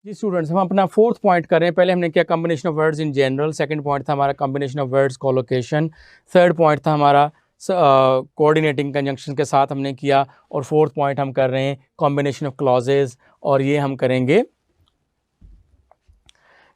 जी students, हम अपना fourth point कर रहे हैं। पहले हमने किया combination of words in general, second point था हमारा combination of words collocation, third point था हमारा कोऑर्डिनेटिंग कंजंक्शन के साथ हमने किया, और फोर्थ पॉइंट हम कर रहे हैं कॉम्बिनेशन ऑफ क्लॉजेज, और ये हम करेंगे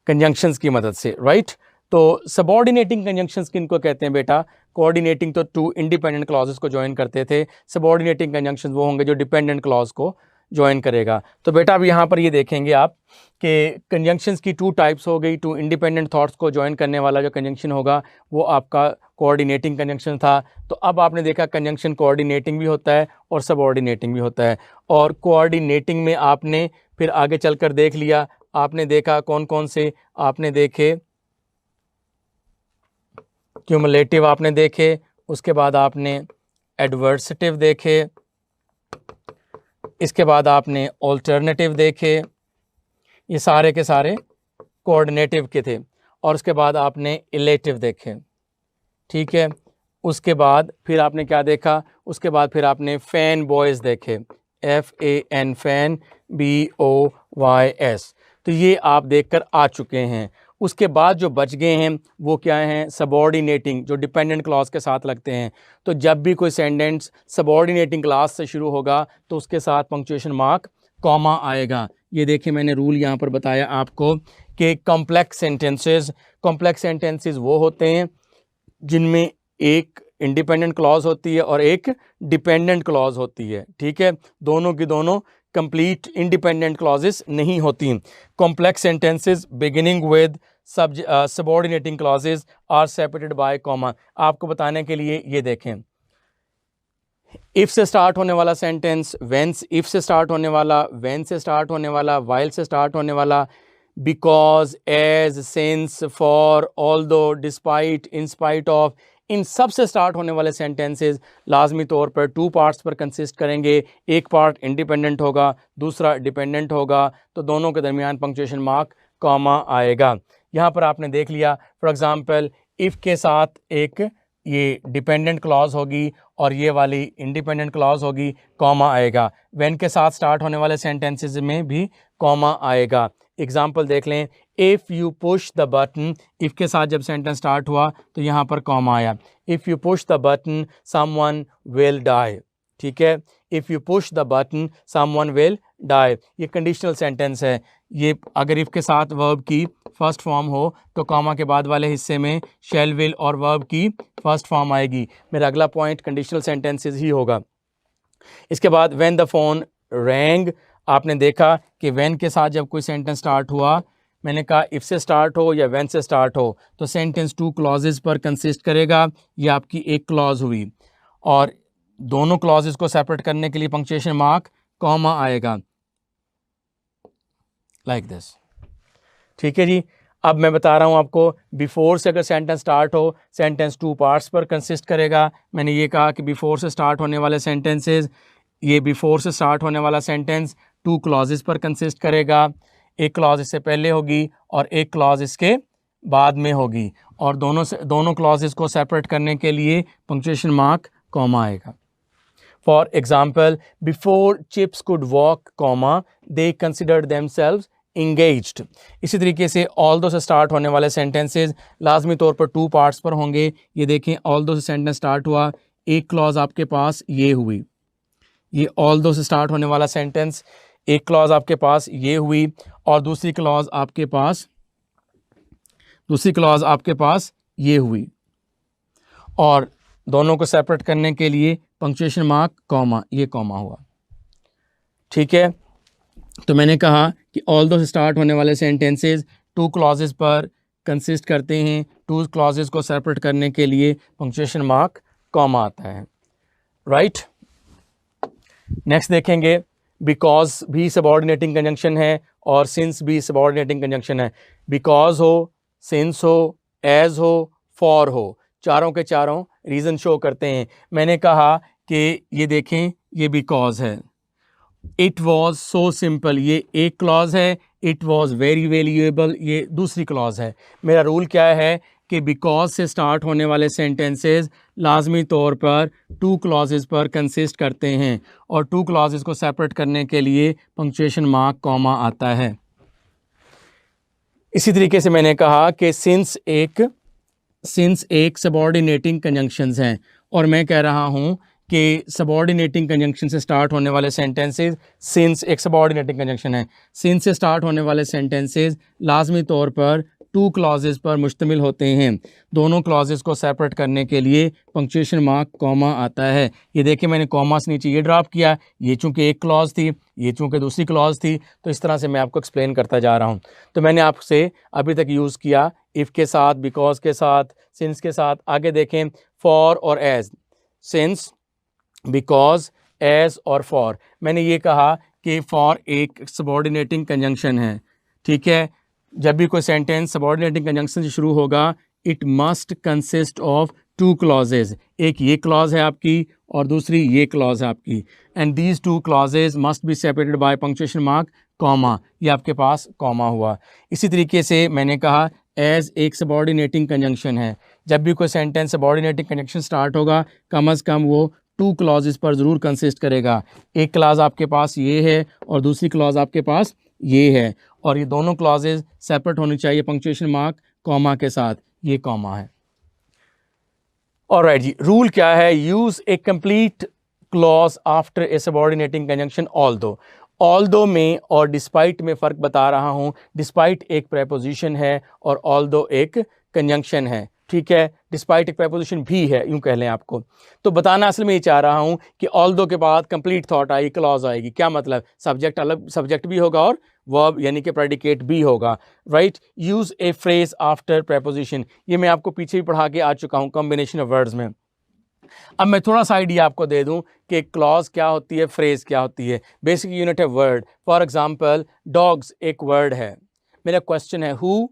कंजंक्शंस की मदद से, राइट। तो सबऑर्डिनेटिंग कंजंक्शंस किनको कहते हैं बेटा? कोऑर्डिनेटिंग तो टू इंडिपेंडेंट क्लॉजेस को ज्वाइन करते थे, सबऑर्डिनेटिंग कंजंक्शंस वो होंगे जो डिपेंडेंट क्लॉज को ज्वाइन करेगा। तो बेटा अब यहाँ पर ये देखेंगे आप कि कंजंक्शंस की टू टाइप्स हो गई। टू इंडिपेंडेंट थॉट्स को ज्वाइन करने वाला जो कंजंक्शन होगा वो आपका कोऑर्डिनेटिंग कंजंक्शन था। तो अब आपने देखा कंजंक्शन कोऑर्डिनेटिंग भी होता है और सबऑर्डिनेटिंग भी होता है। और कोऑर्डिनेटिंग में आपने फिर आगे चलकर देख लिया, आपने देखा कौन कौन से आपने देखे, क्यूमुलेटिव आपने देखे, उसके बाद आपने एडवर्सिटिव देखे, इसके बाद आपने ऑल्टरनेटिव देखे, ये सारे के सारे कोऑर्डिनेटिव के थे। और उसके बाद आपने इलेटिव देखे, ठीक है। उसके बाद फिर आपने क्या देखा? उसके बाद फिर आपने फैन बॉयज़ देखे, FAN फैन, BOYS। तो ये आप देखकर आ चुके हैं। उसके बाद जो बच गए हैं वो क्या हैं? सबऑर्डिनेटिंग, जो डिपेंडेंट क्लॉज के साथ लगते हैं। तो जब भी कोई सेंटेंस सबऑर्डिनेटिंग क्लॉज से शुरू होगा तो उसके साथ पंक्चुएशन मार्क कॉमा आएगा। ये देखिए मैंने रूल यहाँ पर बताया आपको कि कॉम्प्लेक्स सेंटेंसेस वो होते हैं जिनमें एक इंडिपेंडेंट क्लॉज होती है और एक डिपेंडेंट क्लॉज होती है, ठीक है। दोनों की दोनों कंप्लीट इंडिपेंडेंट क्लॉजेस नहीं होती। Complex sentences beginning with subordinating clauses are separated by comma. आपको बताने के लिए ये देखें, इफ से स्टार्ट होने वाला सेंटेंस, व्हेन, इफ से स्टार्ट होने वाला, व्हेन से स्टार्ट होने वाला, व्हाइल से स्टार्ट होने वाला, because, as, since, for, although, despite, in spite of, इन सब से स्टार्ट होने वाले सेंटेंसेस लाजमी तौर पर टू पार्ट्स पर कंसिस्ट करेंगे। एक पार्ट इंडिपेंडेंट होगा, दूसरा डिपेंडेंट होगा। तो दोनों के दरमियान पंक्चुएशन मार्क कॉमा आएगा। यहाँ पर आपने देख लिया, फॉर एग्जांपल इफ़ के साथ एक ये डिपेंडेंट क्लॉज होगी और ये वाली इंडिपेंडेंट क्लॉज होगी, कॉमा आएगा। व्हेन के साथ स्टार्ट होने वाले सेंटेंसेस में भी कॉमा आएगा। एग्जाम्पल देख लें, if you push the button, if के साथ जब सेंटेंस स्टार्ट हुआ तो यहाँ पर कॉमा आया। If you push the button someone will die, ठीक है। If you push the button someone will die, ये कंडीशनल सेंटेंस है। ये अगर इफ़ के साथ वर्ब की फर्स्ट फॉर्म हो तो कॉमा के बाद वाले हिस्से में शैल, विल और वर्ब की फर्स्ट फॉर्म आएगी। मेरा अगला पॉइंट कंडीशनल सेंटेंसेस ही होगा। इसके बाद व्हेन द फोन रैंग, आपने देखा कि व्हेन के साथ जब कोई सेंटेंस स्टार्ट हुआ, मैंने कहा इफ़ से स्टार्ट हो या व्हेन से स्टार्ट हो तो सेंटेंस टू क्लॉजेस पर कंसिस्ट करेगा। ये आपकी एक क्लॉज हुई, और दोनों क्लॉजेस को सेपरेट करने के लिए पंक्चुएशन मार्क कॉमा आएगा, लाइक दिस, ठीक है जी। अब मैं बता रहा हूँ आपको, बिफोर से अगर सेंटेंस स्टार्ट हो, सेंटेंस टू पार्ट्स पर कंसिस्ट करेगा। मैंने ये कहा कि बिफोर से स्टार्ट होने वाले सेंटेंसेस, ये बिफोर से स्टार्ट होने वाला सेंटेंस टू क्लॉजेस पर कंसिस्ट करेगा। एक क्लॉज इससे पहले होगी और एक क्लॉज इसके बाद में होगी, और दोनों क्लॉजेस को सेपरेट करने के लिए पंक्चुएशन मार्क कॉमा आएगा। For example, before chips could walk, comma, they considered themselves engaged. इसी तरीके से ऑल्दो से स्टार्ट होने वाले सेंटेंसेस लाजमी तौर पर टू पार्ट्स पर होंगे। ये देखें, ऑल्दो से सेंटेंस स्टार्ट हुआ, एक क्लॉज आपके पास ये हुई, ये ऑल्दो से स्टार्ट होने वाला सेंटेंस, एक क्लॉज आपके पास ये हुई, और दूसरी क्लॉज आपके पास ये हुई, और दोनों को सेपरेट करने के लिए पंक्चुएशन मार्क कॉमा, ये कॉमा हुआ, ठीक है। तो मैंने कहा कि ऑल्दो से स्टार्ट होने वाले सेंटेंसेस टू क्लॉजेस पर कंसिस्ट करते हैं, टू क्लॉजेस को सेपरेट करने के लिए पंक्चुएशन मार्क कॉमा आता है, राइट। नेक्स्ट देखेंगे, बिकॉज भी सबऑर्डिनेटिंग कंजंक्शन है और सिंस भी सबऑर्डिनेटिंग कंजंक्शन है। बिकॉज हो, सिंस हो, एज हो, फॉर हो, चारों के चारों रीज़न शो करते हैं। मैंने कहा कि ये देखें, ये बिकॉज है। इट वॉज सो सिंपल, ये एक क्लॉज है। इट वॉज वेरी वैल्यूएबल, ये दूसरी क्लॉज है। मेरा रूल क्या है कि बिकॉज से स्टार्ट होने वाले सेंटेंसेस लाजमी तौर पर टू क्लॉजेस पर कंसिस्ट करते हैं, और टू क्लॉजेस को सेपरेट करने के लिए पंक्चुएशन मार्क कॉमा आता है। इसी तरीके से मैंने कहा कि सिंस एक सबऑर्डिनेटिंग कंजंक्शंस हैं और मैं कह रहा हूँ कि सबऑर्डिनेटिंग कंजंक्शन से स्टार्ट होने वाले सेंटेंसेस, सिंस एक सबऑर्डिनेटिंग कंजंक्शन है, सिंस से स्टार्ट होने वाले सेंटेंसेस लाजमी तौर पर टू क्लॉजेज़ पर मुश्तमिल होते हैं। दोनों क्लॉजेज़ को सेपरेट करने के लिए पंक्चुएशन मार्क कॉमा आता है। ये देखिए मैंने कॉमा से नीचे ये ड्रॉप किया, ये चूँकि एक क्लॉज थी, ये चूँकि दूसरी क्लॉज थी, तो इस तरह से मैं आपको एक्सप्लेन करता जा रहा हूँ। तो मैंने आपसे अभी तक यूज़ किया इफ़ के साथ, बिकॉज के साथ, सिंस के साथ। आगे देखें फॉर और एज, सिंस, बिकॉज, एज और फॉर। मैंने ये कहा कि फॉर एक सबऑर्डिनेटिंग कंजंक्शन है, ठीक है। जब भी कोई सेंटेंस सबऑर्डिनेटिंग कंजंक्शन से शुरू होगा, it must consist of two clauses. एक ये क्लॉज है आपकी और दूसरी ये क्लॉज है आपकी, and these two clauses must be separated by punctuation mark comma. ये आपके पास कॉमा हुआ। इसी तरीके से मैंने कहा एज एक सबऑर्डिनेटिंग कंजंक्शन है। जब भी कोई सेंटेंस सबऑर्डिनेटिंग कंजंक्शन स्टार्ट होगा, कम अज़ कम वो टू क्लॉजेस पर ज़रूर कंसिस्ट करेगा। एक क्लॉज आपके पास ये है और दूसरी क्लॉज आपके पास ये है, और ये दोनों क्लॉजेज सेपरेट होनी चाहिए पंक्चुएशन मार्क कॉमा के साथ। ये कॉमा है। ऑलराइट जी, रूल क्या है? Use A complete clause after a subordinating conjunction although. Although में और डिस्पाइट में फ़र्क बता रहा हूँ। डिस्पाइट एक प्रेपोजिशन है और ऑल्दो एक कंजंक्शन है, ठीक है। डिस्पाइट एक प्रेपोजिशन भी है, यूँ कह लें आपको। तो बताना असल में ये चाह रहा हूँ कि ऑल्दो के बाद कंप्लीट थॉट आएगी, क्लॉज आएगी। क्या मतलब? सब्जेक्ट अलग, सब्जेक्ट भी होगा और वर्ब यानी कि प्रेडिकेट भी होगा, राइट। यूज़ ए फ्रेज आफ्टर प्रेपोजिशन, ये मैं आपको पीछे भी पढ़ा के आ चुका हूँ कॉम्बिनेशन ऑफ वर्ड्स में। अब मैं थोड़ा सा आइडिया आपको दे दूं कि क्लॉज क्या होती है, फ्रेज क्या होती है। बेसिक यूनिट है वर्ड। फॉर एग्जांपल डॉग्स एक वर्ड है। मेरा क्वेश्चन है हु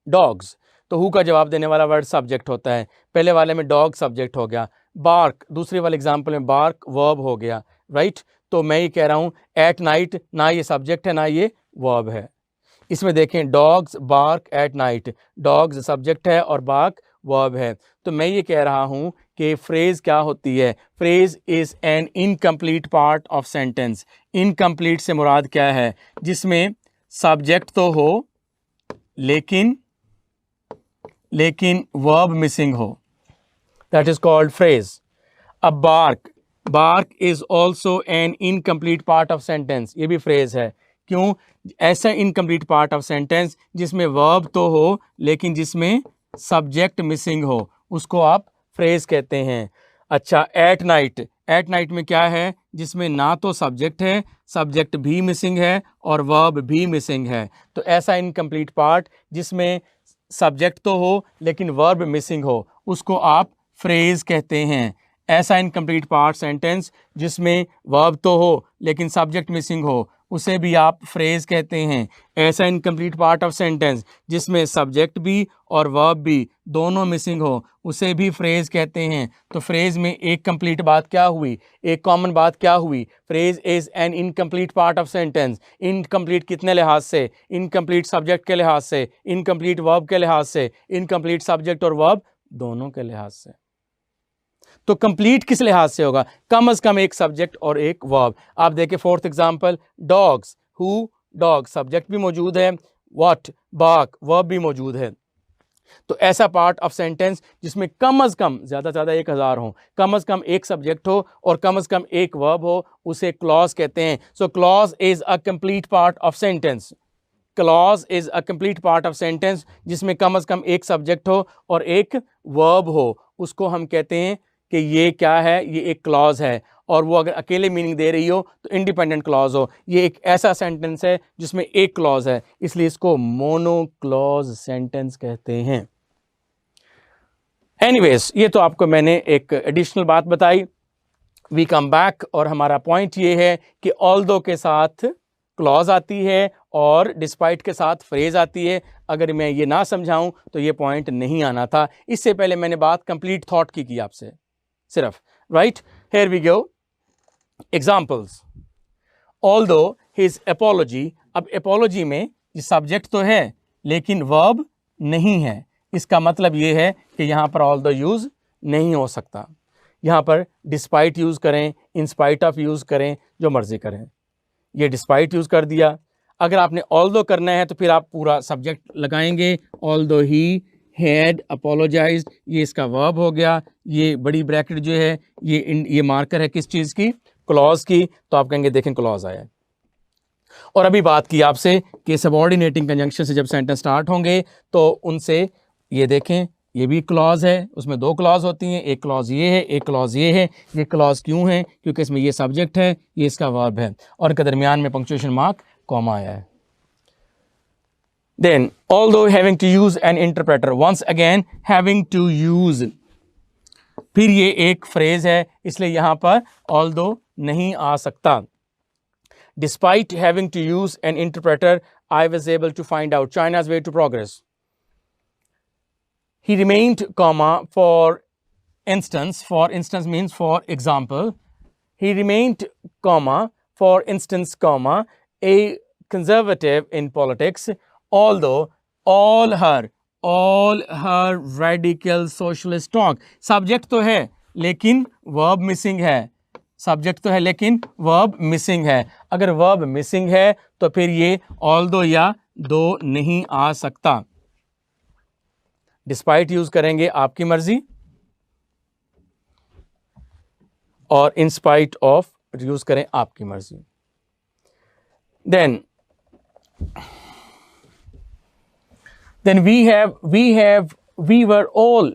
डॉग्स, तो हु का जवाब देने वाला वर्ड सब्जेक्ट होता है। पहले वाले में डॉग सब्जेक्ट हो गया। बार्क दूसरे वाले एग्जांपल में बार्क वर्ब हो गया, राइट। तो मैं ये कह रहा हूँ एट नाइट, ना ये सब्जेक्ट है ना ये वर्ब है। इसमें देखें dogs bark at night, dogs subject है और बार्क वर्ब है। तो मैं ये कह रहा हूँ कि फ्रेज क्या होती है? Phrase is an incomplete part of sentence. Incomplete से मुराद क्या है? जिसमें सब्जेक्ट तो हो लेकिन वर्ब मिसिंग हो, दैट इज कॉल्ड फ्रेज। अब bark is also an incomplete part of sentence, ये भी फ्रेज है। क्यों? ऐसा इनकम्प्लीट पार्ट ऑफ सेंटेंस जिसमें वर्ब तो हो लेकिन जिसमें सब्जेक्ट मिसिंग हो, उसको आप फ्रेज कहते हैं। अच्छा, एट नाइट में क्या है? जिसमें ना तो सब्जेक्ट है, सब्जेक्ट भी मिसिंग है और वर्ब भी मिसिंग है। तो ऐसा इनकम्प्लीट पार्ट जिसमें सब्जेक्ट तो हो लेकिन वर्ब मिसिंग हो, उसको आप फ्रेज कहते हैं। ऐसा इनकम्प्लीट पार्ट सेंटेंस जिसमें वर्ब तो हो लेकिन सब्जेक्ट मिसिंग हो, उसे भी आप फ्रेज कहते हैं। ऐसा इनकम्प्लीट पार्ट ऑफ सेंटेंस जिसमें सब्जेक्ट भी और वर्ब भी दोनों मिसिंग हो, उसे भी फ्रेज कहते हैं। तो फ्रेज में एक कंप्लीट बात क्या हुई, एक कॉमन बात क्या हुई? Phrase is an incomplete part of sentence. Incomplete कितने लिहाज से? इनकम्प्लीट सब्जेक्ट के लिहाज से, इनकम्प्लीट वर्ब के लिहाज से, इनकम्प्लीट सब्जेक्ट और वर्ब दोनों के लिहाज से। तो कंप्लीट किस लिहाज से होगा? कम अज कम एक सब्जेक्ट और एक वर्ब। आप देखिए fourth example dogs, who dog subject भी मौजूद है, व्हाट बार्क वर्ब भी मौजूद है। तो ऐसा पार्ट ऑफ सेंटेंस जिसमें कम अज कम, ज़्यादा से ज़्यादा 1000 हो, कम अज कम एक सब्जेक्ट हो और कम अज कम एक वर्ब हो, उसे क्लॉज कहते हैं। So clause is a complete part of sentence. Clause is a complete part of sentence जिसमें कम अज कम एक सब्जेक्ट हो और एक वर्ब हो, उसको हम कहते हैं कि ये क्या है? ये एक क्लॉज है। और वो अगर अकेले मीनिंग दे रही हो तो इंडिपेंडेंट क्लॉज हो। ये एक ऐसा सेंटेंस है जिसमें एक क्लॉज है, इसलिए इसको मोनो क्लॉज सेंटेंस कहते हैं। एनीवेज, ये तो आपको मैंने एक एडिशनल बात बताई। वी कम बैक, और हमारा पॉइंट ये है कि ऑल्दो के साथ क्लॉज आती है और डिस्पाइट के साथ फ्रेज आती है। अगर मैं ये ना समझाऊं तो ये पॉइंट नहीं आना था। इससे पहले मैंने बात कंप्लीट थॉट की आपसे सिर्फ, right. Here we go examples. Although his apology, अब एपोलॉजी में ये सब्जेक्ट तो है लेकिन वर्ब नहीं है। इसका मतलब ये है कि यहाँ पर ऑल्दो यूज़ नहीं हो सकता। यहाँ पर डिस्पाइट यूज़ करें, इन स्पाइट ऑफ यूज़ करें, जो मर्ज़ी करें। ये डिस्पाइट यूज़ कर दिया। अगर आपने ऑल्दो करना है तो फिर आप पूरा सब्जेक्ट लगाएंगे, ऑल्दो ही हैड अपोलोजाइज्ड, ये इसका वर्ब हो गया, ये बड़ी ब्रैकेट जो है ये मार्कर है किस चीज़ की, क्लॉज की, तो आप कहेंगे देखें क्लॉज आया है। और अभी बात की आपसे कि सबऑर्डिनेटिंग कंजंक्शन से जब सेंटेंस स्टार्ट होंगे तो उनसे ये देखें, ये भी क्लॉज है, उसमें दो क्लॉज होती हैं, एक क्लॉज ये है, एक क्लॉज ये है। ये क्लॉज क्यों है? क्योंकि इसमें ये सब्जेक्ट है, ये इसका वर्ब है, और के दरमियान में पंक्चुएशन मार्क कॉमा आया है। Then, although having to use an interpreter, once again having to use, फिर ये एक फ्रेज है इसलिए यहां पर although नहीं आ सकता। Despite having to use an interpreter, I was able to find out China's way to progress. He remained, comma, for instance means for example. He remained, comma, for instance, comma, a conservative in politics, although all her radical socialist talk. Subject तो है लेकिन verb missing है, subject तो है लेकिन verb missing है। अगर verb missing है तो फिर ये although या दो नहीं आ सकता। डिस्पाइट यूज करेंगे आपकी मर्जी, और इन स्पाइट ऑफ यूज करें आपकी मर्जी। Then we were all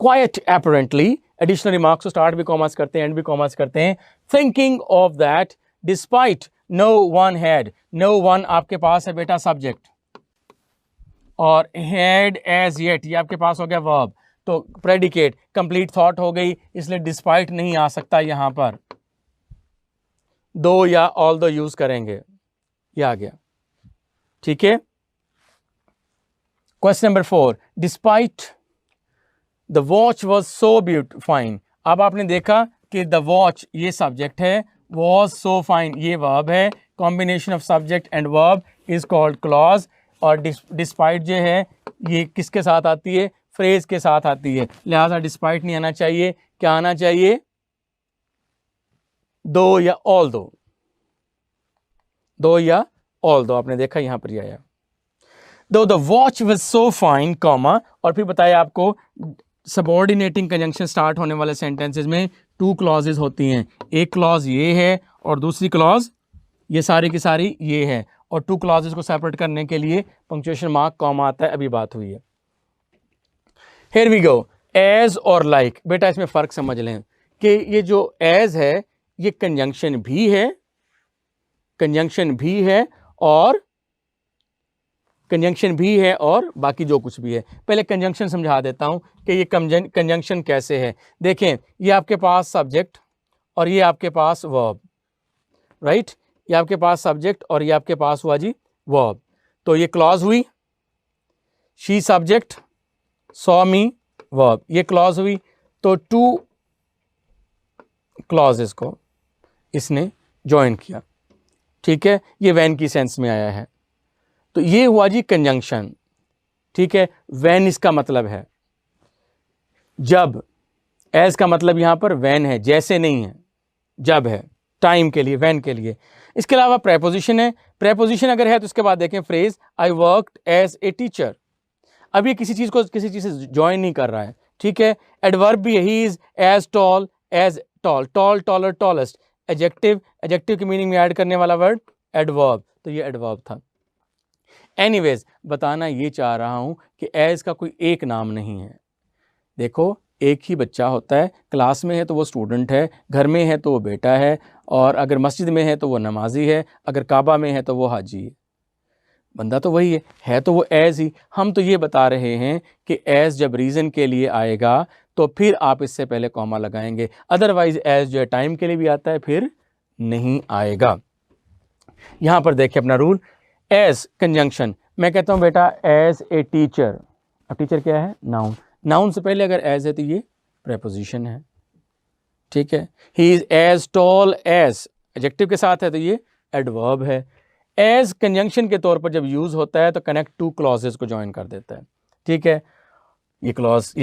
quiet apparently. Additional remarks को start भी कॉमर्स करते हैं, end भी कॉमर्स करते हैं। Thinking of that, despite no one had, no one आपके पास है बेटा सब्जेक्ट, और had as yet ये आपके पास हो गया वर्ब, तो प्रेडिकेट कंप्लीट थॉट हो गई, इसलिए डिस्पाइट नहीं आ सकता यहां पर, दो या ऑल दो यूज करेंगे, ये आ गया। ठीक है। Question number 4, despite the watch was so fine. अब आपने देखा कि द वॉच ये सब्जेक्ट है, वॉज सो फाइन ये वर्ब है, combination of subject and verb is called clause, और डिस्पाइट जो है ये किसके साथ आती है? फ्रेज के साथ आती है, लिहाजा डिस्पाइट नहीं आना चाहिए। क्या आना चाहिए? दो या ऑल दो, दो या ऑल दो, आपने देखा यहां पर ये आया। दो the watch was so fine, comma, और फिर बताया आपको सबऑर्डिनेटिंग कंजंक्शन स्टार्ट होने वाले सेंटेंसेस में टू क्लॉजेज होती हैं, एक क्लॉज ये है और दूसरी क्लॉज ये सारी की सारी ये है, और टू क्लॉजेज को सेपरेट करने के लिए पंक्चुएशन मार्क कॉमा आता है, अभी बात हुई है। Here we go, as और like, बेटा इसमें फ़र्क समझ लें कि ये जो as है ये कंजंक्शन भी है, कंजंक्शन भी है और कंजंक्शन भी है और बाकी जो कुछ भी है। पहले कंजंक्शन समझा देता हूं कि ये कंजंक्शन कैसे है। देखें, ये आपके पास सब्जेक्ट और ये आपके पास वर्ब, राइट, ये आपके पास सब्जेक्ट और ये आपके पास हुआ जी वर्ब, तो ये क्लॉज हुई, she subject, saw me verb, ये क्लॉज हुई, तो टू क्लॉजेस को इसने ज्वाइन किया। ठीक है, ये वैन की सेंस में आया है, तो ये हुआ जी कंजंक्शन। ठीक है, वैन इसका मतलब है जब, एज का मतलब यहां पर वैन है, जैसे नहीं है, जब है, टाइम के लिए, वैन के लिए। इसके अलावा प्रेपोजिशन है, प्रेपोजिशन अगर है तो उसके बाद देखें phrase I worked as a teacher, अब ये किसी चीज को किसी चीज से ज्वाइन नहीं कर रहा है। ठीक है, एडवर्ब भी यही, is as tall, as tall, tall, taller, tallest, adjective, adjective की मीनिंग में ऐड करने वाला वर्ड एडवर्ब, तो ये एडवर्ब था। एनीवेज, बताना ये चाह रहा हूं कि एज का कोई एक नाम नहीं है। देखो, एक ही बच्चा होता है, क्लास में है तो वो स्टूडेंट है, घर में है तो वो बेटा है, और अगर मस्जिद में है तो वो नमाजी है, अगर काबा में है तो वो हाजी है। बंदा तो वही है तो वो एज ही। हम तो ये बता रहे हैं कि एज जब रीज़न के लिए आएगा तो फिर आप इससे पहले कॉमा लगाएंगे, अदरवाइज एज जो है टाइम के लिए भी आता है फिर नहीं आएगा। यहाँ पर देखिए अपना रूल, एज कंजंक्शन, मैं कहता हूँ बेटा एज ए टीचर, अब टीचर क्या है? नाउन, नाउन से पहले अगर एज है तो ये प्रेपोजिशन है। ठीक है, he is as tall as, adjective के साथ है तो ये एडवर्ब है। एज कंजंक्शन के तौर पर जब यूज होता है तो कनेक्ट टू क्लॉजेस को ज्वाइन कर देता है। ठीक है, ये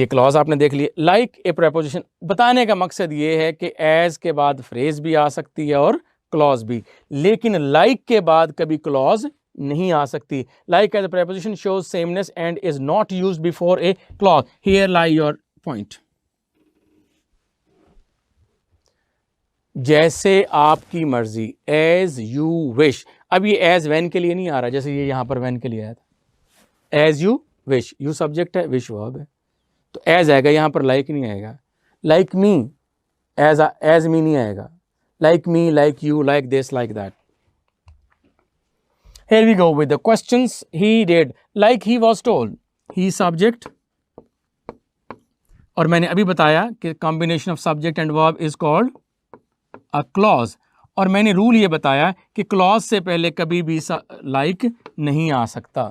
क्लॉज आपने देख लिए। लाइक ए प्रेपोजिशन, बताने का मकसद ये है कि एज के बाद फ्रेज भी आ सकती है और क्लॉज भी, लेकिन लाइक के बाद कभी क्लॉज नहीं आ सकती. Like as a preposition shows sameness and is not used before a clause. Here lie your point. जैसे आपकी मर्जी, as you wish. अब ये as when के लिए नहीं आ रहा, जैसे ये यहाँ पर when के लिए आया था. As you wish, you subject है, wish verb है, तो as आएगा, यहाँ पर like नहीं आएगा. Like me, as me नहीं आएगा. Like me, like you, like this, like that. Here we go with the questions. He did like he was told. He subject. और मैंने अभी बताया कि combination of subject and verb is called a clause. और मैंने rule ये बताया कि clause से पहले कभी भी like नहीं आ सकता.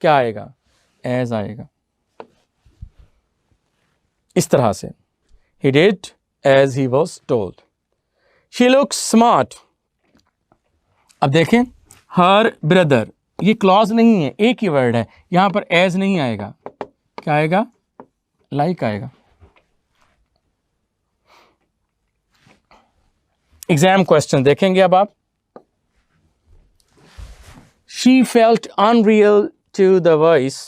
क्या आएगा? as आएगा. इस तरह से. He did as he was told. She looks smart. अब देखें, her brother, ये क्लॉज नहीं है, एक ही वर्ड है, यहां पर as नहीं आएगा. क्या आएगा? like आएगा. एग्जाम क्वेश्चन देखेंगे अब आप. She felt unreal to the voice.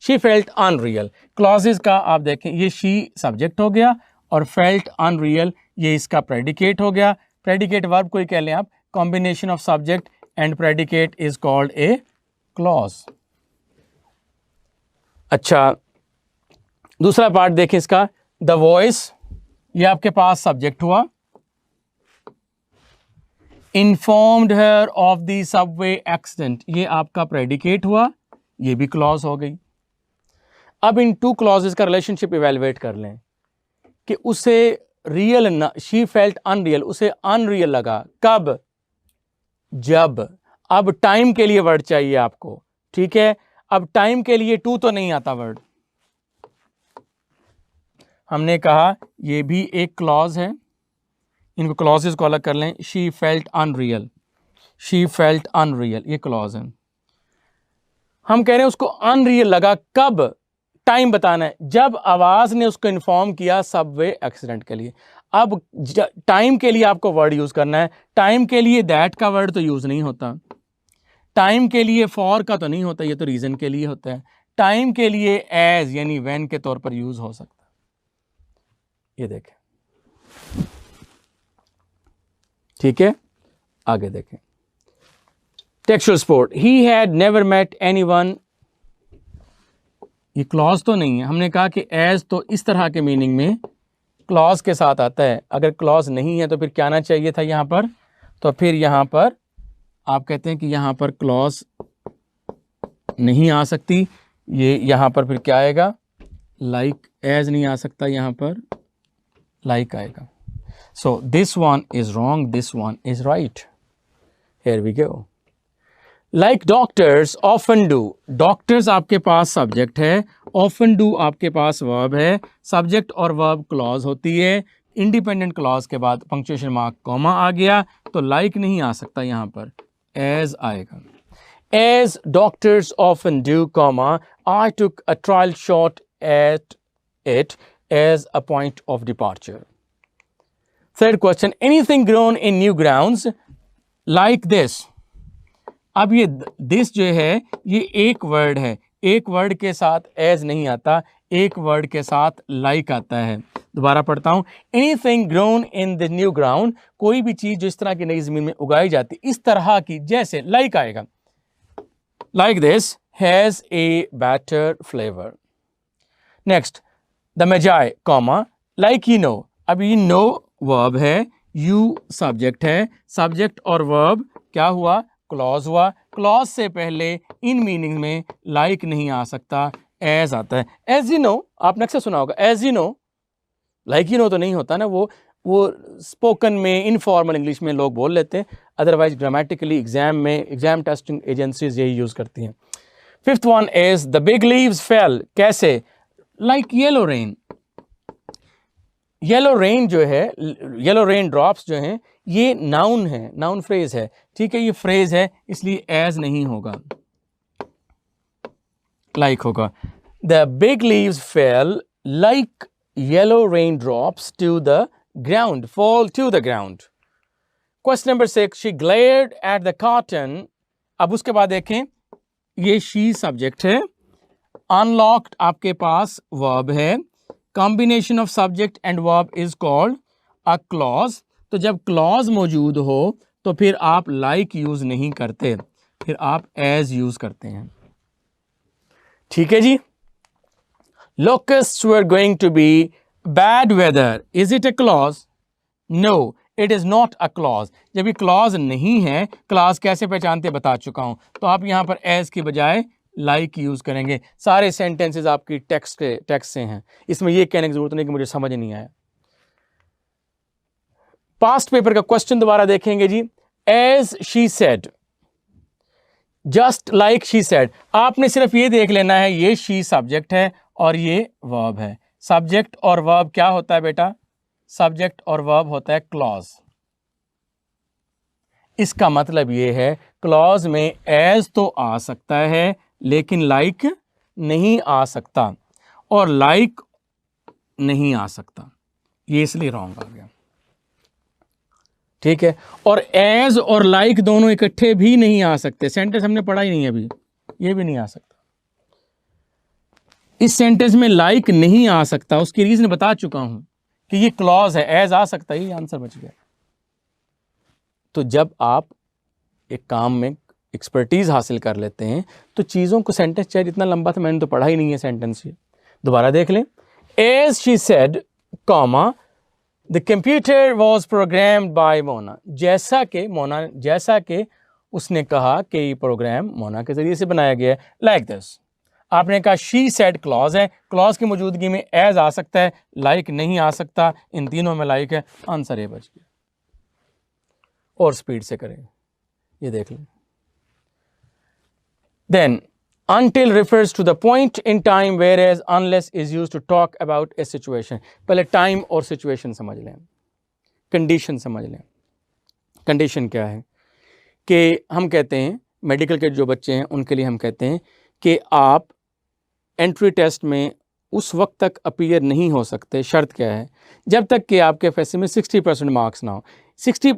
She felt unreal. Clauses का आप देखें, ये she सब्जेक्ट हो गया और felt unreal ये इसका प्रेडिकेट हो गया. प्रेडिकेट वर्ब कोई कह लें आप. Combination of subject and predicate is called a clause. अच्छा, दूसरा पार्ट देखें इसका. द वॉइस, ये आपके पास सब्जेक्ट हुआ. Informed her of the Subway accident, ये आपका प्रेडिकेट हुआ, ये भी क्लॉज हो गई. अब इन टू क्लॉजेस का रिलेशनशिप इवेलुएट कर लें कि उसे रियल ना, शी फेल्ट अनरियल, उसे अनरियल लगा. कब? जब. अब टाइम के लिए वर्ड चाहिए आपको, ठीक है. अब टाइम के लिए टू तो नहीं आता वर्ड. हमने कहा ये भी एक क्लॉज है, इनको क्लॉजेस को अलग कर लें. She felt unreal, she felt unreal, ये क्लॉज है. हम कह रहे हैं उसको अनरियल लगा. कब? टाइम बताना है. जब आवाज ने उसको इन्फॉर्म किया सबवे एक्सीडेंट के लिए. अब टाइम के लिए आपको वर्ड यूज करना है. टाइम के लिए दैट का वर्ड तो यूज नहीं होता. टाइम के लिए फॉर का तो नहीं होता, ये तो रीजन के लिए होता है. टाइम के लिए एज यानी व्हेन के तौर पर यूज हो सकता है. ये देखें, ठीक है. आगे देखें. Textual support. He had never met anyone, ये क्लॉज तो नहीं है. हमने कहा कि एज तो इस तरह के मीनिंग में क्लॉज के साथ आता है. अगर क्लॉज नहीं है तो फिर क्या आना चाहिए था यहाँ पर? तो फिर यहाँ पर आप कहते हैं कि यहाँ पर क्लॉज नहीं आ सकती. ये यहाँ पर फिर क्या आएगा? लाइक. एज नहीं आ सकता, यहाँ पर लाइक आएगा. So this one is wrong, this one is right. Here we go. Like doctors often do. Doctors आपके पास सब्जेक्ट है, ऑफन डू आपके पास वर्ब है. सब्जेक्ट और वर्ब क्लॉज होती है. इंडिपेंडेंट क्लॉज के बाद पंक्चुएशन मार्क कॉमा आ गया तो लाइक नहीं आ सकता, यहाँ पर एज आएगा. As doctors often do comma I took a trial shot at it as a point of departure. Third question. Anything grown in new grounds like this. अब ये दिस जो है ये एक वर्ड है, एक वर्ड के साथ एज नहीं आता, एक वर्ड के साथ लाइक आता है. दोबारा पढ़ता हूं. Anything grown in the new ground, कोई भी चीज जो इस तरह की नई जमीन में उगाई जाती, इस तरह की, जैसे लाइक आएगा. Like this has a better flavour. Next. The मेजाई कॉमा लाइक यू नो. अब ये नो वर्ब है, यू सब्जेक्ट है. सब्जेक्ट और वर्ब क्या हुआ? क्लॉज हुआ. क्लॉज से पहले इन मीनिंग में लाइक नहीं आ सकता, एज आता है. एज यू नो आपने अक्सर सुना होगा. As you know, like you know तो नहीं होता ना. वो स्पोकन में इनफॉर्मल इंग्लिश में लोग बोल लेते हैं. अदरवाइज ग्रामेटिकली एग्जाम में एग्जाम टेस्टिंग एजेंसीज यही यूज करती हैं. Fifth one is the big leaves fell. कैसे? Like yellow rain. Yellow rain जो है, येलो रेन ड्रॉप्स जो हैं, ये नाउन है, नाउन फ्रेज है, ठीक है. ये फ्रेज है इसलिए एज नहीं होगा, लाइक होगा. The big leaves fell like yellow rain drops to the ground, fall to the ground. Question number 6. She glared at the cotton अब उसके बाद देखें, ये शी सब्जेक्ट है, अनलॉक्ड आपके पास वर्ब है, combination of subject and verb is called a clause. तो जब क्लॉज मौजूद हो तो फिर आप लाइक यूज नहीं करते, फिर आप एज यूज करते हैं। ठीक है जी। Locusts were going to be bad weather. Is it a clause? No, it is not a clause. जब ये clause नहीं है, clause कैसे पहचानते बता चुका हूं, तो आप यहां पर as की बजाय like यूज करेंगे। सारे sentences आपकी टेक्स्ट से हैं, इसमें ये कहने की जरूरत नहीं कि मुझे समझ नहीं आया। पास्ट पेपर का क्वेश्चन दोबारा देखेंगे जी। As she said, just like she said, आपने सिर्फ ये देख लेना है, ये she सब्जेक्ट है और ये वर्ब है। सब्जेक्ट और वर्ब क्या होता है बेटा? सब्जेक्ट और वर्ब होता है क्लॉज। इसका मतलब ये है क्लॉज में एज तो आ सकता है लेकिन लाइक नहीं आ सकता, और लाइक नहीं आ सकता, ये इसलिए रॉन्ग आ गया। ठीक है, और एज और लाइक दोनों इकट्ठे भी नहीं आ सकते। सेंटेंस हमने पढ़ा ही नहीं अभी, ये भी नहीं आ सकता। इस सेंटेंस में लाइक नहीं आ सकता, उसकी रीजन बता चुका हूं कि ये क्लॉज है, एज आ सकता है, ये आंसर बच गया। तो जब आप एक काम में एक्सपर्टीज हासिल कर लेते हैं तो चीजों को, सेंटेंस चाहे जितना लंबा था, मैंने तो पढ़ा ही नहीं है सेंटेंस, ये दोबारा देख लें। As she said comma the computer was programmed by Mona. जैसा कि उसने कहा कि ये प्रोग्राम मोना के जरिए से बनाया गया है। लाइक दिस, आपने कहा शी सेड क्लॉज है, क्लॉज की मौजूदगी में एज आ सकता है, लाइक नहीं आ सकता, इन तीनों में लाइक है, आंसर ए बच गया। और स्पीड से करें, ये देख लें। Then until refers to the point in time whereas unless is used to talk about a situation। पहले time और situation समझ लें, condition समझ लें। condition क्या है कि हम कहते हैं, मेडिकल के जो बच्चे हैं उनके लिए हम कहते हैं कि आप एंट्री टेस्ट में उस वक्त तक अपीयर नहीं हो सकते। शर्त क्या है? जब तक कि आपके फैसले में 60% मार्क्स ना हो।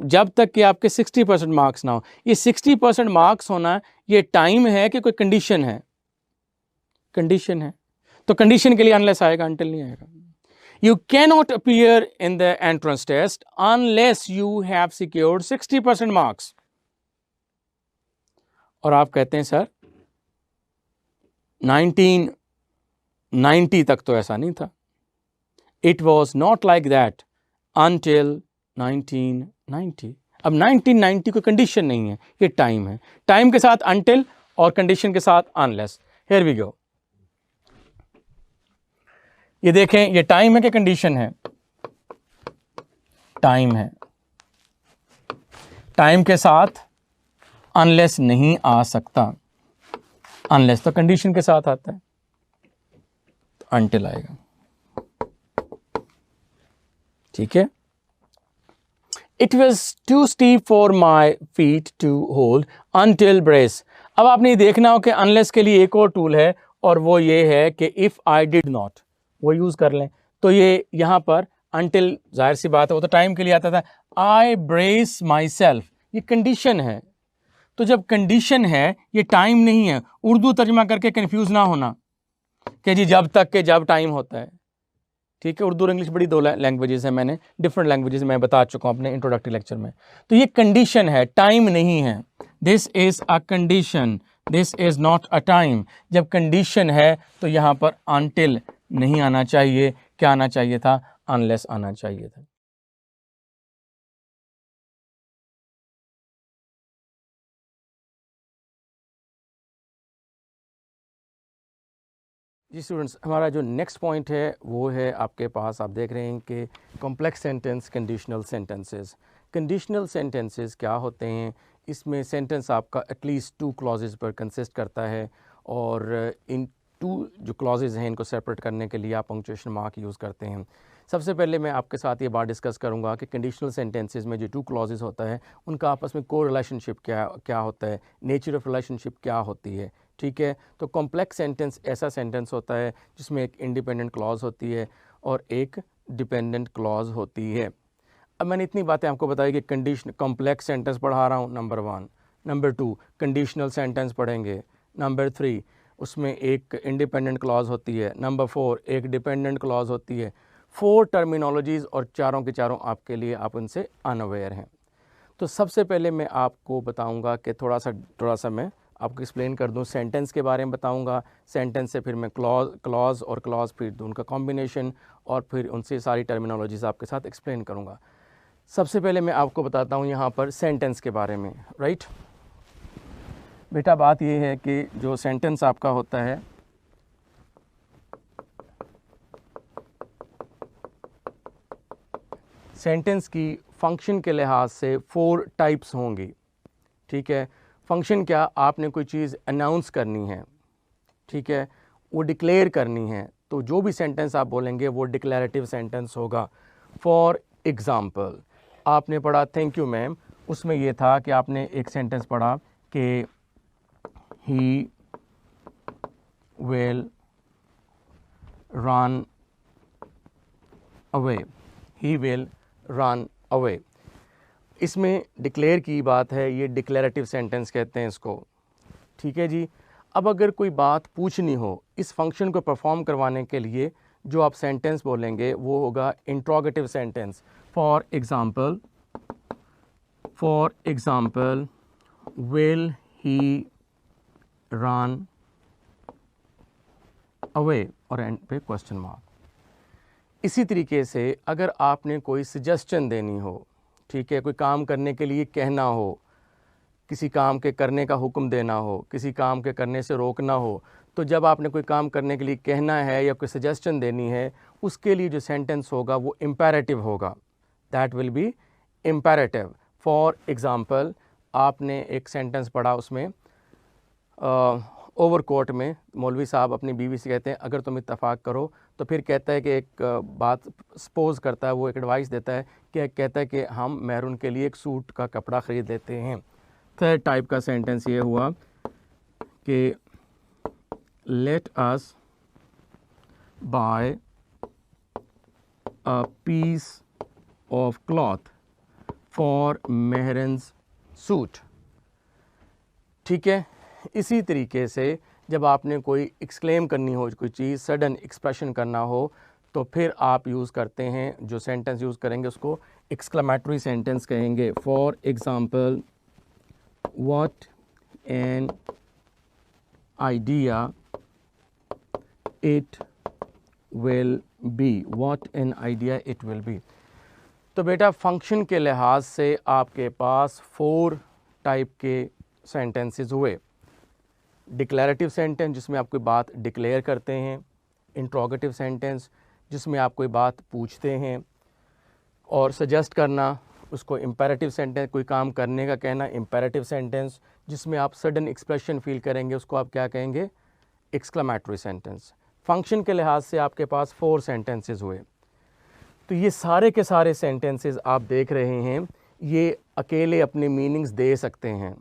जब तक कि आपके 60% मार्क्स ना हो। ये 60% मार्क्स होना ये टाइम है कि कोई कंडीशन है? कंडीशन है। तो कंडीशन के लिए अनलेस आएगा, अनटिल नहीं आएगा। You can not appear in the entrance test unless you have secured 60% marks. और आप कहते हैं सर 1990 तक तो ऐसा नहीं था। It was not like that until 1990। अब 1990 कोई कंडीशन नहीं है, ये टाइम है। टाइम के साथ अनटिल और कंडीशन के साथ अनलेस। Here we go. ये देखें, ये टाइम है कि कंडीशन है? टाइम है। टाइम के साथ अनलेस नहीं आ सकता, अनलेस तो कंडीशन के साथ आता है, तो अनटिल आएगा। ठीक है। It was too steep for my feet to hold until brace. अब आपने ये देखना हो कि अनलेस के लिए एक और टूल है, और वो ये है कि इफ आई डिड नॉट, वो यूज कर लें। तो ये यहां पर अनटिल, जाहिर सी बात है, वो तो टाइम के लिए आता था। आई ब्रेस माई सेल्फ, ये कंडीशन है। तो जब कंडीशन है, ये टाइम नहीं है। उर्दू तर्जमा करके कंफ्यूज ना होना कि जी जब तक के जब टाइम होता है। ठीक है, उर्दू और इंग्लिश बड़ी दो लैंग्वेजेस हैं, मैंने डिफरेंट लैंग्वेजेस में बता चुका हूं अपने इंट्रोडक्टरी लेक्चर में। तो ये कंडीशन है, टाइम नहीं है। This is a condition, this is not a time. जब कंडीशन है तो यहां पर अनटिल नहीं आना चाहिए, क्या आना चाहिए था? अनलेस आना चाहिए था। जी स्टूडेंट्स, हमारा जो नेक्स्ट पॉइंट है वो है आपके पास, आप देख रहे हैं कि complex sentence, conditional sentences. Conditional sentences क्या होते हैं? इसमें सेंटेंस आपका एटलीस्ट 2 क्लॉजेज पर कंसिस्ट करता है, और इन 2 जो क्लॉजेज हैं इनको सेपरेट करने के लिए आप पंक्चुएशन मार्क यूज़ करते हैं। सबसे पहले मैं आपके साथ ये बात डिस्कस करूंगा कि कंडीशनल सेंटेंसेस में जो 2 क्लॉजेज होता है उनका आपस में को रिलेशनशिप क्या होता है, नेचर ऑफ रिलेशनशिप क्या होती है। ठीक है, तो कॉम्प्लेक्स सेंटेंस ऐसा सेंटेंस होता है जिसमें एक इंडिपेंडेंट क्लॉज होती है और एक डिपेंडेंट क्लॉज होती है। अब मैंने इतनी बातें आपको बताई कि कंडीशन कॉम्प्लेक्स सेंटेंस पढ़ा रहा हूँ, नंबर 1। नंबर 2 कंडीशनल सेंटेंस पढ़ेंगे। नंबर 3 उसमें एक इंडिपेंडेंट क्लॉज होती है। नंबर 4 एक डिपेंडेंट क्लॉज होती है। 4 टर्मिनोलॉजीज़ और चारों के चारों आपके लिए आप उनसे अनअवेयर हैं। तो सबसे पहले मैं आपको बताऊंगा कि थोड़ा सा मैं आपको एक्सप्लेन कर दूं, सेंटेंस के बारे में बताऊंगा। सेंटेंस से फिर मैं क्लॉज और क्लॉज फिर उनका कॉम्बिनेशन और फिर उनसे सारी टर्मिनोलॉजीज़ आपके साथ एक्सप्लेन करूंगा। सबसे पहले मैं आपको बताता हूं यहाँ पर सेंटेंस के बारे में। राइट बेटा, बात ये है कि जो सेंटेंस आपका होता है, सेंटेंस की फंक्शन के लिहाज से 4 टाइप्स होंगी। ठीक है, फंक्शन क्या, आपने कोई चीज़ अनाउंस करनी है, ठीक है, वो डिक्लेयर करनी है, तो जो भी सेंटेंस आप बोलेंगे वो डिक्लेरेटिव सेंटेंस होगा। फॉर एग्ज़ाम्पल आपने पढ़ा, थैंक यू मैम, उसमें ये था कि आपने एक सेंटेंस पढ़ा कि ही will run away, he will run away. इसमें डिक्लेयर की बात है, ये डिक्लेरेटिव सेंटेंस कहते हैं इसको। ठीक है जी। अब अगर कोई बात पूछनी हो, इस फंक्शन को परफॉर्म करवाने के लिए जो आप सेंटेंस बोलेंगे वो होगा interrogative sentence. For example will he run away और एंड पे क्वेश्चन मार्क। इसी तरीके से अगर आपने कोई सजेशन देनी हो, ठीक है, कोई काम करने के लिए कहना हो, किसी काम के करने का हुक्म देना हो, किसी काम के करने से रोकना हो, तो जब आपने कोई काम करने के लिए कहना है या कोई सजेशन देनी है, उसके लिए जो सेंटेंस होगा वो इम्पेरेटिव होगा। That will be imperative. For example आपने एक सेंटेंस पढ़ा, उसमें ओवरकोट में मौलवी साहब अपनी बीवी से कहते हैं अगर तुम इत्तफाक करो, तो फिर कहता है कि एक बात सपोज करता है, वो एक एडवाइस देता है कि कहता है कि हम मेहरून के लिए एक सूट का कपड़ा ख़रीद लेते हैं। थर्ड टाइप का सेंटेंस ये हुआ कि let us buy a piece of cloth for Mehran's suit. ठीक है, इसी तरीके से जब आपने कोई एक्सक्लेम करनी हो, कोई चीज़ सडन एक्सप्रेशन करना हो, तो फिर आप यूज़ करते हैं, जो सेंटेंस यूज़ करेंगे उसको एक्सक्लेमेटरी सेंटेंस कहेंगे। For example what an idea it will be, what an idea it will be। तो बेटा फंक्शन के लिहाज से आपके पास 4 टाइप के सेंटेंसेस हुए। डिक्लेरेटिव सेंटेंस जिसमें आप कोई बात डिक्लेयर करते हैं, इंट्रोगेटिव सेंटेंस जिसमें आप कोई बात पूछते हैं और सजेस्ट करना, उसको इम्पेरेटिव सेंटेंस, कोई काम करने का कहना, इम्पेरेटिव सेंटेंस जिसमें आप सडन एक्सप्रेशन फील करेंगे, उसको आप क्या कहेंगे, एक्सक्लेमेटरी सेंटेंस। फंक्शन के लिहाज से आपके पास 4 सेंटेंसेस हुए। तो ये सारे के सारे सेंटेंसेस आप देख रहे हैं, ये अकेले अपने मीनिंग्स दे सकते हैं।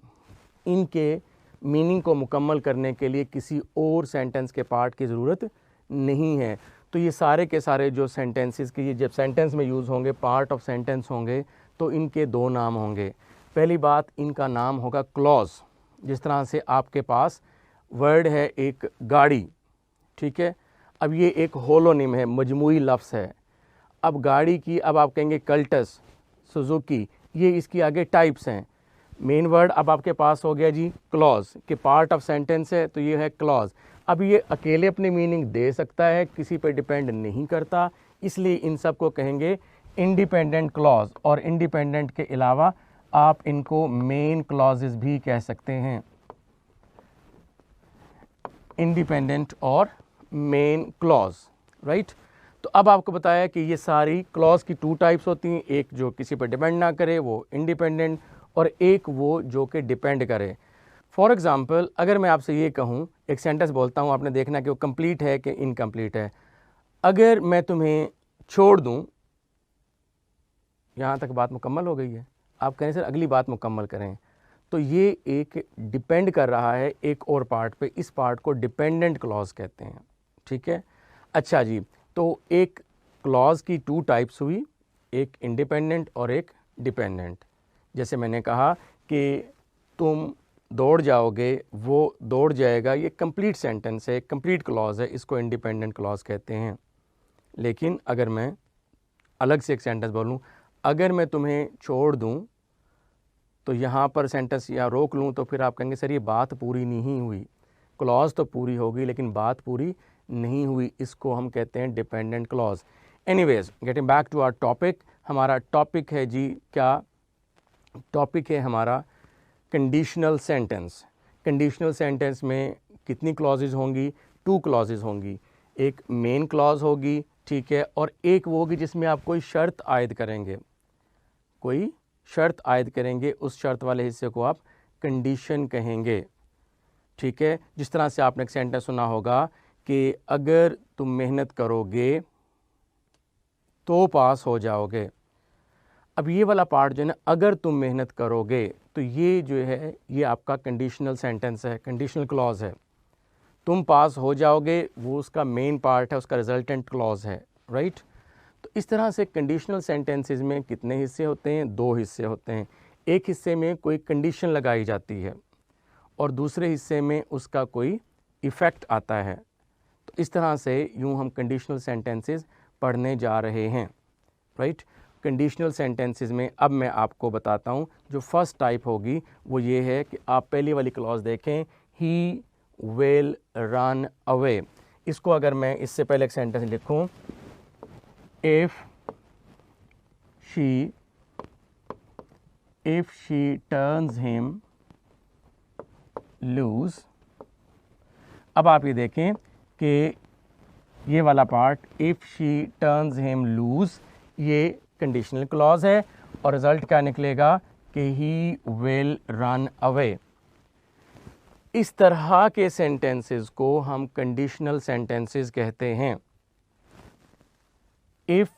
इनके मीनिंग को मुकम्मल करने के लिए किसी और सेंटेंस के पार्ट की ज़रूरत नहीं है। तो ये सारे के सारे जो सेंटेंसेस के ये जब सेंटेंस में यूज़ होंगे, पार्ट ऑफ सेंटेंस होंगे, तो इनके 2 नाम होंगे। पहली बात, इनका नाम होगा क्लॉज। जिस तरह से आपके पास वर्ड है एक गाड़ी, ठीक है, अब ये एक होलोनिम है, मजमूई लफ्ज़ है। अब गाड़ी की अब आप कहेंगे कल्टस, सुजुकी, ये इसकी आगे टाइप्स हैं। मेन वर्ड अब आपके पास हो गया जी क्लॉज, के पार्ट ऑफ सेंटेंस है, तो ये है क्लॉज। अब ये अकेले अपने मीनिंग दे सकता है, किसी पे डिपेंड नहीं करता, इसलिए इन सब को कहेंगे इंडिपेंडेंट क्लॉज। और इंडिपेंडेंट के अलावा आप इनको मेन क्लॉजेस भी कह सकते हैं, इंडिपेंडेंट और मेन क्लॉज। राइट, तो अब आपको बताया कि ये सारी क्लॉज की 2 टाइप्स होती हैं, एक जो किसी पर डिपेंड ना करे वो इंडिपेंडेंट, और एक वो जो कि डिपेंड करे। फॉर एग्ज़ाम्पल अगर मैं आपसे ये कहूँ, एक सेंटेंस बोलता हूँ, आपने देखना कि वो कंप्लीट है कि इनकम्प्लीट है। अगर मैं तुम्हें छोड़ दूँ, यहाँ तक बात मुकम्मल हो गई है, आप कहें सर अगली बात मुकम्मल करें, तो ये एक डिपेंड कर रहा है एक और पार्ट पे, इस पार्ट को डिपेंडेंट क्लॉज कहते हैं। ठीक है, अच्छा जी, तो एक क्लॉज की 2 टाइप्स हुई, एक इंडिपेंडेंट और एक डिपेंडेंट। जैसे मैंने कहा कि तुम दौड़ जाओगे वो दौड़ जाएगा, ये कंप्लीट सेंटेंस है, कंप्लीट क्लॉज है, इसको इंडिपेंडेंट क्लॉज कहते हैं। लेकिन अगर मैं अलग से एक सेंटेंस बोलूँ, अगर मैं तुम्हें छोड़ दूँ, तो यहाँ पर सेंटेंस या रोक लूँ, तो फिर आप कहेंगे सर ये बात पूरी नहीं हुई। क्लॉज तो पूरी होगी लेकिन बात पूरी नहीं हुई, इसको हम कहते हैं dependent clause. Anyways, getting back to our topic, हमारा टॉपिक है जी, क्या टॉपिक है हमारा? Conditional sentence. कंडीशनल सेंटेंस में कितनी क्लॉजेज होंगी? 2 क्लॉजेज होंगी। एक मेन क्लॉज होगी, ठीक है, और एक वो होगी जिसमें आप कोई शर्त आयद करेंगे, कोई शर्त आयद करेंगे, उस शर्त वाले हिस्से को आप कंडीशन कहेंगे, ठीक है। जिस तरह से आपने एक सेंटेंस सुना होगा कि अगर तुम मेहनत करोगे तो पास हो जाओगे। अब ये वाला पार्ट जो है ना, अगर तुम मेहनत करोगे, तो ये जो है ये आपका कंडीशनल सेंटेंस है, कंडीशनल क्लॉज है। तुम पास हो जाओगे वो उसका मेन पार्ट है, उसका रिजल्टेंट क्लॉज है, राइट। तो इस तरह से कंडीशनल सेंटेंसेस में कितने हिस्से होते हैं? 2 हिस्से होते हैं। एक हिस्से में कोई कंडीशन लगाई जाती है और दूसरे हिस्से में उसका कोई इफ़ेक्ट आता है। तो इस तरह से यूँ हम कंडीशनल सेंटेंसेस पढ़ने जा रहे हैं, राइट। कंडीशनल सेंटेंसेस में अब मैं आपको बताता हूँ, जो फर्स्ट टाइप होगी वो ये है कि आप पहली वाली क्लॉज देखें, ही विल रन अवे। इसको अगर मैं इससे पहले एक सेंटेंस लिखूँ, if she turns him loose. अब आप ये देखें कि ये वाला part, if she turns him loose, ये कंडीशनल क्लॉज है और रिजल्ट क्या निकलेगा कि ही विल रन अवे। इस तरह के सेंटेंसेस को हम कंडीशनल सेंटेंसेस कहते हैं। If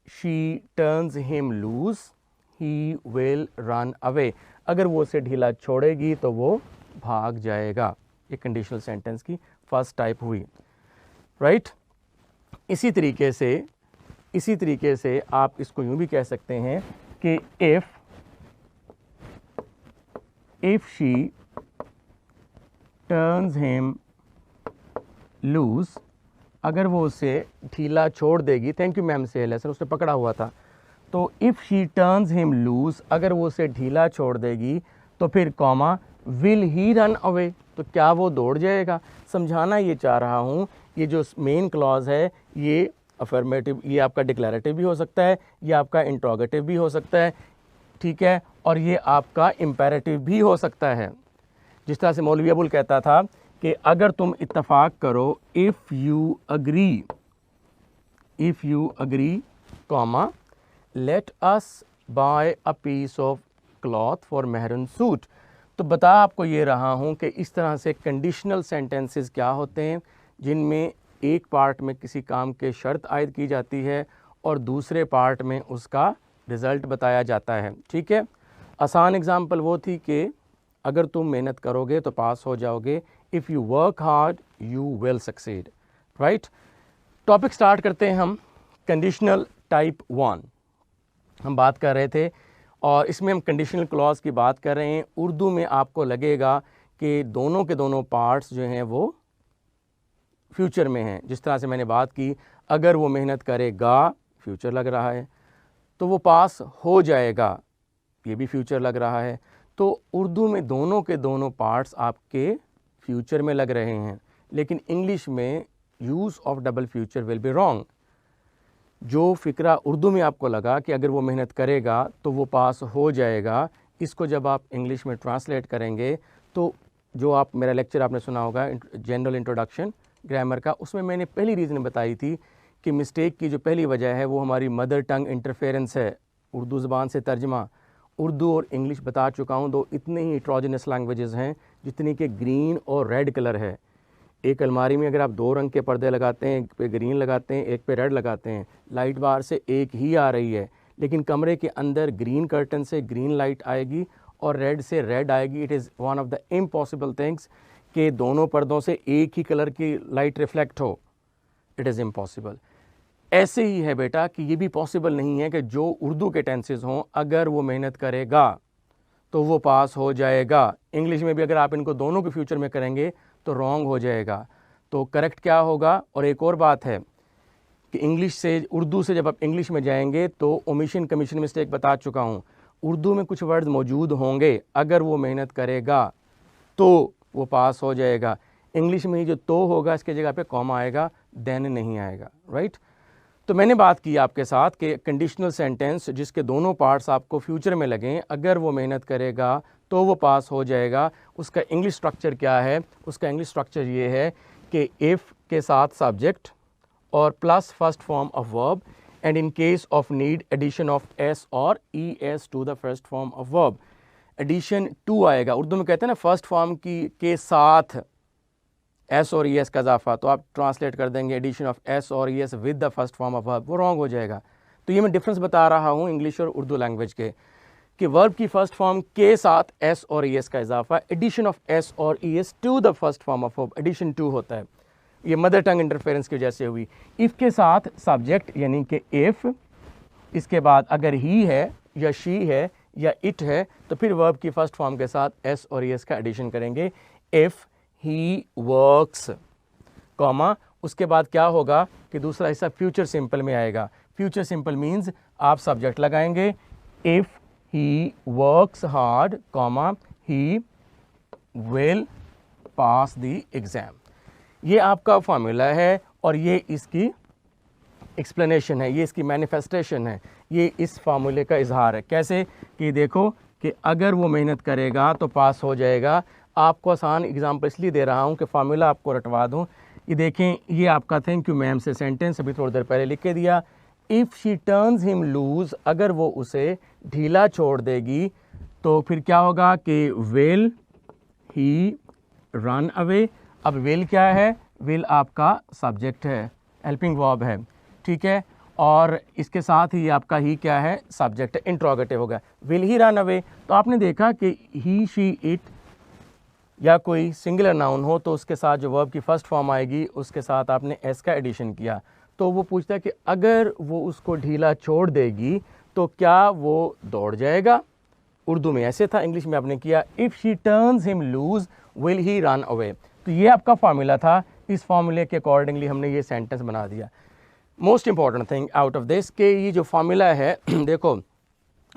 she turns him loose, he will run away. अगर वो उसे ढीला छोड़ेगी तो वो भाग जाएगा। ये कंडीशनल सेंटेंस की फर्स्ट टाइप हुई, राइट। इसी तरीके से आप इसको यूं भी कह सकते हैं कि if she turns him loose, अगर वो उसे ढीला छोड़ देगी, थैंक यू मैम से लेसन उसने पकड़ा हुआ था, तो if she turns him loose, अगर वो उसे ढीला छोड़ देगी, तो फिर comma will he run away, तो क्या वो दौड़ जाएगा। समझाना ये चाह रहा हूँ, ये जो मेन क्लॉज है ये अफर्मेटिव, ये आपका डिक्लेरेटिव भी हो सकता है, ये आपका इंट्रोगेटिव भी हो सकता है, ठीक है, और ये आपका इम्पेरेटिव भी हो सकता है। जिस तरह से मौलवी अबुल कहता था कि अगर तुम इत्तफाक करो, if you agree comma let us buy a piece of cloth for maroon suit. तो बता आपको ये रहा हूँ कि इस तरह से कंडीशनल सेंटेंसेस क्या होते हैं, जिनमें एक पार्ट में किसी काम के शर्त आयद की जाती है और दूसरे पार्ट में उसका रिज़ल्ट बताया जाता है, ठीक है। आसान एग्जांपल वो थी कि अगर तुम मेहनत करोगे तो पास हो जाओगे, if you work hard you will succeed, right. Topic start करते हैं हम। कंडीशनल टाइप 1 हम बात कर रहे थे और इसमें हम कंडीशनल क्लॉज की बात कर रहे हैं। उर्दू में आपको लगेगा कि दोनों के दोनों पार्ट्स जो हैं वो फ्यूचर में हैं। जिस तरह से मैंने बात की, अगर वो मेहनत करेगा, फ्यूचर लग रहा है, तो वो पास हो जाएगा, ये भी फ्यूचर लग रहा है। तो उर्दू में दोनों के दोनों पार्ट्स आपके फ्यूचर में लग रहे हैं, लेकिन इंग्लिश में use of double future will be wrong. जो फ़िक्रा उर्दू में आपको लगा कि अगर वो मेहनत करेगा तो वो पास हो जाएगा, इसको जब आप इंग्लिश में ट्रांसलेट करेंगे तो जो आप मेरा लेक्चर आपने सुना होगा जनरल इंट्रोडक्शन ग्रामर का, उसमें मैंने पहली रीज़न बताई थी कि मिस्टेक की जो पहली वजह है वो हमारी मदर टंग इंटरफेरेंस है, उर्दू ज़बान से तर्जमा। उर्दू और इंग्लिश बता चुका हूँ, दो इतने ही हेट्रोजेनस लैंग्वेजेस हैं जितनी कि ग्रीन और रेड कलर है। एक अलमारी में अगर आप 2 रंग के पर्दे लगाते हैं, एक पे ग्रीन लगाते हैं, एक पे रेड लगाते हैं, लाइट बाहर से एक ही आ रही है, लेकिन कमरे के अंदर ग्रीन कर्टन से ग्रीन लाइट आएगी और रेड से रेड आएगी। It is one of the impossible things कि दोनों पर्दों से एक ही कलर की लाइट रिफ्लेक्ट हो। It is impossible. ऐसे ही है बेटा कि ये भी पॉसिबल नहीं है कि जो उर्दू के टेंसेस हों, अगर वो मेहनत करेगा तो वो पास हो जाएगा। इंग्लिश में भी अगर आप इनको दोनों के फ्यूचर में करेंगे तो रॉन्ग हो जाएगा। तो करेक्ट क्या होगा? और एक और बात है कि इंग्लिश से उर्दू से जब आप इंग्लिश में जाएंगे तो ओमिशन कमीशन मिस्टेक बता चुका हूँ, उर्दू में कुछ वर्ड्स मौजूद होंगे, अगर वो मेहनत करेगा तो वो पास हो जाएगा। इंग्लिश में ही जो तो होगा इसके जगह पे कॉमा आएगा, देन नहीं आएगा, राइट। तो मैंने बात की आपके साथ कि कंडीशनल सेंटेंस जिसके दोनों पार्ट्स आपको फ्यूचर में लगें, अगर वो मेहनत करेगा तो वो पास हो जाएगा। उसका इंग्लिश स्ट्रक्चर क्या है? उसका इंग्लिश स्ट्रक्चर ये है कि इफ़ के साथ सब्जेक्ट और plus first form of verb, and in case of need addition of S और E S to the first form of verb. Addition to आएगा, उर्दू में कहते हैं ना फर्स्ट फॉर्म की के साथ एस और ई एस का इजाफा, तो आप ट्रांसलेट कर देंगे एडिशन ऑफ एस और E S with the first form of verb, वो रॉन्ग हो जाएगा। तो ये मैं डिफरेंस बता रहा हूँ इंग्लिश और उर्दू लैंग्वेज के, कि वर्ब की फर्स्ट फॉर्म के साथ एस और ई एस का इजाफा, एडिशन ऑफ एस और E S to the first form of verb, addition to होता है। ये मदर टंग इंटरफेरेंस की वजह से हुई। इफ़ के साथ सब्जेक्ट यानी कि इफ़, इसके बाद अगर ही है या शी है या इट है तो फिर वर्ब की फर्स्ट फॉर्म के साथ एस और ई एस का एडिशन करेंगे। इफ़ ही वर्क्स, कॉमा, उसके बाद क्या होगा कि दूसरा हिस्सा फ्यूचर सिंपल में आएगा। फ्यूचर सिंपल मीन्स आप सब्जेक्ट लगाएंगे, if he works hard, comma, he will pass the exam. ये आपका फॉर्मूला है और ये इसकी एक्सप्लेनेशन है, ये इसकी मैनिफेस्टेशन है, ये इस फार्मूले का इजहार है। कैसे? कि देखो कि अगर वो मेहनत करेगा तो पास हो जाएगा। आपको आसान एग्जांपल इसलिए दे रहा हूँ कि फार्मूला आपको रटवा दूँ। ये देखें, ये आपका थैंक यू मैम से सेंटेंस अभी थोड़ी देर पहले लिख के दिया। If she turns him loose, अगर वो उसे ढीला छोड़ देगी तो फिर क्या होगा कि विल ही रन अवे। अब विल क्या है? विल आपका सब्जेक्ट है, हेल्पिंग वर्ब है, ठीक है, और इसके साथ ही आपका ही क्या है? सब्जेक्ट है, इंट्रोगेटिव होगा। विल ही रन अवे, तो आपने देखा कि ही शी इट या कोई सिंगुलर नाउन हो तो उसके साथ जो वर्ब की फर्स्ट फॉर्म आएगी उसके साथ आपने एस का एडिशन किया। तो वो पूछता है कि अगर वो उसको ढीला छोड़ देगी तो क्या वो दौड़ जाएगा? उर्दू में ऐसे था, इंग्लिश में आपने किया if she turns him loose will he run away. तो ये आपका फार्मूला था, इस फार्मूले के अकॉर्डिंगली हमने ये सेंटेंस बना दिया। Most important thing out of this कि ये जो फार्मूला है देखो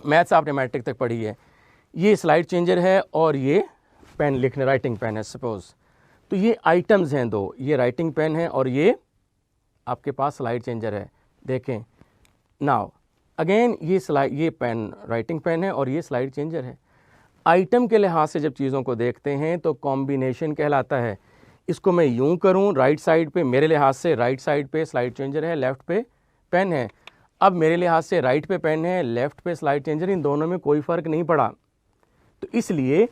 मैथ्स आपने मैट्रिक तक पढ़ी है, ये स्लाइड चेंजर है और ये पेन लिखने राइटिंग पेन है सपोज, तो ये आइटम्स हैं दो, ये राइटिंग पेन है और ये आपके पास स्लाइड चेंजर है। देखें नाउ अगेन ये पेन राइटिंग पेन है और ये स्लाइड चेंजर है। आइटम के लिहाज से जब चीज़ों को देखते हैं तो कॉम्बिनेशन कहलाता है। इसको मैं यूं करूं, राइट साइड पे मेरे लिहाज से राइट साइड पे स्लाइड चेंजर है, लेफ़्ट पे पेन है। अब मेरे लिहाज से राइट पे पेन है, लेफ़्ट पे स्लाइड चेंजर, इन दोनों में कोई फ़र्क नहीं पड़ा। तो इसलिए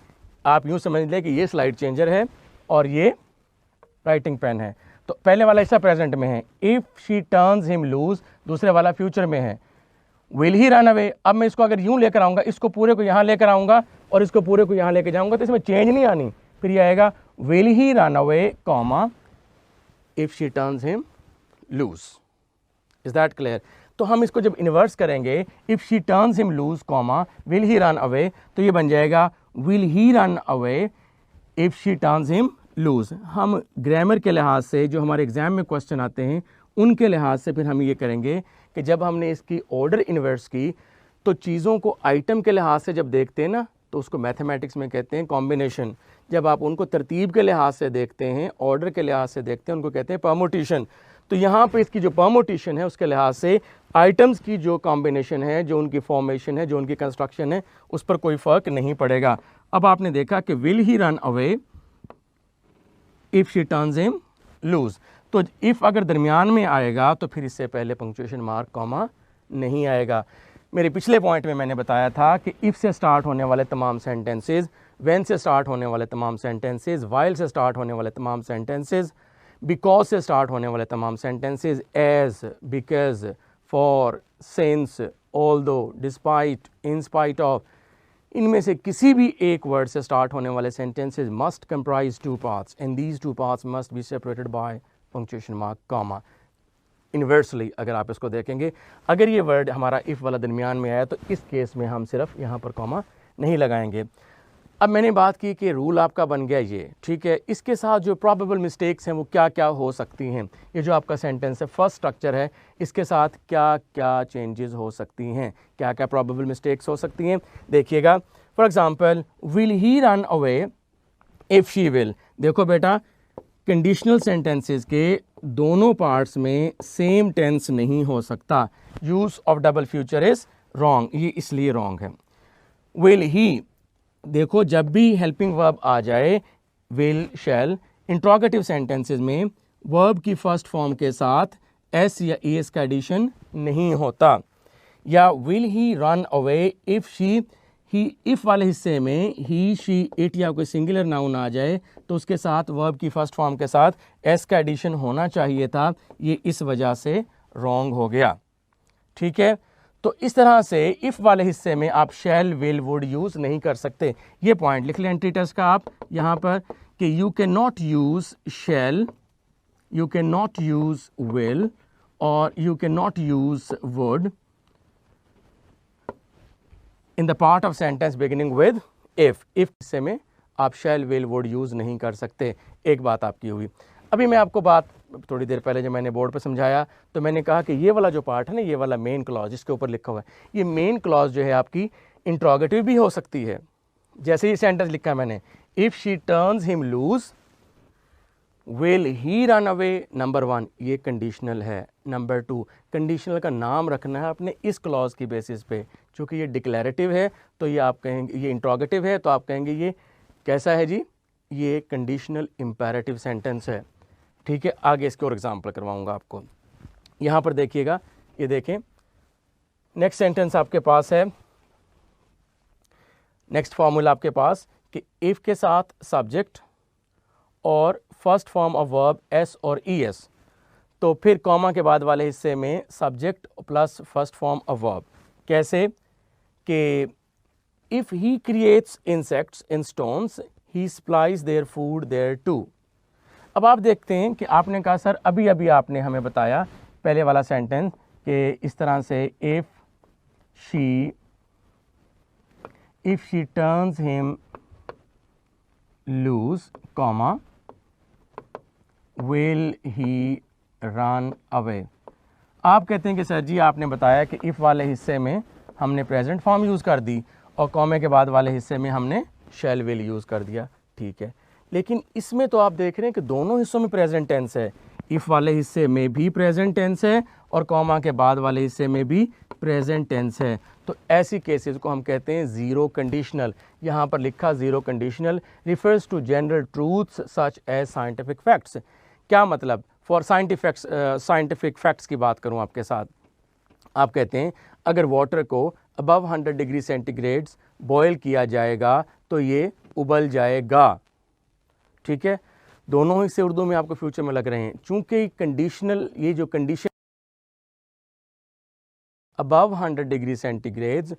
आप यूं समझ लें कि ये स्लाइड चेंजर है और ये राइटिंग पेन है। तो पहले वाला हिस्सा प्रेजेंट में है, if she turns him loose, दूसरे वाला फ्यूचर में है, विल ही रन अवे। अब मैं इसको अगर यूं लेकर आऊँगा, इसको पूरे को यहाँ लेकर आऊँगा और इसको पूरे को यहाँ लेकर जाऊँगा तो इसमें चेंज नहीं आनी, फिर ये आएगा will he run away, comma, if she turns him loose. Is that clear? तो हम इसको जब इन्वर्स करेंगे, if she turns him loose, comma, will he run away, तो ये बन जाएगा will he run away if she turns him loose. हम ग्रामर के लिहाज से जो हमारे एग्जाम में क्वेश्चन आते हैं उनके लिहाज से फिर हम ये करेंगे कि जब हमने इसकी ऑर्डर इन्वर्स की तो चीज़ों को आइटम के लिहाज से जब देखते हैं ना तो उसको मैथमेटिक्स में कहते हैं कॉम्बिनेशन। जब आप उनको तरतीब के लिहाज से देखते हैं, ऑर्डर के लिहाज से देखते हैं, उनको कहते हैं परमुटेशन। तो यहाँ पे इसकी जो परमुटेशन है उसके लिहाज से आइटम्स की जो कॉम्बिनेशन है, जो उनकी फॉर्मेशन है, जो उनकी कंस्ट्रक्शन है, उस पर कोई फ़र्क नहीं पड़ेगा। अब आपने देखा कि will he run away if she turns him loose, तो इफ़ अगर दरमियान में आएगा तो फिर इससे पहले पंक्चुएशन मार्क कॉमा नहीं आएगा। मेरे पिछले पॉइंट में मैंने बताया था कि इफ़ से स्टार्ट होने वाले तमाम सेंटेंसेस, व्हेन से स्टार्ट होने वाले तमाम सेंटेंसेस, व्हाइल से स्टार्ट होने वाले तमाम सेंटेंसेस, बिकॉज से स्टार्ट होने वाले तमाम sentences, as, because, for, since, although, despite, in spite of, इनमें से किसी भी एक वर्ड से स्टार्ट होने वाले sentences must comprise two parts and these two parts must be separated by punctuation mark, comma. Inversely अगर आप इसको देखेंगे, अगर ये वर्ड हमारा इफ़ वाला दरमियान में आया तो इस केस में हम सिर्फ यहाँ पर कॉमा नहीं लगाएंगे। अब मैंने बात की कि रूल आपका बन गया ये, ठीक है। इसके साथ जो प्रॉबेबल मिस्टेक्स हैं वो क्या क्या हो सकती हैं, ये जो आपका सेंटेंस है फर्स्ट स्ट्रक्चर है, इसके साथ क्या क्या चेंजेस हो सकती हैं, क्या क्या प्रॉबेबल मिस्टेक्स हो सकती हैं, देखिएगा। For example, will he run away if she will. देखो बेटा, कंडीशनल सेंटेंसेस के दोनों पार्ट्स में सेम टेंस नहीं हो सकता। Use of double future is wrong, ये इसलिए रॉन्ग है। विल ही, देखो जब भी हेल्पिंग वर्ब आ जाए, विल, शैल, इंट्रोगेटिव सेंटेंसेस में वर्ब की फर्स्ट फॉर्म के साथ एस या एस का एडिशन नहीं होता। या will he run away if she, he if वाले हिस्से में ही, शी, इट या कोई सिंगुलर नाउन आ जाए तो उसके साथ वर्ब की फर्स्ट फॉर्म के साथ एस का एडिशन होना चाहिए था, ये इस वजह से रॉन्ग हो गया, ठीक है। तो इस तरह से इफ़ वाले हिस्से में आप शैल, विल, वुड यूज़ नहीं कर सकते। ये पॉइंट लिख लें एंट्री टेस्ट का आप यहाँ पर कि you can not use shall, you can not use will और you can not use would in the part of sentence beginning with if हिस्से में आप शैल, विल, वुड यूज़ नहीं कर सकते। एक बात आपकी हुई। अभी मैं आपको बात थोड़ी देर पहले जब मैंने बोर्ड पे समझाया तो मैंने कहा कि ये वाला जो पार्ट है ना, ये वाला मेन क्लॉज जिसके ऊपर लिखा हुआ है, ये मेन क्लॉज जो है आपकी इंट्रोगेटिव भी हो सकती है। जैसे ही सेंटेंस लिखा है मैंने, if she turns him loose will he run away, number 1 ये कंडीशनल है। नंबर 2, कंडीशनल का नाम रखना है अपने इस क्लॉज की बेसिस पे। चूँकि ये डिक्लेरेटिव है तो ये आप कहेंगे, ये इंट्रोगेटिव है तो आप कहेंगे ये कैसा है जी, ये कंडीशनल इम्पेरेटिव सेंटेंस है, ठीक है। आगे इसके और एग्जाम्पल करवाऊंगा आपको। यहाँ पर देखिएगा, ये देखें नेक्स्ट सेंटेंस आपके पास है, नेक्स्ट फॉर्मूला आपके पास कि इफ़ के साथ सब्जेक्ट और first form of verb S और ई एस, तो फिर कॉमा के बाद वाले हिस्से में subject plus first form of verb. कैसे कि if he creates insects in stones he supplies their food there too. अब आप देखते हैं कि आपने कहा सर अभी अभी आपने हमें बताया पहले वाला सेंटेंस कि इस तरह से if she turns him loose comma will he run away. आप कहते हैं कि सर जी आपने बताया कि इफ़ वाले हिस्से में हमने प्रेजेंट फॉर्म यूज़ कर दी और कॉमे के बाद वाले हिस्से में हमने शैल, विल यूज़ कर दिया, ठीक है। लेकिन इसमें तो आप देख रहे हैं कि दोनों हिस्सों में प्रेजेंट टेंस है। इफ़ वाले हिस्से में भी प्रेजेंट टेंस है और कॉमा के बाद वाले हिस्से में भी प्रेजेंट टेंस है। तो ऐसी केसेस को हम कहते हैं ज़ीरो कंडीशनल। यहाँ पर लिखा zero conditional refers to general truths such as scientific facts. क्या मतलब, फॉर साइंटिफिक फैक्ट्स की बात करूँ आपके साथ, आप कहते हैं अगर वाटर को अबव 100 डिग्री सेंटीग्रेड बॉयल किया जाएगा तो ये उबल जाएगा, ठीक है। दोनों ही से उर्दू में आपको फ्यूचर में लग रहे हैं। चूंकि कंडीशनल, ये जो condition above 100 degree centigrade,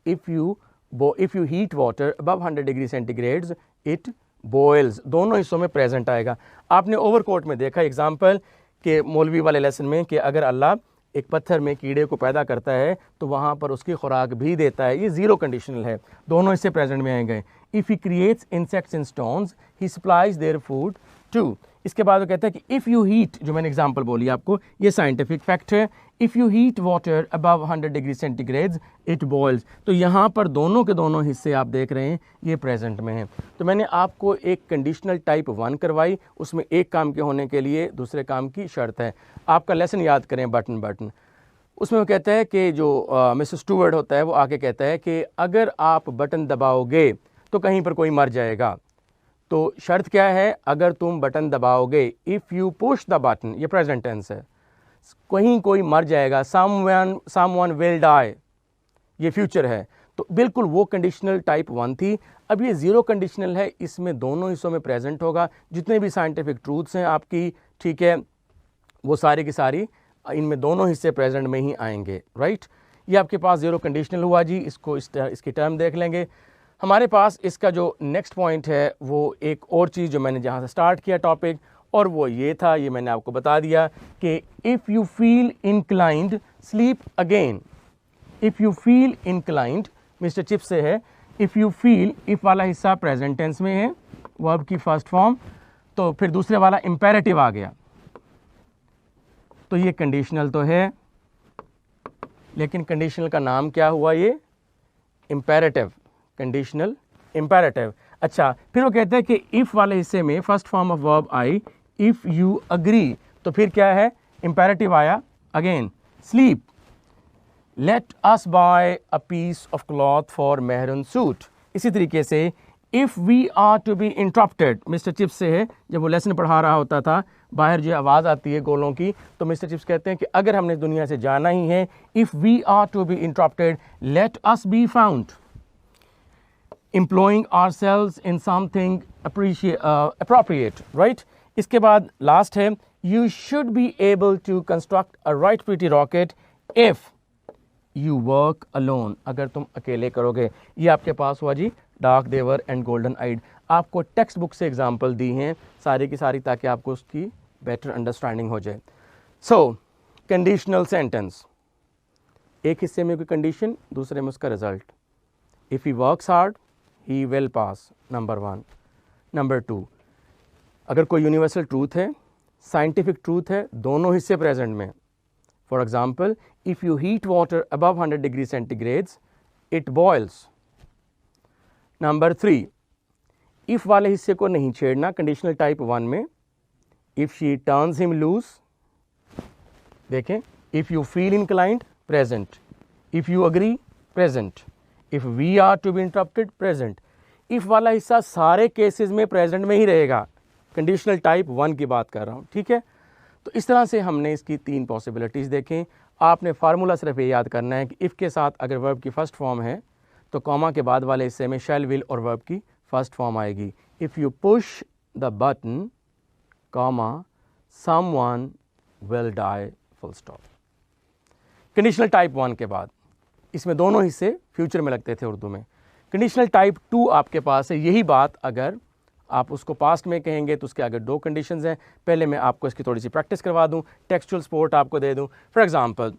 if you heat water above 100 degree centigrade it boils, दोनों हिस्सों में प्रेजेंट आएगा। आपने ओवरकोट में देखा एग्जाम्पल के मौलवी वाले लेसन में कि अगर अल्लाह एक पत्थर में कीड़े को पैदा करता है तो वहाँ पर उसकी खुराक भी देता है, ये ज़ीरो कंडीशनल है, दोनों हिस्से प्रेजेंट में आएंगे। If he creates insects in stones he supplies their food too. इसके बाद वो कहता है कि इफ़ यू हीट, जो मैंने एग्जांपल बोली आपको, ये साइंटिफिक फैक्ट है। If you heat water above 100 degree centigrade it boils. तो यहाँ पर दोनों के दोनों हिस्से आप देख रहे हैं ये प्रेजेंट में हैं। तो मैंने आपको एक कंडीशनल टाइप 1 करवाई, उसमें एक काम के होने के लिए दूसरे काम की शर्त है। आपका लेसन याद करें बटन, उसमें वो कहता है कि जो मिस्टर स्टूवर्ड होता है वो आके कहता है कि अगर आप बटन दबाओगे तो कहीं पर कोई मर जाएगा। तो शर्त क्या है, अगर तुम बटन दबाओगे, if you push the button, ये प्रेजेंट टेंस है, कहीं कोई मर जाएगा, समवन विल डाई, ये फ्यूचर है। तो बिल्कुल वो कंडीशनल टाइप 1 थी। अब ये ज़ीरो कंडीशनल है, इसमें दोनों हिस्सों में प्रेजेंट होगा। जितने भी साइंटिफिक ट्रूथ्स हैं आपकी, ठीक है, वो सारी की सारी इनमें दोनों हिस्से प्रेजेंट में ही आएंगे, राइट। ये आपके पास ज़ीरो कंडीशनल हुआ जी। इसको इसकी टर्म देख लेंगे। हमारे पास इसका जो नेक्स्ट पॉइंट है वो एक और चीज़ जो मैंने जहाँ से स्टार्ट किया टॉपिक, और वो ये था, ये मैंने आपको बता दिया कि if you feel inclined sleep again. If you feel inclined, mister chip से है, इफ़ यू फील, इफ़ वाला हिस्सा प्रेजेंट टेंस में है, वर्ब की फर्स्ट फॉर्म, तो फिर दूसरे वाला इम्पेरेटिव आ गया, तो ये कंडीशनल तो है, लेकिन कंडीशनल का नाम क्या हुआ, ये इम्पेरेटिव, कंडीशनल इम्पेरेटिव। अच्छा, फिर वो कहते हैं कि इफ़ वाले हिस्से में फर्स्ट फॉर्म ऑफ वर्ब आई, इफ़ यू अग्री, तो फिर क्या है, इम्पेरेटिव आया again, sleep, let us buy a piece of cloth for maroon suit. इसी तरीके से if we are to be interrupted, mister chips से है, जब वो लेसन पढ़ा रहा होता था, बाहर जो आवाज़ आती है गोलों की, तो मिस्टर चिप्स कहते हैं कि अगर हमने दुनिया से जाना ही है, if we are to be interrupted let us be found, employing ourselves in something appropriate, right? इसके बाद लास्ट है, you should be able to construct a right pretty rocket if you work alone, अगर तुम अकेले करोगे। ये आपके पास हुआ जी डार्क देवर एंड गोल्डन आइड। आपको टेक्स्ट बुक से एग्जाम्पल दी हैं सारी की सारी, ताकि आपको उसकी बेटर अंडरस्टैंडिंग हो जाए। सो कंडीशनल सेंटेंस, एक हिस्से में कोई कंडीशन, दूसरे में उसका result. If he works hard he will pass, number 1। Number 2, अगर कोई यूनिवर्सल ट्रूथ है, साइंटिफिक ट्रूथ है, दोनों हिस्से प्रेजेंट में। For example, if you heat water above 100 degree centigrades it boils. Number 3, if वाले हिस्से को नहीं छेड़ना, कंडीशनल टाइप 1 में। If she turns him loose, देखें, if you feel inclined, present. If you agree, present. If we are to be interrupted, present. If वाला हिस्सा सारे केसेस में प्रेजेंट में ही रहेगा, कंडीशनल टाइप 1 की बात कर रहा हूँ, ठीक है। तो इस तरह से हमने इसकी 3 पॉसिबिलिटीज़ देखें। आपने फार्मूला सिर्फ ये याद करना है कि इफ़ के साथ अगर वर्ब की फर्स्ट फॉर्म है, तो कॉमा के बाद वाले हिस्से में शैल, विल और वर्ब की फर्स्ट फॉर्म आएगी। If you push the button, comma, someone will die, full stop. Conditional type 1 के बाद इसमें दोनों हिस्से फ्यूचर में लगते थे उर्दू में। कंडीशनल टाइप 2 आपके पास है, यही बात अगर आप उसको पास्ट में कहेंगे तो उसके आगे 2 कंडीशंस हैं। पहले मैं आपको इसकी थोड़ी सी प्रैक्टिस करवा दूं, टेक्सचुअल सपोर्ट आपको दे दूं। For example,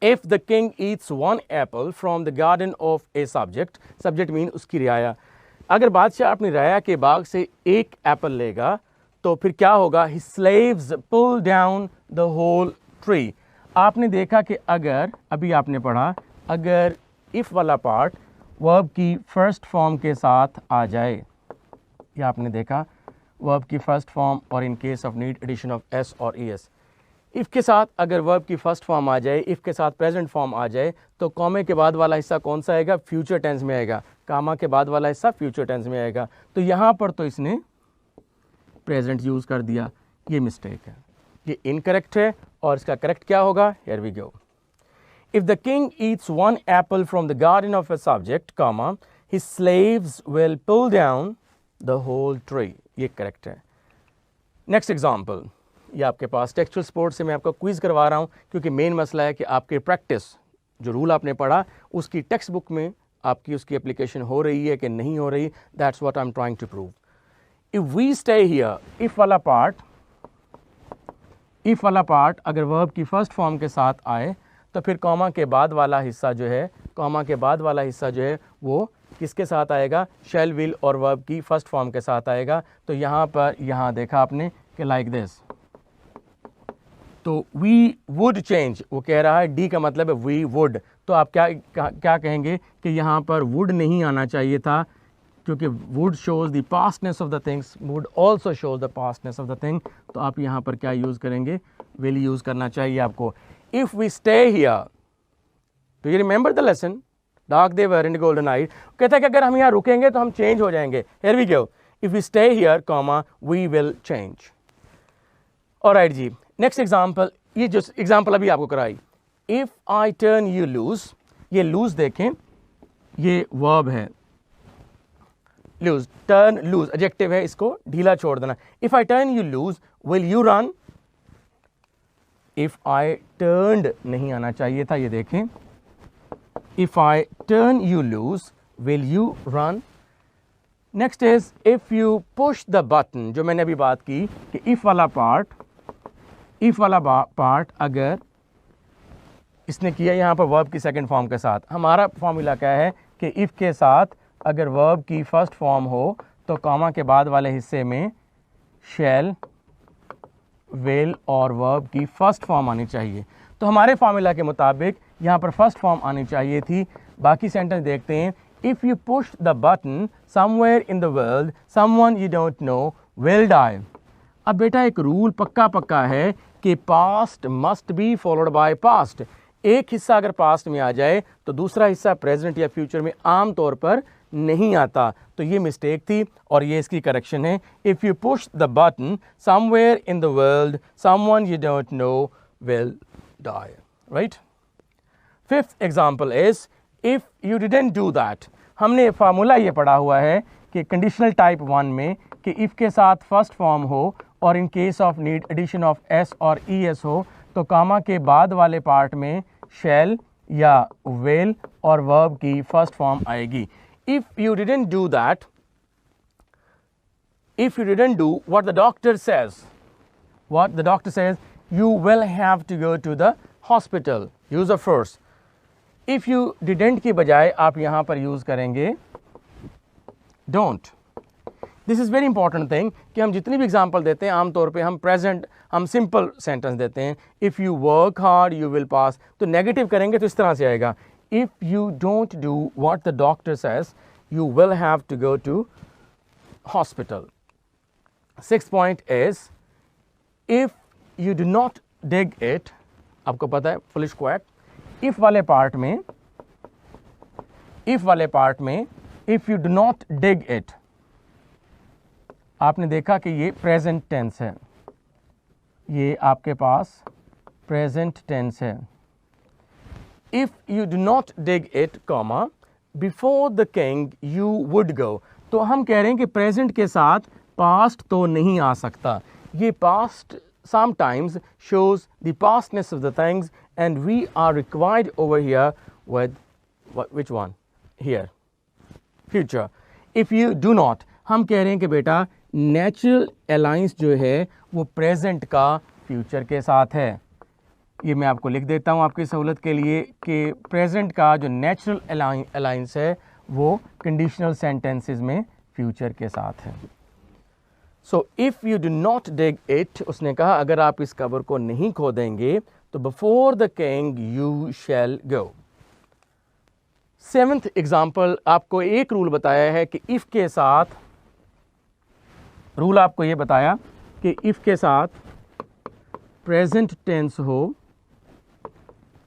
if the king Yeats 1 Apple from the garden of a subject, subject mean उसकी रियाया। अगर बादशाह अपनी रियाया के बाग से 1 एप्पल लेगा, तो फिर क्या होगा, he slaves pull down the whole tree. आपने देखा कि अगर, अभी आपने पढ़ा, अगर इफ़ वाला पार्ट वर्ब की फर्स्ट फॉर्म के साथ आ जाए, ये आपने देखा वर्ब की फर्स्ट फॉर्म, और in case of need addition of S और ई एस, इफ़ के साथ अगर वर्ब की फर्स्ट फॉर्म आ जाए, इफ़ के साथ प्रेजेंट फॉर्म आ जाए, तो कॉमे के बाद वाला हिस्सा कौन सा आएगा, फ्यूचर टेंस में आएगा। कामा के बाद वाला हिस्सा फ्यूचर टेंस में आएगा। तो यहाँ पर तो इसने प्रेजेंट यूज़ कर दिया, ये मिस्टेक है, ये इनकरेक्ट है। और इसका करेक्ट क्या होगा, here we go. If the king eats 1 apple from the garden of a subject, comma, his slaves will pull down the whole tree. ये करेक्ट है। नेक्स्ट एग्जाम्पल, ये आपके पास टेक्सचुअल सपोर्ट से मैं आपको क्विज करवा रहा हूँ, क्योंकि मेन मसला है कि आपके प्रैक्टिस, जो रूल आपने पढ़ा, उसकी टेक्स्ट बुक में आपकी उसकी एप्लीकेशन हो रही है कि नहीं हो रही। That's what I am trying to prove. If we stay here, if वाला पार्ट अगर वर्ब की फर्स्ट फॉर्म के साथ आए, तो फिर कॉमा के बाद वाला हिस्सा जो है, वो किसके साथ आएगा, शैल, विल और वर्ब की फर्स्ट फॉर्म के साथ आएगा। तो यहाँ पर, यहाँ देखा आपने कि लाइक दिस, तो वी वुड चेंज, वो कह रहा है डी का मतलब है वी वुड। तो आप क्या कहेंगे कि यहाँ पर वुड नहीं आना चाहिए था, क्योंकि would shows the pastness of the things, would also shows the pastness of the thing. तो आप यहाँ पर क्या यूज़ करेंगे, विल यूज़ करना चाहिए आपको। If we stay here, do you remember the lesson? Dark they were and golden eyed. कहता है कि अगर हम यहाँ रुकेंगे तो हम चेंज हो जाएंगे। Here we go. If we stay here, comma, we will change. Alright ji, next example, ये जो example अभी आपको कराई, If I turn you loose, ये loose देखें, ये verb है, loose, turn loose, adjective है, इसको ढीला छोड़ देना। If I turn you loose, will you run? If I turned नहीं आना चाहिए था, ये देखें, if I turn you lose will you run. Next is if you push the button, जो मैंने अभी बात की कि इफ़ वाला पार्ट अगर इसने किया यहाँ पर वर्ब की सेकंड फॉर्म के साथ, हमारा फॉर्मूला क्या है कि इफ़ के साथ अगर वर्ब की फर्स्ट फॉर्म हो तो कॉमा के बाद वाले हिस्से में शैल, विल और वर्ब की फर्स्ट फॉर्म आनी चाहिए। तो हमारे फार्मूला के मुताबिक यहाँ पर फर्स्ट फॉर्म आनी चाहिए थी। बाकी सेंटेंस देखते हैं। If you push the button somewhere in the world someone you don't know will die. अब बेटा एक रूल पक्का पक्का है कि past must be followed by past. एक हिस्सा अगर पास्ट में आ जाए तो दूसरा हिस्सा प्रेजेंट या फ्यूचर में आम तौर पर नहीं आता। तो ये मिस्टेक थी और ये इसकी करेक्शन है। If you push the button somewhere in the world someone you don't know will die, right. Fifth example is if you didn't do that. हमने फार्मूला ये पढ़ा हुआ है कि कंडीशनल टाइप 1 में कि इफ़ के साथ फर्स्ट फॉर्म हो और in case of need addition of S और ई एस हो तो कामा के बाद वाले पार्ट में शैल या विल और वर्ब की फर्स्ट फॉर्म आएगी। If you didn't do that, if you didn't do what the doctor says, you will have to go to the hospital. Use of force. If you didn't की बजाय आप यहाँ पर use करेंगे don't. This is very important thing कि हम जितनी भी एग्जाम्पल देते हैं आमतौर पे हम प्रेजेंट, हम सिंपल सेंटेंस देते हैं। If you work hard you will pass, तो नेगेटिव करेंगे तो इस तरह से आएगा। If you don't do what the doctor says, you will have to go to hospital. Sixth point is, if you do not dig it, आपको पता है foolish quack, if वाले पार्ट में, if you do not dig it, आपने देखा कि ये present tense है, ये आपके पास प्रेजेंट टेंस है। If you do not dig it, comma, before the king you would go. तो हम कह रहे हैं कि प्रेजेंट के साथ पास्ट तो नहीं आ सकता। ये past sometimes shows the pastness of the things and we are required over here with which one? Here. Future. If you do not, हम कह रहे हैं कि बेटा नेचुरल अलाइंस जो है वो प्रेजेंट का फ्यूचर के साथ है। ये मैं आपको लिख देता हूँ आपकी सहूलत के लिए कि प्रेजेंट का जो नेचुरल अलाइंस है वो कंडीशनल सेंटेंसेस में फ्यूचर के साथ है। So if you do not dig it, उसने कहा अगर आप इस कब्र को नहीं खोदेंगे तो before the king you shall go. Seventh example, आपको एक रूल बताया है कि इफ़ के साथ, रूल आपको ये बताया कि इफ़ के साथ प्रेजेंट टेंस हो,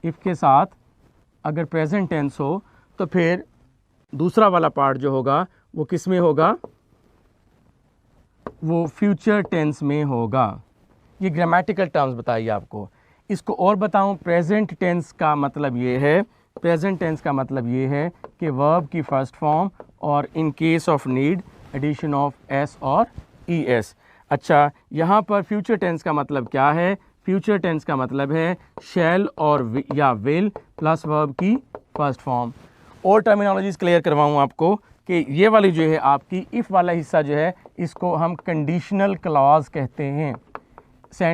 इफ़ के साथ अगर प्रेजेंट टेंस हो तो फिर दूसरा वाला पार्ट जो होगा वो किस में होगा, वो फ्यूचर टेंस में होगा। ये ग्रामेटिकल टर्म्स बताइए आपको। इसको और बताऊं, प्रेजेंट टेंस का मतलब ये है, प्रेजेंट टेंस का मतलब ये है कि वर्ब की फर्स्ट फॉर्म और in case of need addition of S और ई एस। अच्छा, यहाँ पर फ्यूचर टेंस का मतलब क्या है? फ्यूचर टेंस का मतलब है शैल और या विल प्लस वर्ब की फर्स्ट फॉर्म। और टर्मिनोलॉजीज क्लियर करवाऊँ आपको कि ये वाली जो है आपकी इफ़ वाला हिस्सा जो है इसको हम कंडीशनल क्लॉज कहते हैं।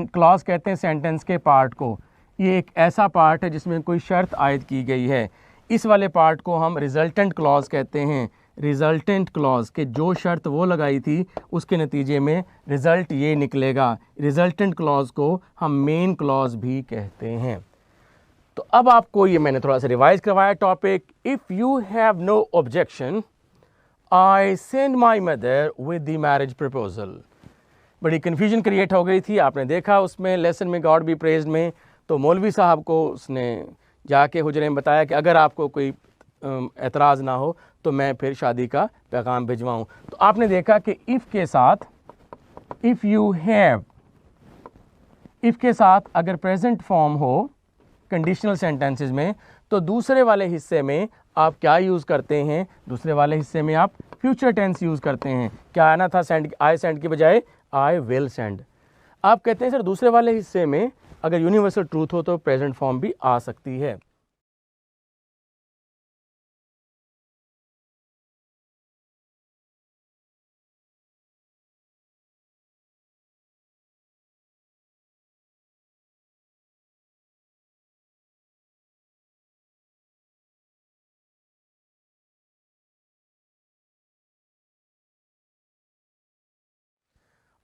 क्लॉज कहते हैं सेंटेंस के पार्ट को। ये एक ऐसा पार्ट है जिसमें कोई शर्त आयद की गई है। इस वाले पार्ट को हम रिजल्टेंट क्लॉज कहते हैं। रिजल्टेंट क्लॉज के जो शर्त वो लगाई थी उसके नतीजे में रिज़ल्ट ये निकलेगा। रिजल्टेंट क्लॉज को हम मेन क्लॉज भी कहते हैं। तो अब आपको ये मैंने थोड़ा सा रिवाइज करवाया topic. If you have no objection I send my mother with the marriage proposal. बड़ी कन्फ्यूजन क्रिएट हो गई थी, आपने देखा उसमें लेसन में गॉड बी प्रेज्ड में। तो मौलवी साहब को उसने जाके हुजरे में बताया कि अगर आपको कोई एतराज़ ना हो तो मैं फिर शादी का पैगाम भिजवाऊँ। तो आपने देखा कि इफ़ के साथ, इफ़ यू हैव, इफ़ के साथ अगर प्रेजेंट फॉर्म हो कंडीशनल सेंटेंसेस में तो दूसरे वाले हिस्से में आप क्या यूज़ करते हैं? दूसरे वाले हिस्से में आप फ्यूचर टेंस यूज़ करते हैं। क्या आना था? सेंड, आई सेंड की बजाय आई विल सेंड। आप कहते हैं सर दूसरे वाले हिस्से में अगर यूनिवर्सल ट्रूथ हो तो प्रेजेंट फॉर्म भी आ सकती है।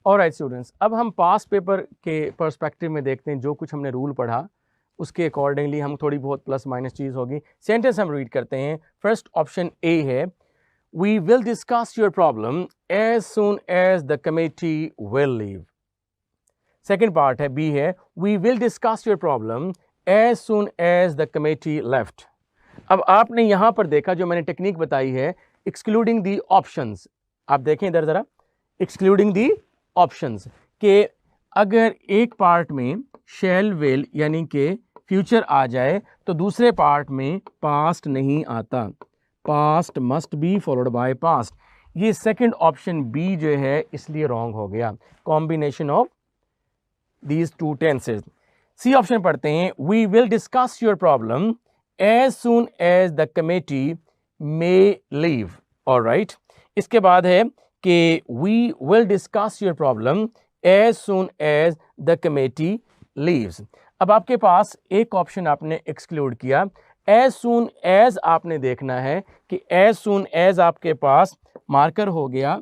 ऑलराइट स्टूडेंट्स, अब हम पास्ट पेपर के पर्सपेक्टिव में देखते हैं। जो कुछ हमने रूल पढ़ा उसके अकॉर्डिंगली हम थोड़ी बहुत प्लस माइनस चीज़ होगी। सेंटेंस हम रीड करते हैं। फर्स्ट ऑप्शन ए है, we will discuss your problem as soon as the committee will leave. Second part है, बी है, we will discuss your problem as soon as the committee left. अब आपने यहाँ पर देखा, जो मैंने टेक्निक बताई है, एक्सक्लूडिंग दी ऑप्शंस। आप देखें इधर ज़रा, एक्सक्लूडिंग दी ऑप्शंस, के अगर एक पार्ट में शैल विल यानी कि फ्यूचर आ जाए तो दूसरे पार्ट में पास्ट नहीं आता। Past must be followed by past. ये सेकंड ऑप्शन बी जो है इसलिए रॉन्ग हो गया, combination of these two tenses. C option पढ़ते हैं, we will discuss your problem as soon as the committee may leave. Alright, इसके बाद है कि we will discuss your problem as soon as the committee leaves. अब आपके पास एक option आपने एक्सक्लूड किया, एज सून एज आपने देखना है कि एज सून एज आपके पास मार्कर हो गया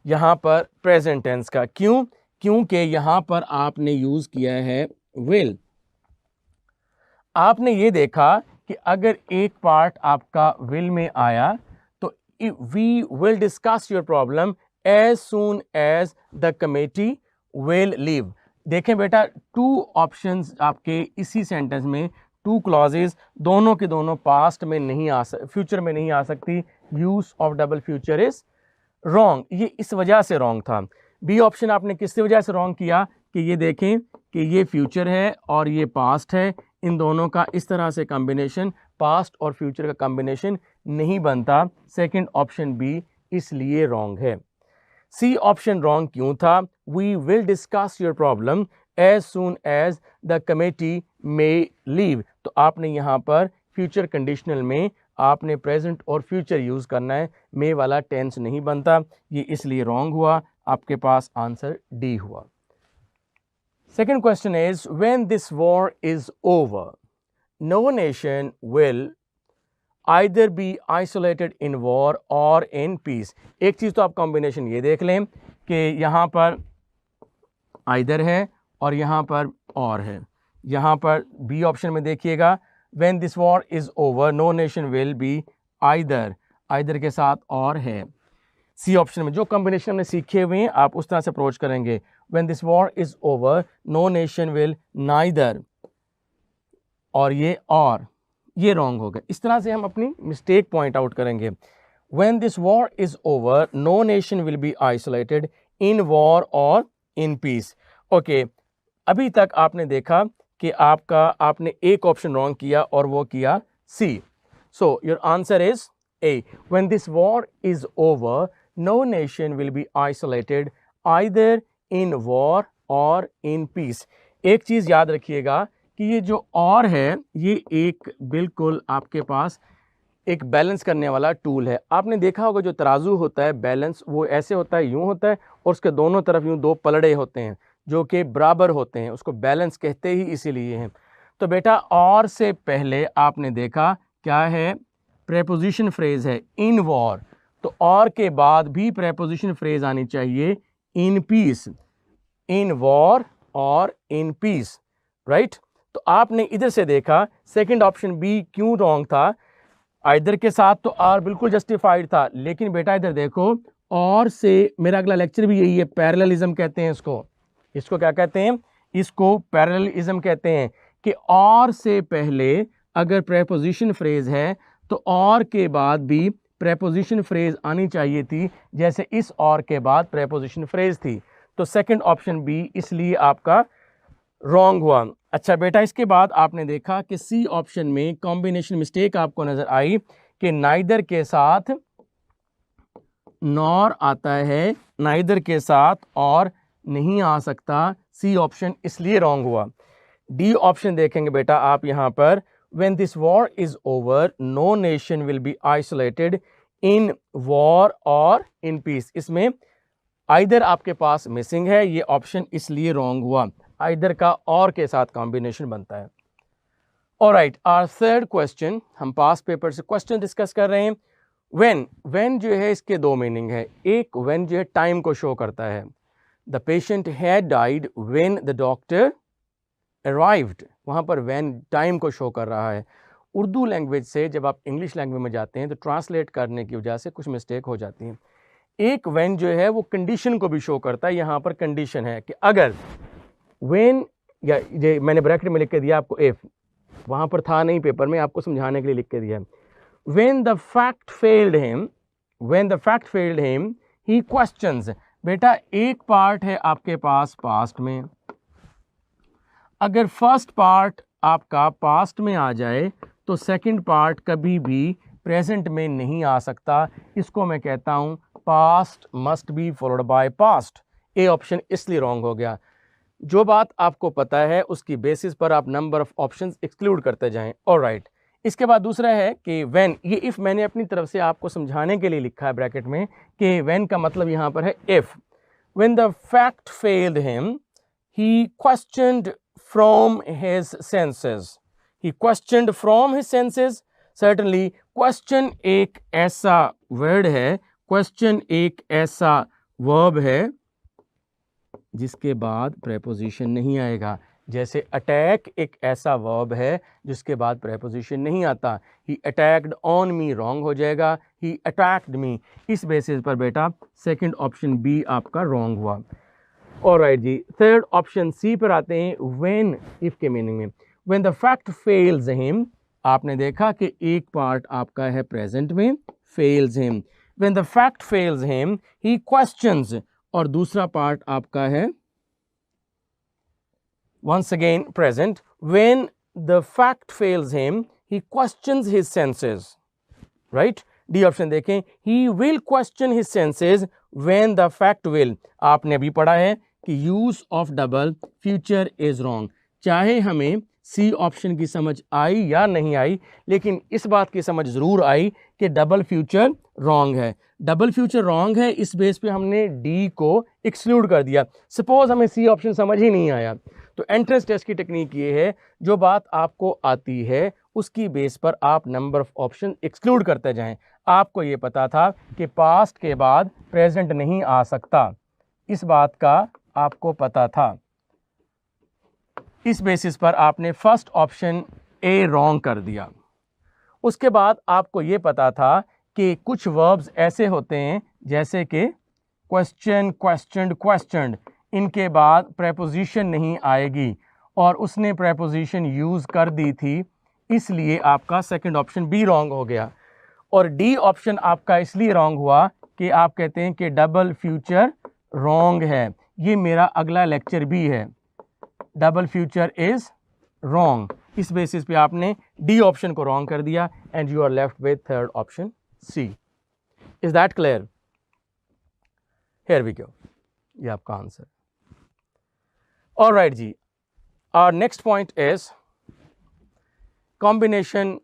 यहां पर प्रेजेंट टेंस का। क्यों? क्योंकि यहां पर आपने यूज किया है विल। आपने ये देखा कि अगर एक पार्ट आपका विल में आया तो we will discuss your problem as soon as the committee will leave. देखें बेटा, टू ऑप्शंस आपके इसी सेंटेंस में, टू क्लॉजेज, दोनों के दोनों पास्ट में नहीं आ फ्यूचर में नहीं आ सकती। Use of double future is wrong. ये इस वजह से रॉन्ग था। बी ऑप्शन आपने किस वजह से रॉन्ग किया कि ये देखें कि ये फ्यूचर है और ये पास्ट है, इन दोनों का इस तरह से कॉम्बिनेशन, पास्ट और फ्यूचर का कॉम्बिनेशन नहीं बनता। सेकंड ऑप्शन बी इसलिए रॉन्ग है। सी ऑप्शन रॉन्ग क्यों था? We will discuss your problem as soon as the committee may leave. तो आपने यहाँ पर फ्यूचर कंडीशनल में आपने प्रेजेंट और फ्यूचर यूज करना है, मे वाला टेंस नहीं बनता। ये इसलिए रॉन्ग हुआ, आपके पास आंसर डी हुआ। Second question is, when this war is over no nation will either be isolated in war or in piece. एक चीज तो आप कॉम्बिनेशन ये देख लें कि यहां पर आइदर है और यहां पर और है। यहां पर बी ऑप्शन में देखिएगा, when this war is over no nation will be either, either के साथ और है। सी ऑप्शन में जो कॉम्बिनेशन हमने सीखे हुए हैं आप उस तरह से अप्रोच करेंगे, when this war is over no nation will neither, और ये रॉन्ग होगा। इस तरह से हम अपनी मिस्टेक पॉइंट आउट करेंगे। When this war is over no nation will be isolated in war or in piece. Okay, अभी तक आपने देखा कि आपने एक ऑप्शन रॉन्ग किया और वो किया C. So your answer is A, when this war is over no nation will be isolated either in war or in piece. एक चीज याद रखिएगा कि ये जो और है ये एक बिल्कुल आपके पास एक बैलेंस करने वाला टूल है। आपने देखा होगा जो तराजू होता है बैलेंस, वो ऐसे होता है, यूं होता है, और उसके दोनों तरफ यूं दो पलड़े होते हैं जो कि बराबर होते हैं, उसको बैलेंस कहते ही इसीलिए हैं। तो बेटा, और से पहले आपने देखा क्या है, प्रेपोजिशन फ्रेज है इन वॉर, तो और के बाद भी प्रेपोजिशन फ्रेज आनी चाहिए in peace, in war or in piece, right. तो आपने इधर से देखा सेकंड ऑप्शन बी क्यों रॉन्ग था, आइदर के साथ तो आर बिल्कुल जस्टिफाइड था, लेकिन बेटा इधर देखो, और से मेरा अगला लेक्चर भी यही है, पैरेललिज्म कहते हैं इसको क्या कहते हैं, इसको पैरेललिज्म कहते हैं कि और से पहले अगर प्रेपोजिशन फ्रेज है तो और के बाद भी प्रेपोजिशन फ्रेज आनी चाहिए थी, जैसे इस और के बाद प्रेपोजिशन फ्रेज थी। तो सेकंड ऑप्शन बी इसलिए आपका रॉन्ग हुआ। अच्छा बेटा, इसके बाद आपने देखा कि सी ऑप्शन में कॉम्बिनेशन मिस्टेक आपको नजर आई कि नाइदर के साथ नॉर आता है, नाइदर के साथ और नहीं आ सकता। सी ऑप्शन इसलिए रॉन्ग हुआ। डी ऑप्शन देखेंगे बेटा आप यहां पर, when this war is over no nation will be isolated in war or in piece. इसमें आइदर आपके पास मिसिंग है, ये ऑप्शन इसलिए रॉन्ग हुआ, आइदर का और के साथ कॉम्बिनेशन बनता है। ऑलराइट, आवर थर्ड क्वेश्चन, हम पास्ट पेपर से क्वेश्चन डिस्कस कर रहे हैं। when जो है इसके दो मीनिंग है। एक when जो है टाइम को शो करता है, the patient had died when the doctor arrived, वहाँ पर when टाइम को शो कर रहा है। उर्दू लैंग्वेज से जब आप इंग्लिश लैंग्वेज में जाते हैं तो ट्रांसलेट करने की वजह से कुछ मिस्टेक हो जाती हैं। एक when जो है वो कंडीशन को भी शो करता है, यहाँ पर कंडीशन है कि अगर when, या ये मैंने ब्रैकेट में लिख के दिया आपको if, वहाँ पर था नहीं पेपर में, आपको समझाने के लिए लिख के दिया। when the fact failed him he questions, बेटा एक पार्ट है आपके पास पास्ट में, अगर फर्स्ट पार्ट आपका पास्ट में आ जाए तो सेकंड पार्ट कभी भी प्रेजेंट में नहीं आ सकता। इसको मैं कहता हूं past must be followed by past. A option इसलिए रॉन्ग हो गया। जो बात आपको पता है उसकी बेसिस पर आप नंबर ऑफ ऑप्शंस एक्सक्लूड करते जाएं। ऑलराइट, इसके बाद दूसरा है कि व्हेन, ये इफ़ मैंने अपनी तरफ से आपको समझाने के लिए लिखा है ब्रैकेट में कि व्हेन का मतलब यहाँ पर है if. When the fact failed him he questioned from his senses, he questioned from his senses. Certainly question एक ऐसा वर्ड है, क्वेश्चन एक ऐसा वर्ब है जिसके बाद प्रेपोजिशन नहीं आएगा। जैसे अटैक एक ऐसा वर्ब है जिसके बाद प्रेपोजिशन नहीं आता। ही अटैक्ड ऑन मी रॉन्ग हो जाएगा, ही अटैक्ड मी। इस बेसिस पर बेटा सेकंड ऑप्शन बी आपका रॉन्ग हुआ। ऑलराइट जी, थर्ड ऑप्शन सी पर आते हैं। व्हेन इफ के मीनिंग में, when the fact fails him, आपने देखा कि एक पार्ट आपका है प्रेजेंट में, fails him. When the fact fails him he questions, और दूसरा पार्ट आपका है once again present, when the fact fails him he questions his senses, right? D option देखें, he will question his senses when the fact will। आपने अभी पढ़ा है कि use of double future is wrong। चाहे हमें सी ऑप्शन की समझ आई या नहीं आई, लेकिन इस बात की समझ ज़रूर आई कि डबल फ्यूचर रॉन्ग है। डबल फ्यूचर रॉन्ग है, इस बेस पे हमने डी को एक्सक्लूड कर दिया। सपोज हमें सी ऑप्शन समझ ही नहीं आया, तो एंट्रेंस टेस्ट की टेक्निक ये है, जो बात आपको आती है उसकी बेस पर आप नंबर ऑफ ऑप्शन एक्सक्लूड करते जाएं। आपको ये पता था कि पास्ट के बाद प्रेजेंट नहीं आ सकता, इस बात का आपको पता था। इस बेसिस पर आपने फर्स्ट ऑप्शन ए रॉन्ग कर दिया। उसके बाद आपको ये पता था कि कुछ वर्ब्स ऐसे होते हैं जैसे कि क्वेश्चन, क्वेश्चनड, क्वेश्चनड, इनके बाद प्रेपोजिशन नहीं आएगी, और उसने प्रेपोजिशन यूज़ कर दी थी, इसलिए आपका सेकंड ऑप्शन बी रॉन्ग हो गया। और डी ऑप्शन आपका इसलिए रॉन्ग हुआ कि आप कहते हैं कि डबल फ्यूचर रॉन्ग है। ये मेरा अगला लेक्चर भी है, डबल फ्यूचर इज रॉन्ग। इस बेसिस पे आपने डी ऑप्शन को रॉन्ग कर दिया and you are left with third option C. Is that clear? Here we go, ये आपका आंसर। ऑलराइट जी, our next point is combination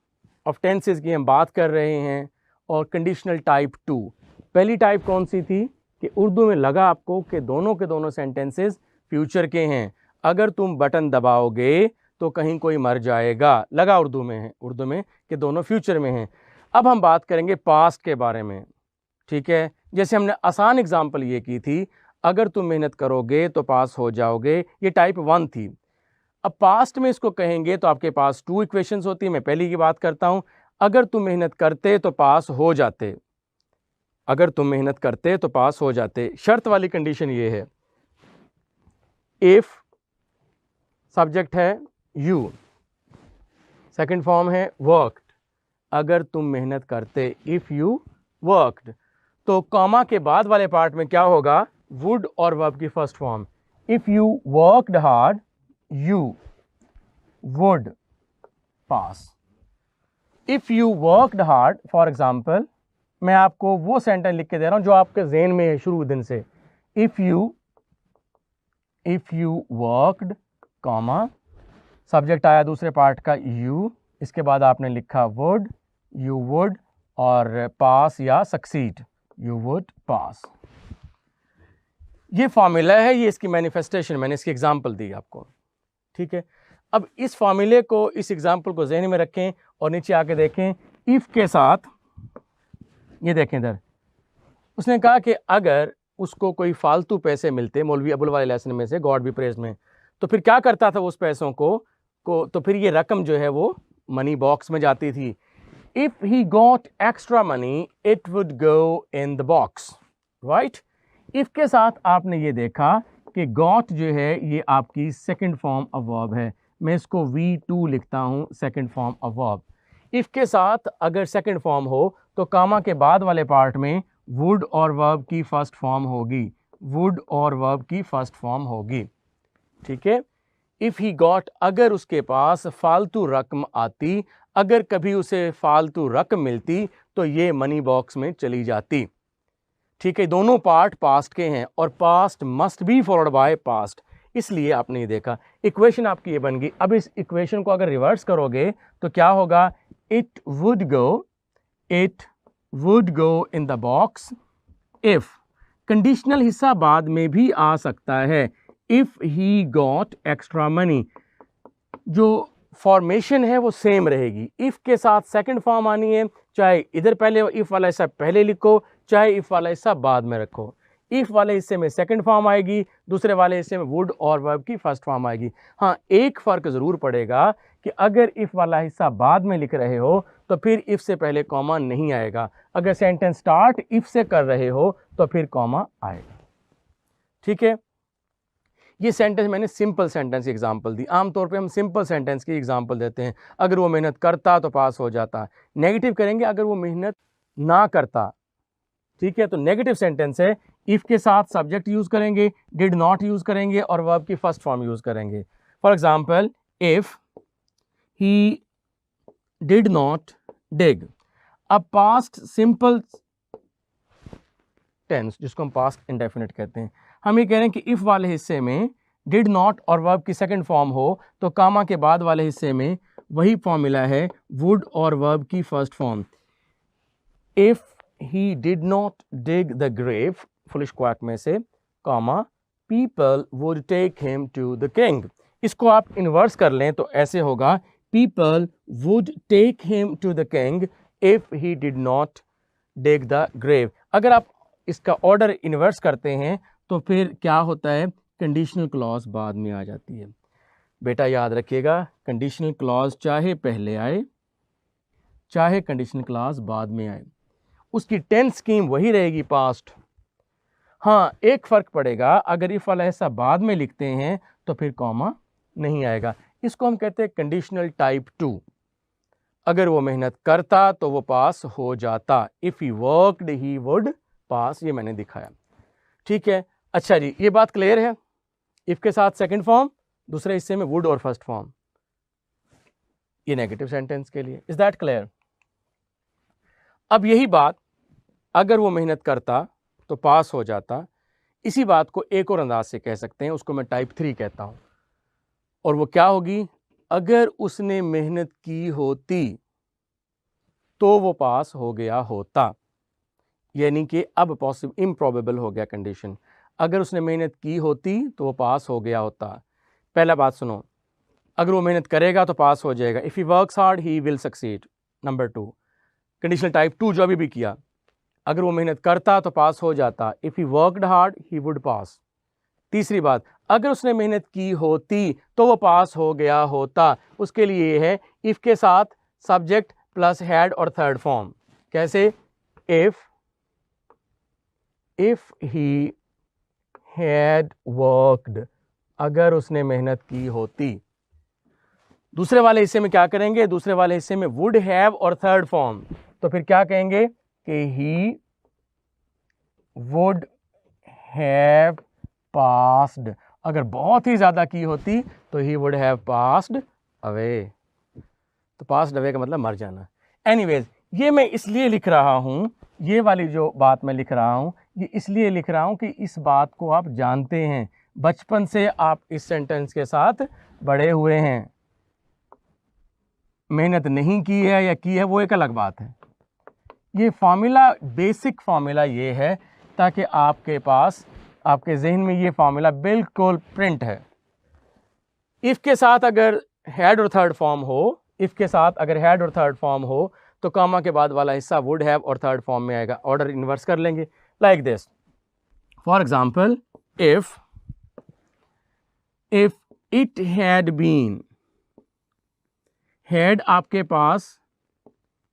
of tenses की हम बात कर रहे हैं, और कंडीशनल टाइप 2। पहली टाइप कौन सी थी कि उर्दू में लगा आपको कि दोनों के दोनों सेंटेंसेस फ्यूचर के हैं, अगर तुम बटन दबाओगे तो कहीं कोई मर जाएगा, लगा उर्दू में है, उर्दू में कि दोनों फ्यूचर में हैं। अब हम बात करेंगे पास्ट के बारे में, ठीक है। जैसे हमने आसान एग्जांपल ये की थी, अगर तुम मेहनत करोगे तो पास हो जाओगे, ये टाइप 1 थी। अब पास्ट में इसको कहेंगे तो आपके पास 2 इक्वेशंस होती है। मैं पहली की बात करता हूँ, अगर तुम मेहनत करते तो पास हो जाते, अगर तुम मेहनत करते तो पास हो जाते। शर्त वाली कंडीशन ये है, इफ सब्जेक्ट है यू, सेकंड फॉर्म है वर्कड, अगर तुम मेहनत करते, इफ यू वर्कड, तो कॉमा के बाद वाले पार्ट में क्या होगा, वुड और वर्ब की first form. If you worked hard you would pass. If you worked hard, for example मैं आपको वो सेंटेंस लिख के दे रहा हूं जो आपके ज़हन में है शुरू दिन से। If you worked, comma, subject आया दूसरे पार्ट का यू, इसके बाद आपने लिखा वुड, यू वुड, और पास या सक्सीड, यू वुड पास। ये फॉर्मूला है, ये इसकी मैनिफेस्टेशन, मैंने इसकी एग्जांपल दी आपको, ठीक है। अब इस फॉर्मूले को, इस एग्जांपल को ज़हन में रखें और नीचे आके देखें, इफ के साथ ये देखें इधर, उसने कहा कि अगर उसको कोई फालतू पैसे मिलते मौलवी अबुल वाले लेसन में से, गॉड बी प्रेज्ड में, तो फिर क्या करता था उस पैसों को तो फिर ये रकम जो है वो मनी बॉक्स में जाती थी। If he got extra money it would go in the box, right. If के साथ आपने ये देखा कि गॉट जो है ये आपकी सेकंड फॉर्म ऑफ वर्ब है, मैं इसको V2 लिखता हूँ, second form of verb. If के साथ अगर सेकंड फॉर्म हो तो कामा के बाद वाले पार्ट में वुड और वर्ब की फर्स्ट फॉर्म होगी, वुड और वर्ब की फर्स्ट फॉर्म होगी, ठीक है। इफ़ ही गॉट, अगर उसके पास फालतू रकम आती, अगर कभी उसे फालतू रकम मिलती तो ये मनी बॉक्स में चली जाती, ठीक है। दोनों पार्ट पास्ट के हैं और past must be followed by past, इसलिए आपने ये देखा इक्वेशन आपकी ये बन गई। अब इस इक्वेशन को अगर रिवर्स करोगे तो क्या होगा, it would go in the box if, conditional हिस्सा बाद में भी आ सकता है, if he got extra money, जो फॉर्मेशन है वो सेम रहेगी। इफ़ के साथ सेकंड फॉर्म आनी है, चाहे इधर पहले इफ़ वाला हिस्सा पहले लिखो, चाहे इफ़ वाला हिस्सा बाद में रखो। इफ़ वाले हिस्से में सेकंड फॉर्म आएगी, दूसरे वाले हिस्से में वुड और वर्ब की फर्स्ट फॉर्म आएगी। हाँ, एक फ़र्क ज़रूर पड़ेगा कि अगर इफ़ वाला हिस्सा बाद में लिख रहे हो तो फिर इफ़ से पहले कॉमा नहीं आएगा, अगर सेंटेंस स्टार्ट इफ़ से कर रहे हो तो फिर कॉमा आएगा, ठीक है। ये सेंटेंस मैंने सिंपल सेंटेंस की एग्जांपल दी। आमतौर पे हम सिंपल सेंटेंस की एग्जांपल देते हैं, अगर वो मेहनत करता तो पास हो जाता। नेगेटिव करेंगे अगर वो मेहनत ना करता, ठीक है। तो नेगेटिव सेंटेंस है, इफ़ के साथ सब्जेक्ट यूज़ करेंगे, डिड नॉट यूज़ करेंगे और वर्ब की फर्स्ट फॉर्म यूज़ करेंगे। For example, if he did not dig, अब पास्ट सिंपल टेंस जिसको हम पास्ट इंडेफिनिट कहते हैं, हम ये कह रहे हैं कि इफ़ वाले हिस्से में डिड नॉट और वर्ब की सेकंड फॉर्म हो तो कामा के बाद वाले हिस्से में वही फॉर्मूला है, वुड और वर्ब की first form. If he did not dig the grave, foolish quack में से, comma, people would take him to the king. इसको आप इन्वर्स कर लें तो ऐसे होगा, people would take him to the king if he did not dig the grave. अगर आप इसका ऑर्डर इन्वर्स करते हैं तो फिर क्या होता है, कंडीशनल क्लॉज बाद में आ जाती है। बेटा याद रखिएगा, कंडीशनल क्लॉज चाहे पहले आए चाहे कंडीशनल क्लॉज बाद में आए, उसकी टेंस स्कीम वही रहेगी, पास्ट। हाँ, एक फ़र्क पड़ेगा, अगर इफ़ वाला हिस्सा बाद में लिखते हैं तो फिर कॉमा नहीं आएगा। इसको हम कहते हैं कंडीशनल टाइप 2। अगर वो मेहनत करता तो वो पास हो जाता, if he worked he would पास, ये मैंने दिखाया, ठीक है। अच्छा जी, ये बात क्लियर है। इफ़ के साथ सेकंड फॉर्म, दूसरे हिस्से में वुड और फर्स्ट फॉर्म, ये नेगेटिव सेंटेंस के लिए। Is that clear? अब यही बात अगर वो मेहनत करता तो पास हो जाता, इसी बात को एक और अंदाज से कह सकते हैं, उसको मैं टाइप 3 कहता हूं। और वो क्या होगी, अगर उसने मेहनत की होती तो वो पास हो गया होता, यानी कि अब पॉसिबल इम्प्रॉबेबल हो गया कंडीशन। अगर उसने मेहनत की होती तो वो पास हो गया होता। पहला बात सुनो, अगर वो मेहनत करेगा तो पास हो जाएगा, if he works hard he will succeed. Number 2, conditional type 2 जो अभी भी किया, अगर वो मेहनत करता तो पास हो जाता, if he worked hard he would पास। तीसरी बात, अगर उसने मेहनत की होती तो वो पास हो गया होता, उसके लिए ये है इफ़ के साथ सब्जेक्ट प्लस हैड और थर्ड फॉर्म। कैसे, इफ ही हैड वर्कड, अगर उसने मेहनत की होती। दूसरे वाले हिस्से में क्या करेंगे, दूसरे वाले हिस्से में वुड हैव और थर्ड फॉर्म, तो फिर क्या कहेंगे कि ही वुड हैव पास्ड। अगर बहुत ही ज्यादा की होती तो ही वुड हैव पास्ड अवे, तो पास्ड अवे का मतलब मर जाना। एनीवेज, ये मैं इसलिए लिख रहा हूं, ये वाली जो बात मैं लिख रहा हूं, ये इसलिए लिख रहा हूं कि इस बात को आप जानते हैं, बचपन से आप इस सेंटेंस के साथ बड़े हुए हैं। मेहनत नहीं की है या की है वो एक अलग बात है। ये फार्मूला, बेसिक फार्मूला ये है ताकि आपके पास, आपके जहन में ये फार्मूला बिल्कुल प्रिंट है। इफ़ के साथ अगर हैड और थर्ड फॉर्म हो, इफ़ के साथ अगर हैड और थर्ड फॉर्म हो तो कॉमा के बाद वाला हिस्सा वुड हैव और थर्ड फॉर्म में आएगा। ऑर्डर इन्वर्स कर लेंगे like this. For example if it had been, had आपके पास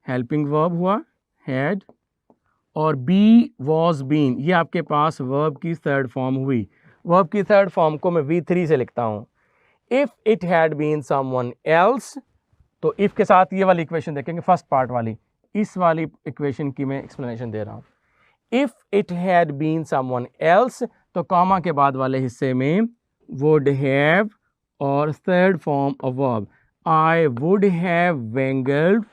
हेल्पिंग वर्ब हुआ हैड, और बी वॉज बीन ये आपके पास वर्ब की थर्ड फॉर्म हुई। वर्ब की थर्ड फॉर्म को मैं V3 से लिखता हूं। If it had been someone else, तो इफ के साथ ये वाली इक्वेशन देखेंगे, फर्स्ट पार्ट वाली, इस वाली इक्वेशन की मैं एक्सप्लेनेशन दे रहा हूं। If it had been someone else, तो कॉमा के बाद वाले हिस्से में वुड हैव और third form of verb I would have wangled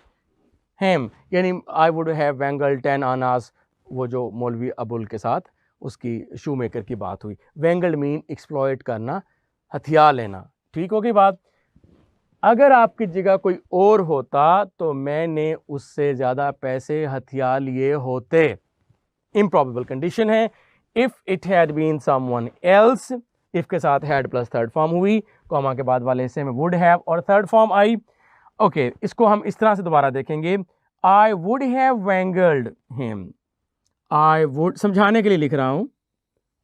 him, यानी I would have wangled 10 annas, वो जो मौलवी अबुल के साथ उसकी शू मेकर की बात हुई। वेंगल्ड मीन एक्सप्लॉइट करना, हथियार लेना। ठीक होगी बात। अगर आपकी जगह कोई और होता तो मैंने उससे ज़्यादा पैसे हथियार लिए होते। इम्प्रॉबेबल कंडीशन है। If it had been someone else, if के साथ हैड प्लस थर्ड फॉर्म हुई, कॉमा के बाद वाले हिस्से में वुड हैव और थर्ड फॉर्म आई। ओके, इसको हम इस तरह से दोबारा देखेंगे। I would have wangled him, I would समझाने के लिए लिख रहा हूँ,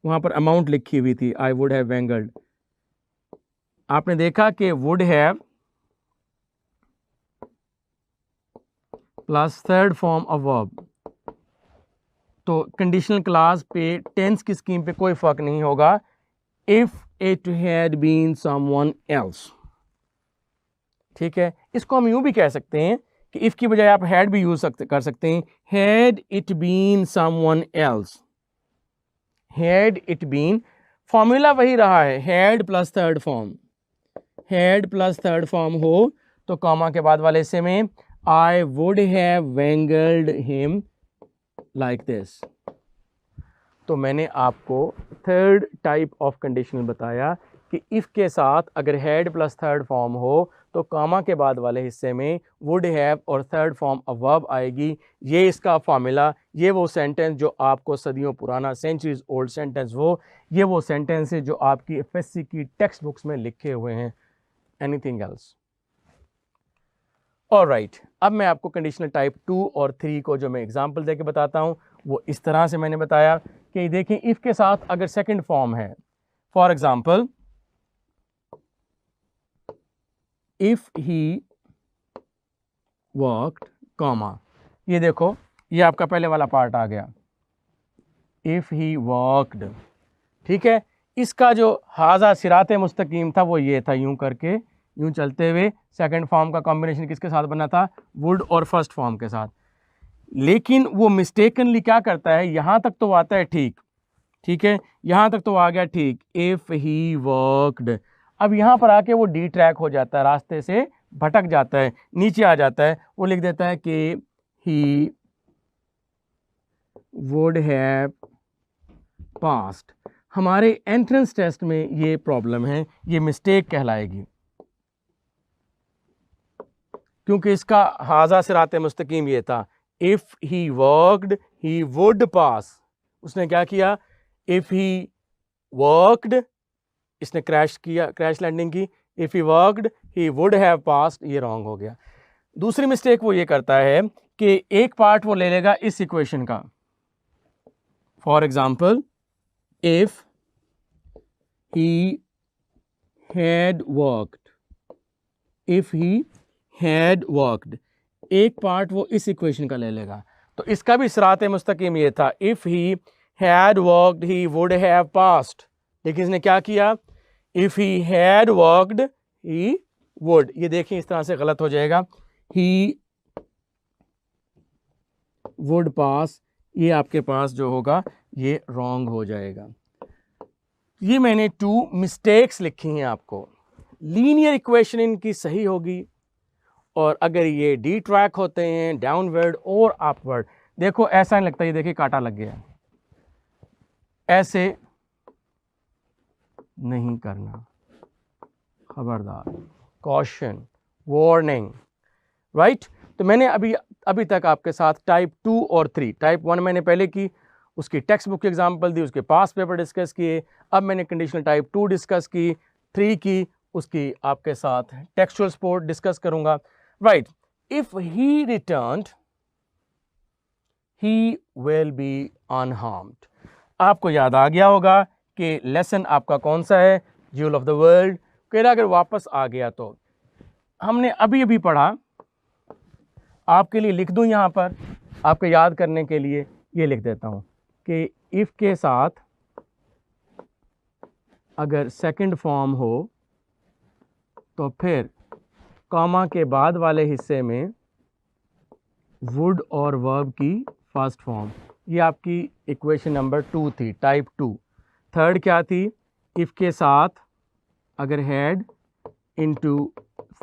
वहाँ पर अमाउंट लिखी हुई थी आई वुड हैव वेंगल्ड। आपने देखा कि would have plus third form of verb, तो कंडीशनल क्लास पे टेंस की स्कीम पे कोई फर्क नहीं होगा। If it had been someone else, ठीक है। इसको हम यूं भी कह सकते हैं कि इफ की बजाय आप हैड भी यूज कर सकते हैं। Had it been someone else, had it been, formula वही रहा है, had plus third form, had plus third form हो तो कॉमा के बाद वाले हिस्से में I would have wangled him like this. तो मैंने आपको थर्ड टाइप ऑफ कंडीशनल बताया कि इफ के साथ अगर हैड प्लस थर्ड फॉर्म हो तो कॉमा के बाद वाले हिस्से में वुड हैव और थर्ड फॉर्म ऑफ वर्ब आएगी। ये इसका फॉर्मूला, ये वो सेंटेंस जो आपको सदियों पुराना, सेंचुरीज ओल्ड सेंटेंस, ये वो सेंटेंस है जो आपकी FSC की टेक्स्ट बुक्स में लिखे हुए हैं। Anything else? ऑलराइट, अब मैं आपको कंडीशनल टाइप 2 और 3 को जो मैं एग्जांपल देके बताता हूँ वो इस तरह से मैंने बताया कि देखें इफ के साथ अगर सेकंड फॉर्म है, for example if he worked, comma, ये देखो ये आपका पहले वाला पार्ट आ गया, इफ ही वर्कड, ठीक है। इसका जो हाजा सिराते मुस्तकीम था वो ये था, यूं करके यूं चलते हुए सेकंड फॉर्म का कॉम्बिनेशन किसके साथ बना था, वुड और फर्स्ट फॉर्म के साथ। लेकिन वो मिस्टेकनली क्या करता है, यहां तक तो आता है ठीक, ठीक है, यहां तक तो आ गया ठीक, इफ ही वर्कड। अब यहां पर आके वो डी ट्रैक हो जाता है, रास्ते से भटक जाता है, नीचे आ जाता है। वो लिख देता है कि ही वुड हैव पास्ड। हमारे एंट्रेंस टेस्ट में ये प्रॉब्लम है, ये मिस्टेक कहलाएगी, क्योंकि इसका हाजा सिराते मुस्तकीम ये था, if he worked he would पास। उसने क्या किया, इफ ही वर्कड, इसने क्रैश किया, क्रैश लैंडिंग की, if he worked he would have passed, ये रॉन्ग हो गया। दूसरी मिस्टेक वो ये करता है कि एक पार्ट वो ले लेगा इस इक्वेशन का, for example if he had worked, if he had worked, एक पार्ट वो इस इक्वेशन का ले लेगा। तो इसका भी सिराते मुस्तकीम ये था, if he had worked he would have passed. लेकिन इसने क्या किया, if he had worked he would. ये देखिए इस तरह से गलत हो जाएगा, ही वुड पास, ये आपके पास जो होगा ये रॉन्ग हो जाएगा। ये मैंने 2 मिस्टेक्स लिखी हैं आपको। लीनियर इक्वेशन इनकी सही होगी, और अगर ये डी ट्रैक होते हैं डाउनवर्ड और अपवर्ड, देखो ऐसा नहीं लगता, ये देखिए कांटा लग गया, ऐसे नहीं करना, खबरदार, कॉशन, वार्निंग, राइट। तो मैंने अभी तक आपके साथ टाइप 2 और 3, टाइप 1 मैंने पहले की, उसकी टेक्स्ट बुक की एग्जांपल दी, उसके पास पेपर डिस्कस किए। अब मैंने कंडीशनल टाइप 2 डिस्कस की, 3 की, उसकी आपके साथ टेक्सचुअल सपोर्ट डिस्कस करूंगा, right. If he returned, he will be unharmed. आपको याद आ गया होगा कि लेसन आपका कौन सा है, ज्यूल ऑफ द वर्ल्ड। फिर अगर वापस आ गया तो हमने अभी अभी पढ़ा, आपके लिए लिख दूं यहाँ पर आपके याद करने के लिए, ये लिख देता हूँ कि इफ़ के साथ अगर सेकंड फॉर्म हो तो फिर कॉमा के बाद वाले हिस्से में वुड और वर्ब की फर्स्ट फॉर्म। ये आपकी इक्वेशन नंबर 2 थी, टाइप 2। थर्ड क्या थी, इफ़ के साथ अगर had into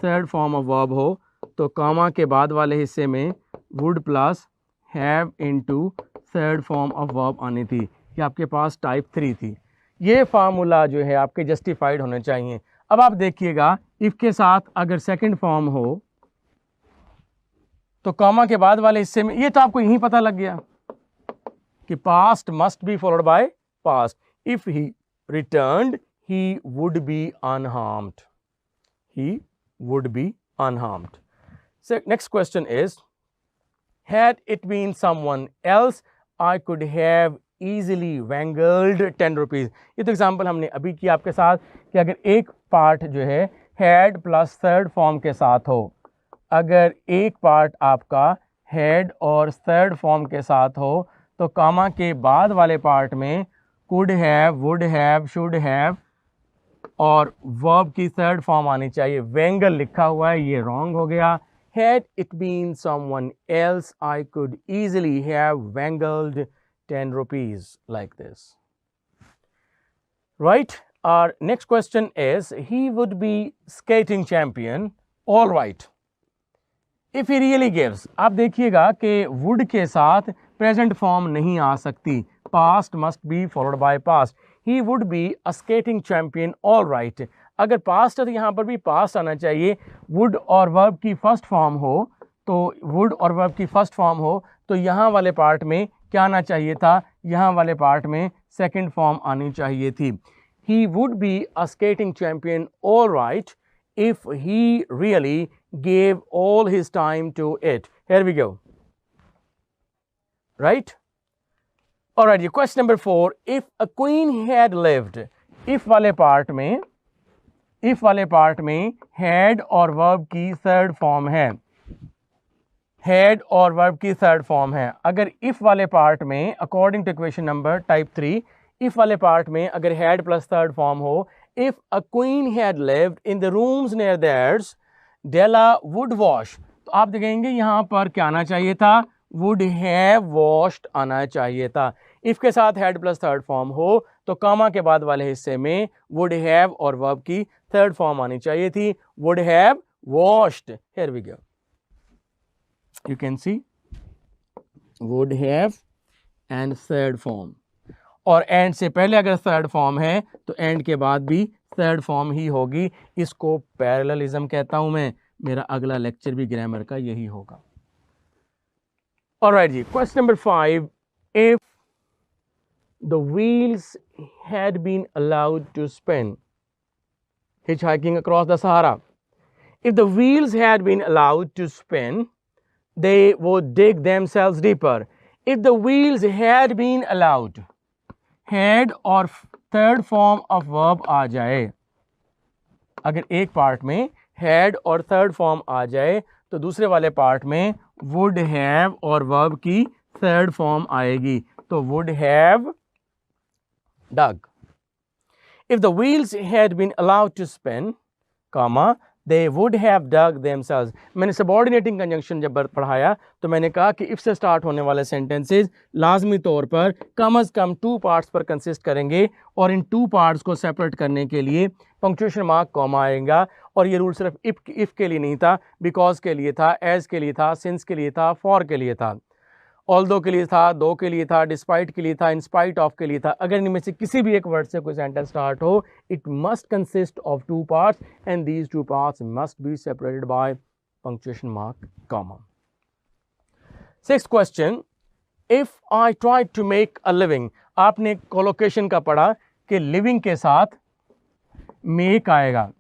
third form of verb हो तो कॉमा के बाद वाले हिस्से में would plus have into third form of verb आनी थी। ये आपके पास टाइप 3 थी। ये फार्मूला जो है आपके जस्टिफाइड होने चाहिए। अब आप देखिएगा, इफ़ के साथ अगर सेकंड फॉर्म हो तो कॉमा के बाद वाले हिस्से में, ये तो आपको यहीं पता लग गया कि past must be followed by past. If he returned he would be unharmed, he would be unharmed. So next question is, had it been someone else I could have easily wangled 10 rupees। ये तो example हमने अभी किया आपके साथ कि अगर एक पार्ट जो है had प्लस थर्ड फॉर्म के साथ हो, अगर एक पार्ट आपका had और थर्ड फॉर्म के साथ हो तो कॉमा के बाद वाले पार्ट में could have, would have, should have और वर्ब की थर्ड फॉर्म आनी चाहिए। वेंगल लिखा हुआ है, ये रॉन्ग हो गया। Had it been someone else, I could easily have wangled 10 rupees like this. Right? Our next question is, he would be skating champion, all right. If he really gives, आप देखिएगा कि would के साथ present form नहीं आ सकती, past must be followed by past. He would be a skating champion, all right. अगर past है तो यहाँ पर भी पास्ट आना चाहिए। वुड और वर्ब की फर्स्ट फॉर्म हो तो वुड और वर्ब की फर्स्ट फॉर्म हो तो यहाँ वाले पार्ट में क्या आना चाहिए था, यहाँ वाले पार्ट में सेकंड फॉर्म आनी चाहिए थी। He would be a skating champion, all right, if he really gave all his time to it. Here we go. Right? All right, question number 4. If a queen had lived, if वाले part में had और verb की third form है, had और verb की third form है। अगर if वाले पार्ट में according to equation number type 3, if वाले पार्ट में अगर had प्लस थर्ड फॉर्म हो, if a queen had lived in the rooms near theirs, Della would wash। तो आप देखेंगे यहाँ पर क्या आना चाहिए था, would have washed आना चाहिए था। if के साथ had प्लस थर्ड फॉर्म हो तो कॉमा के बाद वाले हिस्से में would have और verb की थर्ड फॉर्म आनी चाहिए थी, would have washed। Here we go, you can see would have and third form, और एंड से पहले अगर थर्ड फॉर्म है तो एंड के बाद भी थर्ड फॉर्म ही होगी। इसको पैरेललिज्म कहता हूं मैं। मेरा अगला लेक्चर भी ग्रामर का यही होगा। ऑलराइट जी, question number 5, if the wheels had been allowed to spin hitchhiking across the Sahara, if the wheels had been allowed to spin, they would dig themselves deeper. If the wheels had been allowed, had और third form of verb आ जाए, अगर एक part में had और third form आ जाए तो दूसरे वाले पार्ट में would have और वर्ब की थर्ड फॉर्म आएगी, तो would have dug. If the wheels had been allowed to spin, comma, they would have dug themselves. मैंने सबऑर्डिनेटिंग कंजंक्शन जब पढ़ाया तो मैंने कहा कि इफ से स्टार्ट होने वाले सेंटेंसेस लाजमी तौर पर कम अज़ कम 2 पार्ट्स पर कंसिस्ट करेंगे और इन 2 पार्ट्स को सेपरेट करने के लिए पंक्चुएशन मार्क कॉमा आएगा। और ये रूल सिर्फ इफ के लिए नहीं था, बिकॉज के लिए था, एज के लिए था, सिंस के लिए था, फॉर के लिए था, ऑल्दो के लिए था, दो के लिए था, डिस्पाइट के लिए था, इन स्पाइट ऑफ के लिए था। अगर इनमें से किसी भी एक वर्ड से कोई सेंटेंस स्टार्ट हो, it must consist of 2 parts and these 2 parts must be separated by punctuation mark comma. 6th question, if I try to make a living, आपने कोलोकेशन का पढ़ा कि लिविंग के साथ मेक आएगा।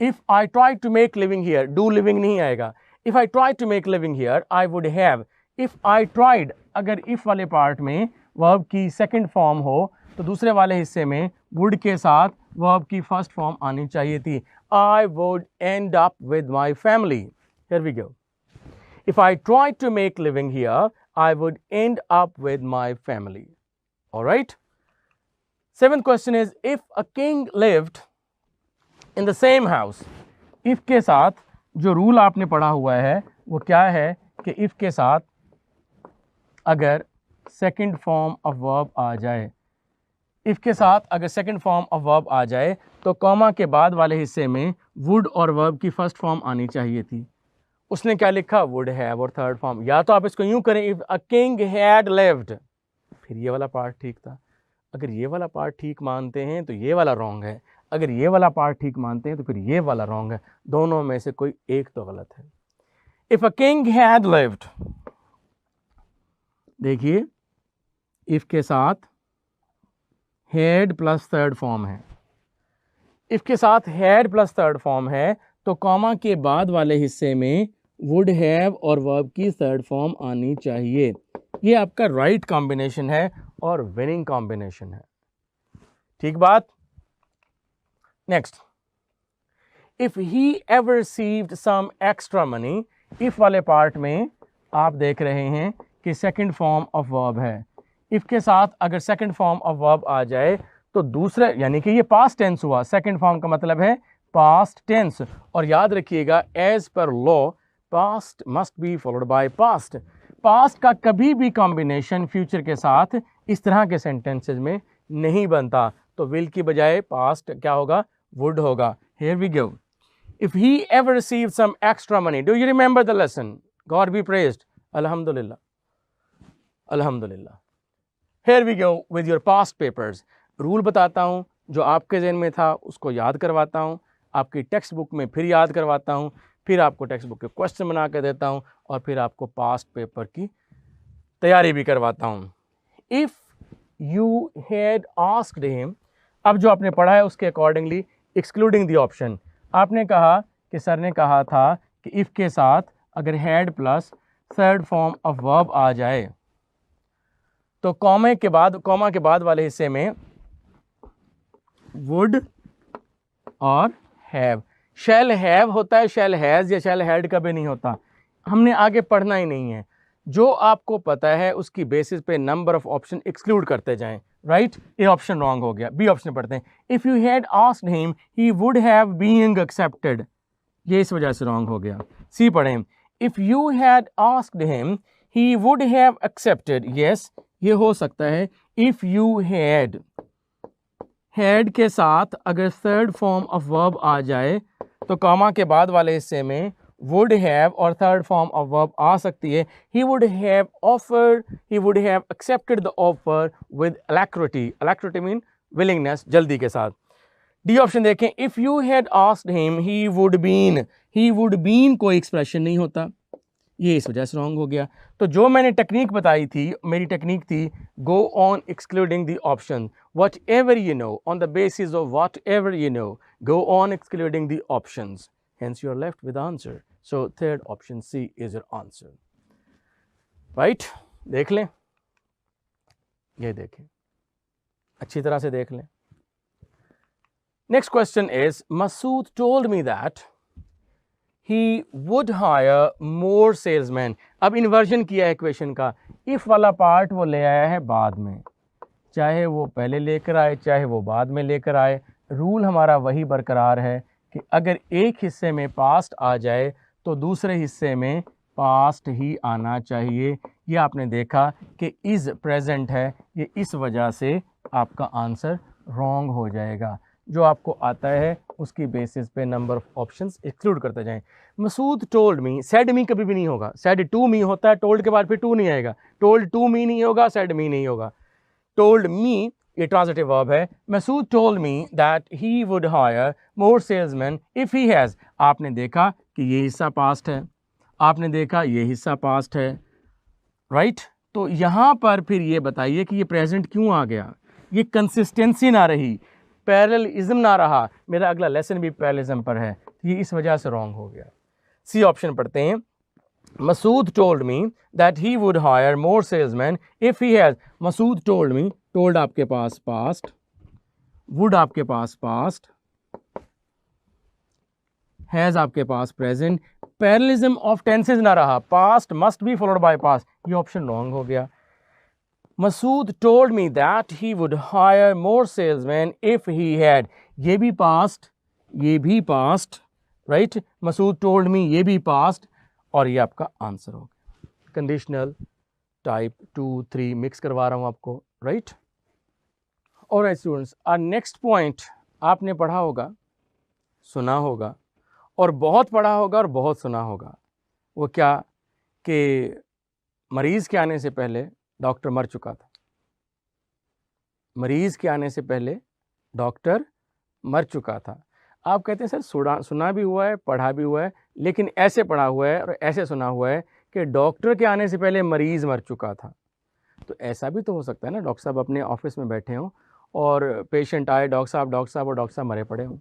If I try to make living here, do living नहीं आएगा। If I try to make living here, I would have, if I tried, अगर इफ़ वाले पार्ट में वर्ब की सेकंड फॉर्म हो तो दूसरे वाले हिस्से में वुड के साथ वर्ब की फर्स्ट फॉर्म आनी चाहिए थी. I would end up with my family. Here we go. If I tried to make living here I would end up with my family. Alright. Seventh question is if a king lived in the same house. If के साथ जो rule आपने पढ़ा हुआ है वो क्या है कि इफ के साथ अगर सेकंड फॉर्म ऑफ वर्ब आ जाए, इफ के साथ अगर सेकंड फॉर्म ऑफ वर्ब आ जाए तो कॉमा के बाद वाले हिस्से में वुड और वर्ब की फर्स्ट फॉर्म आनी चाहिए थी. उसने क्या लिखा? वुड हैव और थर्ड फॉर्म. या तो आप इसको यूं करें if a king had lived, फिर ये वाला पार्ट ठीक था. अगर ये वाला पार्ट ठीक मानते हैं तो ये वाला रॉन्ग है. अगर ये वाला पार्ट ठीक मानते हैं तो फिर ये वाला रॉन्ग है. दोनों में से कोई एक तो गलत है. If a king had lived, देखिए इफ के साथ हैड प्लस थर्ड फॉर्म है. इफ के साथ हैड प्लस थर्ड फॉर्म है तो कॉमा के बाद वाले हिस्से में वुड हैव और वर्ब की थर्ड फॉर्म आनी चाहिए. ये आपका राइट कॉम्बिनेशन है और विनिंग कॉम्बिनेशन है. ठीक बात. Next, if he ever received some extra money. If वाले पार्ट में आप देख रहे हैं कि सेकंड फॉर्म ऑफ वर्ब है. इफ के साथ अगर सेकंड फॉर्म ऑफ वर्ब आ जाए तो दूसरे, यानी कि ये पास्ट टेंस हुआ. सेकंड फॉर्म का मतलब है पास्ट टेंस. और याद रखिएगा as per law past must be followed by past. Past का कभी भी कॉम्बिनेशन फ्यूचर के साथ इस तरह के सेंटेंसेस में नहीं बनता. तो विल की बजाय पास्ट क्या होगा? वुड होगा. Here we go. If he ever received some extra money. Do you remember the lesson? God be praised. अल्हम्दुलिल्लाह, अल्हम्दुलिल्लाह. Here we go with your past papers. Rule बताता हूँ, जो आपके ज़हन में था उसको याद करवाता हूँ, आपकी टेक्स्ट बुक में फिर याद करवाता हूँ, फिर आपको टेक्स्ट बुक के क्वेश्चन बना कर देता हूँ और फिर आपको पास्ट पेपर की तैयारी भी करवाता हूँ. If you had asked him, अब जो आपने पढ़ा है उसके अकॉर्डिंगली एक्सक्लूडिंग द ऑप्शन. आपने कहा कि सर ने कहा था कि इफ़ के साथ अगर had plus third form of verb आ जाए तो कॉमा के बाद वाले हिस्से में वुड और हैव. शैल हैव होता है, शैल हैज़ या शैल हैड कभी नहीं होता. हमने आगे पढ़ना ही नहीं है. जो आपको पता है उसकी बेसिस पे नंबर ऑफ ऑप्शन एक्सक्लूड करते जाएं. राइट. ए ऑप्शन रॉन्ग हो गया. बी ऑप्शन पढ़ते हैं. If you had asked him he would have being accepted. ये इस वजह से रॉन्ग हो गया. सी पढ़ें. If you had asked him he would have accepted. Yes, ये हो सकता है. इफ़ यू हैड के साथ अगर थर्ड फॉर्म ऑफ वर्ब आ जाए तो कॉमा के बाद वाले हिस्से में वुड हैव और थर्ड फॉर्म ऑफ वर्ब आ सकती है. He would have offered, he would have accepted the offer with alacrity. Alacrity mean willingness, जल्दी के साथ. डी ऑप्शन देखें. If you had asked him he would been. He would been कोई expression नहीं होता. ये इस वजह से रॉन्ग हो गया. तो जो मैंने टेक्निक बताई थी, मेरी टेक्निक थी go on excluding the option. What ever you know, on the basis of what ever you know, go on excluding the options. Hence you are left with the answer. So third option C is your answer. Right? देख लें, ये देखें, अच्छी तरह से देख लें. Next question is Masood told me that he would hire more salesmen. अब इन्वर्जन किया है इक्वेशन का. इफ वाला पार्ट वो ले आया है बाद में, चाहे वो पहले लेकर आए चाहे वो बाद में लेकर आए. रूल हमारा वही बरकरार है कि अगर एक हिस्से में पास्ट आ जाए तो दूसरे हिस्से में पास्ट ही आना चाहिए. ये आपने देखा कि इज़ प्रेजेंट है, ये इस वजह से आपका आंसर रॉन्ग हो जाएगा. जो आपको आता है उसकी बेसिस पे नंबर ऑफ ऑप्शंस एक्सक्लूड करते जाएं. मसूद टोल्ड मी, सेड मी कभी भी नहीं होगा. सेड टू मी होता है, टोल्ड के बाद फिर टू नहीं आएगा. टोल्ड टू मी नहीं होगा, सेड मी नहीं होगा. टोल्ड मी ये ट्रांजिटिव वर्ब है. Masood told me that he would hire more salesman if he has. आपने देखा कि ये हिस्सा पास्ट है, आपने देखा ये हिस्सा पास्ट है. राइट. तो यहाँ पर फिर ये बताइए कि ये प्रेजेंट क्यों आ गया. ये कंसिस्टेंसी ना रही, पैरेललिज्म ना रहा. मेरा अगला लेसन भी पैरेललिज्म पर है, ये इस वजह से रॉन्ग हो गया. सी ऑप्शन पढ़ते हैं. Masood told me that he would hire more salesmen if he has. Masood told me, told आपके पास past, would आपके पास past, has आपके पास present, parallelism of tenses ना रहा, past must be followed by past, ये option wrong हो गया. Masood told me that he would hire more salesmen if he had. ये भी past, ये भी past, right? Masood told me, ये भी past, और ये आपका आंसर हो गया. कंडीशनल टाइप 2 3 मिक्स करवा रहा हूँ आपको, right? Alright students, our next point आपने पढ़ा होगा, सुना होगा, और बहुत पढ़ा होगा और बहुत सुना होगा. वो क्या कि मरीज़ के आने से पहले डॉक्टर मर चुका था. मरीज़ के आने से पहले डॉक्टर मर चुका था. आप कहते हैं सर सुना भी हुआ है, पढ़ा भी हुआ है, लेकिन ऐसे पढ़ा हुआ है और ऐसे सुना हुआ है कि डॉक्टर के आने से पहले मरीज़ मर चुका था. तो ऐसा भी तो हो सकता है ना, डॉक्टर साहब अपने ऑफिस में बैठे हों और पेशेंट आए, डॉक्टर साहब और डॉक्टर साहब मरे पड़े हों.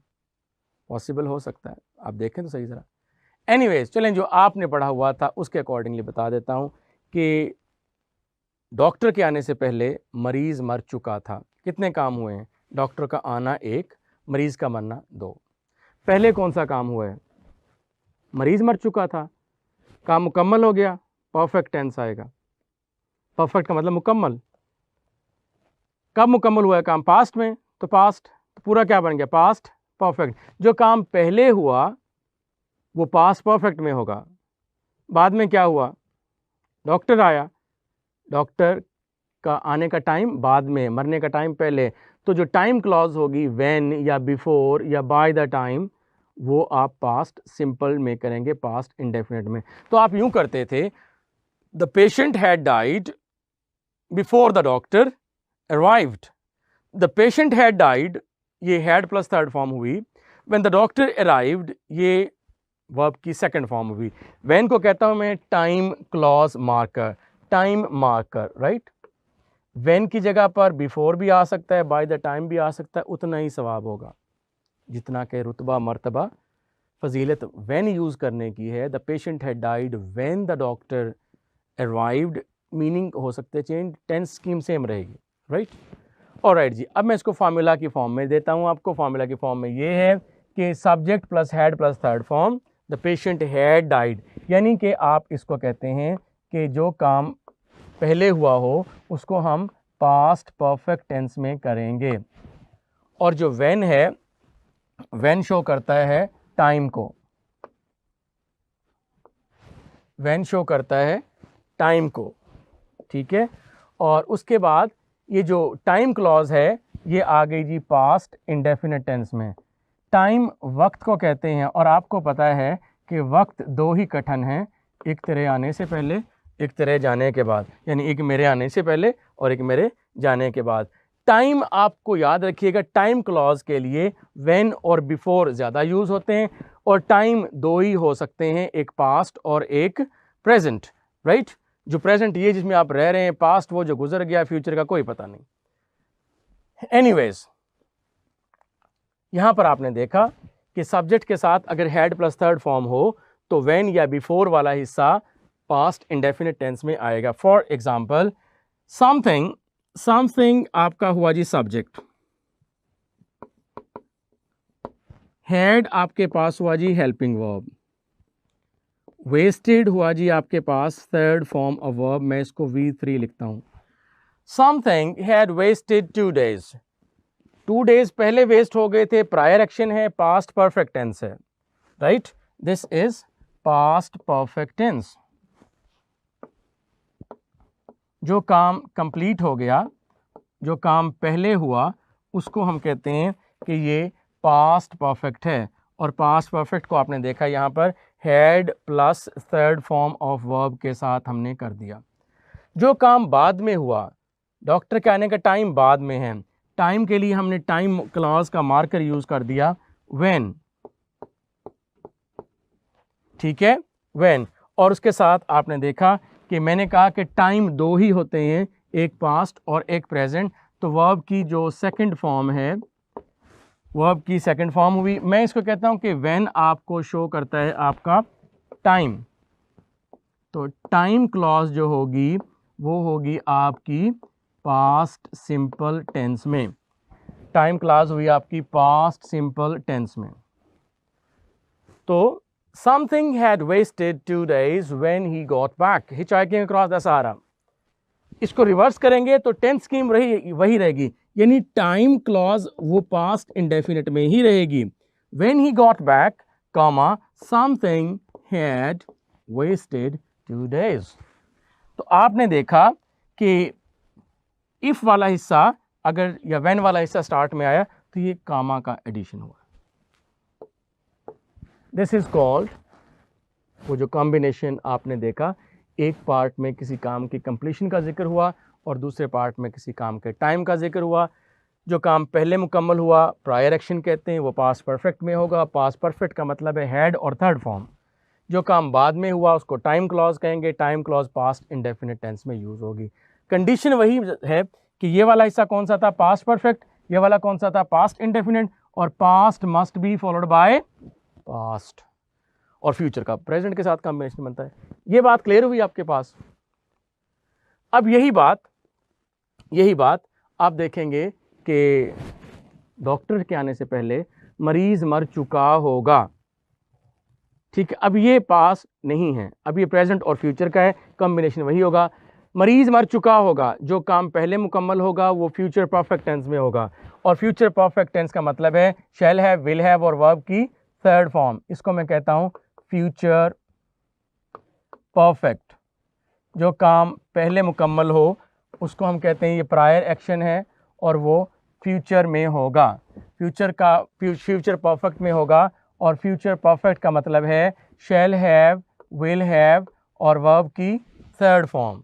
पॉसिबल हो सकता है, आप देखें तो सही ज़रा. एनीवेज, चलें, जो आपने पढ़ा हुआ था उसके अकॉर्डिंगली बता देता हूँ कि डॉक्टर के आने से पहले मरीज़ मर चुका था. कितने काम हुए हैं? डॉक्टर का आना 1, मरीज़ का मरना 2. पहले कौन सा काम हुआ है? मरीज़ मर चुका था, काम मुकम्मल हो गया, परफेक्ट टेंस आएगा. परफेक्ट का मतलब मुकम्मल. कब मुकम्मल हुआ है काम? पास्ट में, तो पास्ट, तो पूरा क्या बन गया? Past perfect. जो काम पहले हुआ वो पास्ट परफेक्ट में होगा. बाद में क्या हुआ? डॉक्टर आया, डॉक्टर का आने का टाइम बाद में, मरने का टाइम पहले. तो जो टाइम क्लॉज होगी व्हेन या बिफोर या बाय द टाइम, वो आप पास्ट सिंपल में करेंगे, पास्ट इंडेफिनिट में. तो आप यूं करते थे, the patient had died before the doctor arrived. The patient had died, ये हैड प्लस थर्ड फॉर्म हुई. व्हेन द डॉक्टर अराइव्ड, ये वर्ब की सेकंड फॉर्म हुई. व्हेन को कहता हूं मैं time clause marker, time marker, right? When की जगह पर बिफोर भी आ सकता है, बाय द टाइम भी आ सकता है, उतना ही सवाब होगा जितना के रुतबा मर्तबा फजीलत व्हेन यूज़ करने की है. The patient had died when the doctor arrived, meaning हो सकते चेंज, टेंस स्कीम सेम रहेगी, राइट? ऑलराइट जी, अब मैं इसको फार्मूला की फॉर्म में देता हूँ आपको. फार्मूला की फॉर्म में ये है कि subject plus had plus third form, the patient had died, यानी कि आप इसको कहते हैं कि जो काम पहले हुआ हो उसको हम पास्ट परफेक्ट टेंस में करेंगे. और जो व्हेन है, व्हेन शो करता है टाइम को, व्हेन शो करता है टाइम को, ठीक है? और उसके बाद ये जो टाइम क्लॉज है ये आ गई जी पास्ट इंडेफिनिट टेंस में. टाइम वक्त को कहते हैं, और आपको पता है कि वक्त 2 ही कथन हैं, एक तेरे आने से पहले, एक तेरे जाने के बाद, यानी एक मेरे आने से पहले और एक मेरे जाने के बाद. टाइम आपको याद रखिएगा, टाइम क्लॉज के लिए व्हेन और बिफोर ज़्यादा यूज़ होते हैं, और टाइम 2 ही हो सकते हैं, एक पास्ट और एक प्रेजेंट, राइट? जो प्रेजेंट ये जिसमें आप रह रहे हैं, पास्ट वो जो गुजर गया, फ्यूचर का कोई पता नहीं. एनीवेज, यहां पर आपने देखा कि सब्जेक्ट के साथ अगर हैड प्लस थर्ड फॉर्म हो तो व्हेन या बिफोर वाला हिस्सा पास्ट इंडेफिनिट टेंस में आएगा. फॉर एग्जाम्पल, समथिंग, समथिंग आपका हुआ जी सब्जेक्ट, हैड आपके पास हुआ जी हेल्पिंग वर्ब, वेस्टेड हुआ जी आपके पास थर्ड फॉर्म ऑफ वर्ब, मैं इसको V3 लिखता हूं. Something had wasted 2 days, 2 days पहले वेस्ट हो गए थे, प्रायर एक्शन है, पास्ट परफेक्ट टेंस है, right? This is past perfect tense. जो काम कंप्लीट हो गया, जो काम पहले हुआ, उसको हम कहते हैं कि ये पास्ट परफेक्ट है. और पास्ट परफेक्ट को आपने देखा यहाँ पर had plus third form of verb के साथ हमने कर दिया. जो काम बाद में हुआ, डॉक्टर के आने का टाइम बाद में है, टाइम के लिए हमने टाइम क्लॉज का मार्कर यूज कर दिया व्हेन, ठीक है? व्हेन. और उसके साथ आपने देखा कि मैंने कहा कि टाइम 2 ही होते हैं, एक पास्ट और एक प्रेजेंट. तो वर्ब की जो सेकंड फॉर्म है, वर्ब की सेकंड फॉर्म हुई. मैं इसको कहता हूं कि व्हेन आपको शो करता है आपका टाइम, तो टाइम क्लॉज जो होगी वो होगी आपकी पास्ट सिंपल टेंस में। टाइम क्लॉज हुई आपकी पास्ट सिंपल टेंस में। तो something had wasted 2 days when he got back hitchhiking across the Sahara. इसको रिवर्स करेंगे तो टेंस स्कीम वही रहेगी, यानी टाइम क्लॉज वो पास्ट इंडेफिनिट में ही रहेगी। When he got back comma something had wasted 2 days। तो आपने देखा कि इफ वाला हिस्सा अगर या व्हेन वाला हिस्सा स्टार्ट में आया तो ये कामा का एडिशन हुआ। दिस इज कॉल्ड, वो जो कॉम्बिनेशन आपने देखा, एक पार्ट में किसी काम की कंप्लीशन का जिक्र हुआ और दूसरे पार्ट में किसी काम के टाइम का जिक्र हुआ। जो काम पहले मुकम्मल हुआ प्रायर एक्शन कहते हैं, वो पास्ट परफेक्ट में होगा। पास्ट परफेक्ट का मतलब है हैड और थर्ड फॉर्म। जो काम बाद में हुआ उसको टाइम क्लॉज कहेंगे। Time clause past indefinite tense में यूज़ होगी। कंडीशन वही है कि ये वाला हिस्सा कौन सा था, पास्ट परफेक्ट, ये वाला कौन सा था, पास्ट इंडेफिनिट, और past must be followed by past, और फ्यूचर का प्रेजेंट के साथ कॉम्बिनेशन बनता है। ये बात क्लियर हुई आपके पास। अब यही बात आप देखेंगे कि डॉक्टर के आने से पहले मरीज मर चुका होगा, ठीक है। अब ये पास नहीं है, अब ये प्रेजेंट और फ्यूचर का है, कॉम्बिनेशन वही होगा। मरीज मर चुका होगा, जो काम पहले मुकम्मल होगा वो फ्यूचर परफेक्ट टेंस में होगा, और फ्यूचर परफेक्ट टेंस का मतलब है शैल हैव, विल हैव और वर्ब की थर्ड फॉर्म। इसको मैं कहता हूं फ्यूचर परफेक्ट। जो काम पहले मुकम्मल हो उसको हम कहते हैं ये प्रायर एक्शन है और वो फ्यूचर में होगा, फ्यूचर परफेक्ट में होगा। और फ्यूचर परफेक्ट का मतलब है शैल हैव, विल हैव और वर्ब की थर्ड फॉर्म।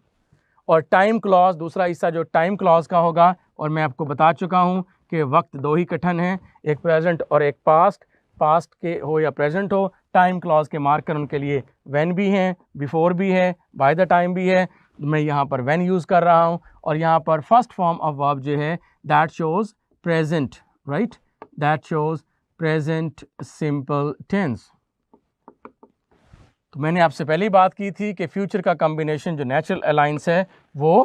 और टाइम क्लॉज दूसरा हिस्सा जो टाइम क्लॉज का होगा, और मैं आपको बता चुका हूं कि वक्त दो ही कथन हैं, एक प्रेजेंट और एक पास्ट। पास्ट के हो या प्रेजेंट हो, टाइम क्लॉज के मार्कर उनके लिए व्हेन भी हैं, बिफोर भी है, बाय द टाइम भी है। मैं यहाँ पर व्हेन यूज़ कर रहा हूँ, और यहाँ पर फर्स्ट फॉर्म ऑफ वर्ब जो है that shows present, right, that shows present simple tense. तो मैंने आपसे पहले ही बात की थी कि फ्यूचर का कॉम्बिनेशन जो नेचुरल अलाइंस है वो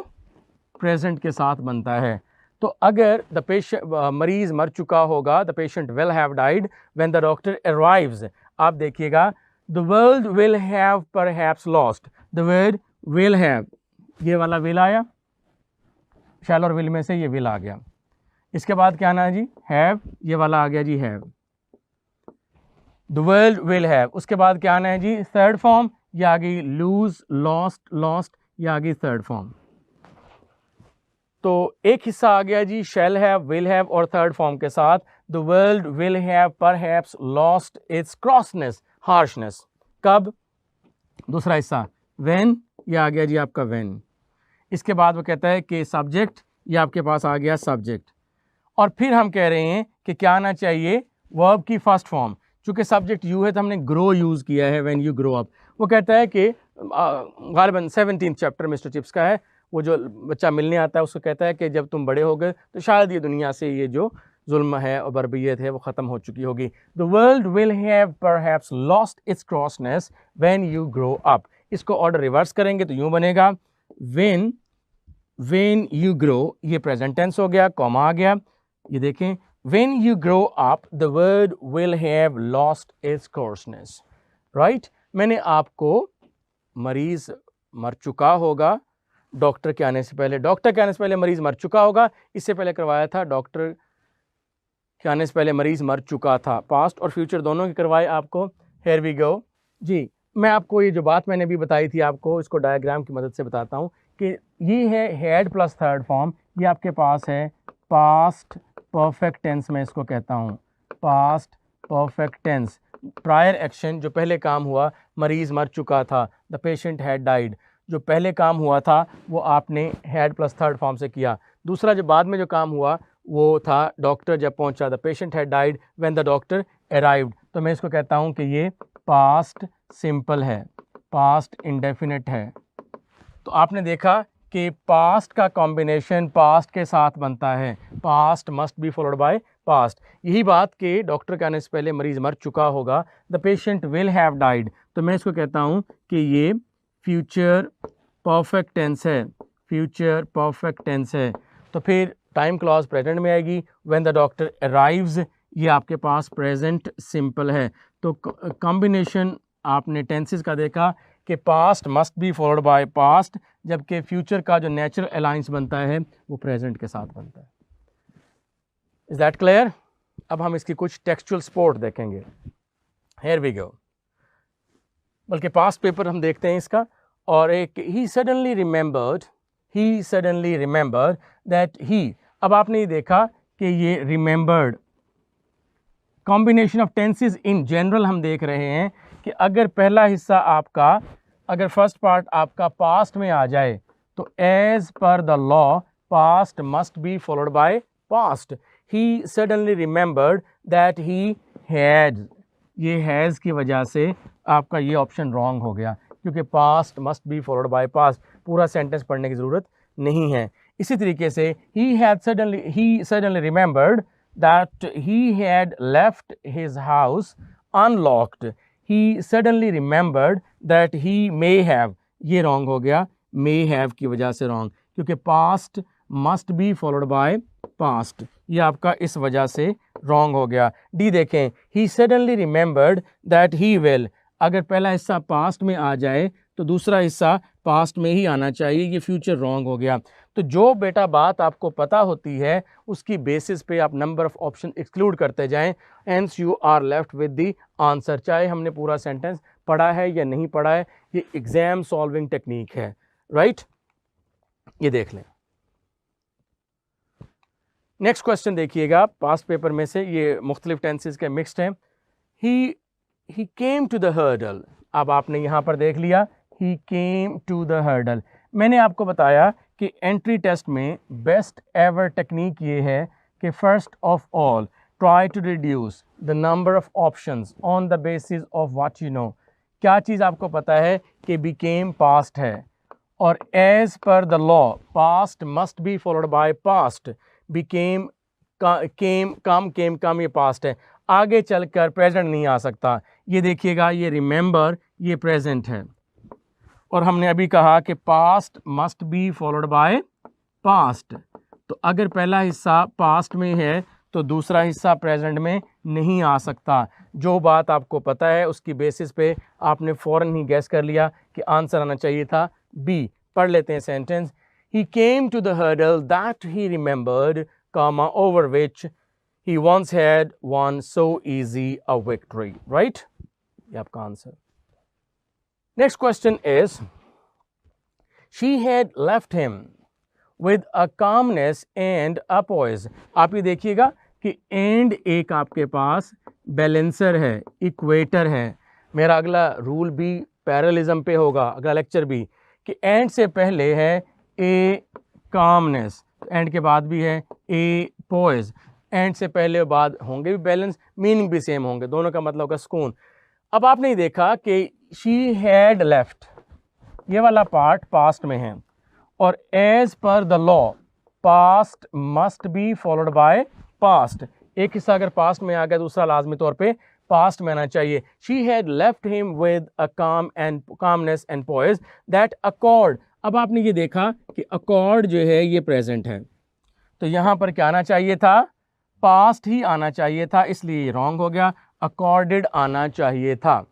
प्रेजेंट के साथ बनता है। तो अगर द पेशेंट मरीज मर चुका होगा, the patient will have died when the doctor arrives. आप देखिएगा the world will have perhaps lost, the word will have, ये वाला विल आया, शैल और विल में से ये विल आ गया। इसके बाद क्या आना है जी, हैव, ये वाला आ गया जी have, the world will have. उसके बाद क्या आना है जी, थर्ड फॉर्म, ये आ गई लूज, लॉस्ट, लॉस्ट, ये आ गई थर्ड फॉर्म। तो एक हिस्सा आ गया जी शैल हैव, विल हैव और थर्ड फॉर्म के साथ। The world will have perhaps lost its crossness, harshness. कब? दूसरा हिस्सा व्हेन, ये आ गया जी आपका व्हेन। इसके बाद वो कहता है कि सब्जेक्ट, ये आपके पास आ गया सब्जेक्ट। और फिर हम कह रहे हैं कि क्या आना चाहिए, वर्ब की फर्स्ट फॉर्म। चूँकि सब्जेक्ट यू है तो हमने ग्रो यूज़ किया है, व्हेन यू ग्रो अप। वो कहता है कि गालिबन 17th चैप्टर मिस्टर चिप्स का है, वो जो बच्चा मिलने आता है उसको कहता है कि जब तुम बड़े हो गए तो शायद ये दुनिया से ये जो जुल्म है और बर्बियत है वो ख़त्म हो चुकी होगी। The world will have perhaps lost its crossness when you grow up. इसको ऑर्डर रिवर्स करेंगे तो यूँ बनेगा व्हेन यू ग्रो, ये प्रेजेंट टेंस हो गया, कॉमा आ गया। ये देखें when you grow up the word will have lost its coarseness, right? मैंने आपको मरीज मर चुका होगा डॉक्टर के आने से पहले, डॉक्टर के आने से पहले मरीज मर चुका होगा, इससे पहले करवाया था डॉक्टर के आने से पहले मरीज मर चुका था। पास्ट और फ्यूचर दोनों की करवाए आपको। here we go जी। मैं आपको ये जो बात मैंने भी बताई थी आपको, इसको डायग्राम की मदद से बताता हूँ कि ये है हैड प्लस थर्ड फॉर्म, ये आपके पास है पास्ट परफेक्ट टेंस, मैं इसको कहता हूँ past perfect tense. Prior action जो पहले काम हुआ, मरीज़ मर चुका था, द पेशेंट हैड डाइड, जो पहले काम हुआ था वो आपने हैड प्लस थर्ड फॉर्म से किया। दूसरा जो बाद में जो काम हुआ वो था डॉक्टर जब पहुंचा, the patient had died when the doctor arrived. तो मैं इसको कहता हूँ कि ये पास्ट सिंपल है, पास्ट इंडेफिनिट है। तो आपने देखा कि पास्ट का कॉम्बिनेशन पास्ट के साथ बनता है, past must be followed by past. यही बात कि डॉक्टर के आने से पहले मरीज मर चुका होगा, the patient will have died. तो मैं इसको कहता हूँ कि ये फ्यूचर परफेक्ट टेंस है, फ्यूचर परफेक्ट टेंस है, तो फिर टाइम क्लॉज प्रेजेंट में आएगी। व्हेन द डॉक्टर अराइव्स, ये आपके पास प्रेजेंट सिंपल है। तो कॉम्बिनेशन आपने टेंसेस का देखा कि past must be followed by past, जबकि फ्यूचर का जो नेचुरल अलाइंस बनता है वो प्रेजेंट के साथ बनता है। Is that clear? अब हम इसकी कुछ टेक्सचुअल सपोर्ट देखेंगे। Here we go. बल्कि पास्ट पेपर हम देखते हैं इसका, और एक he suddenly remembered that he, अब आपने ये देखा कि ये remembered combination of tenses in general हम देख रहे हैं कि अगर पहला हिस्सा आपका, अगर फर्स्ट पार्ट आपका पास्ट में आ जाए तो as per the law past must be followed by past. He suddenly remembered that he had, ये हैज़ की वजह से आपका ये ऑप्शन रॉन्ग हो गया, क्योंकि past must be followed by past, पूरा सेंटेंस पढ़ने की ज़रूरत नहीं है। इसी तरीके से ही suddenly remembered that he had left his house unlocked. He suddenly remembered that he may have, ये wrong हो गया, may have की वजह से wrong, क्योंकि past must be followed by past, ये आपका इस वजह से wrong हो गया। डी देखें, he suddenly remembered that he will, अगर पहला हिस्सा पास्ट में आ जाए तो दूसरा हिस्सा पास्ट में ही आना चाहिए, ये फ्यूचर रॉन्ग हो गया। तो जो बेटा बात आपको पता होती है उसकी बेसिस पे आप नंबर ऑफ ऑप्शन एक्सक्लूड करते जाएं, and you are left with the answer, चाहे हमने पूरा सेंटेंस पढ़ा है या नहीं पढ़ा है। ये एग्जाम सॉल्विंग टेक्निक है, राइट? ये देख लें। नेक्स्ट क्वेश्चन देखिएगा, पास्ट पेपर में से ये मुख्तलिफ टेंसेस के मिक्स्ड हैं। He came to the hurdle, अब आपने यहाँ पर देख लिया he came to the hurdle. मैंने आपको बताया कि एंट्री टेस्ट में बेस्ट एवर टेक्निक ये है कि first of all try to reduce the number of options on the basis of what you know. क्या चीज़ आपको पता है कि बिकेम पास्ट है, और as per the law past must be followed by past. Became come ये past है, आगे चलकर प्रेजेंट नहीं आ सकता। ये देखिएगा, ये रिमेंबर ये प्रेजेंट है, और हमने अभी कहा कि past must be followed by past. तो अगर पहला हिस्सा पास्ट में है तो दूसरा हिस्सा प्रेजेंट में नहीं आ सकता। जो बात आपको पता है उसकी बेसिस पे आपने फ़ौरन ही गैस कर लिया कि आंसर आना चाहिए था बी। पढ़ लेते हैं sentence. He came to the hurdle that he remembered, comma, over which he once had won so easy a victory, right? ये आपका answer. Next question is, she had left him with a calmness and a poise. आप ये देखिएगा कि and एक आपके पास balancer है, equator है। मेरा अगला रूल भी पैरेललिज्म पे होगा, अगला लेक्चर भी, कि एंड से पहले है ए कामनेस, एंड के बाद भी है ए पोइज। एंड से पहले और बाद होंगे भी बैलेंस, मीनिंग भी सेम होंगे, दोनों का मतलब होगा सुकून। अब आपने देखा कि शी हैड लेफ्ट, ये वाला पार्ट पास्ट में है, और as per the law past must be followed by past. एक हिस्सा अगर पास्ट में आ गया, दूसरा लाजमी तौर पे पास्ट में आना चाहिए। She had left him with a calmness and पोइज that accord. अब आपने ये देखा कि अकॉर्ड जो है ये प्रेजेंट है, तो यहाँ पर क्या आना चाहिए था? पास्ट ही आना चाहिए था, इसलिए रॉन्ग हो गया, अकॉर्डेड आना चाहिए था।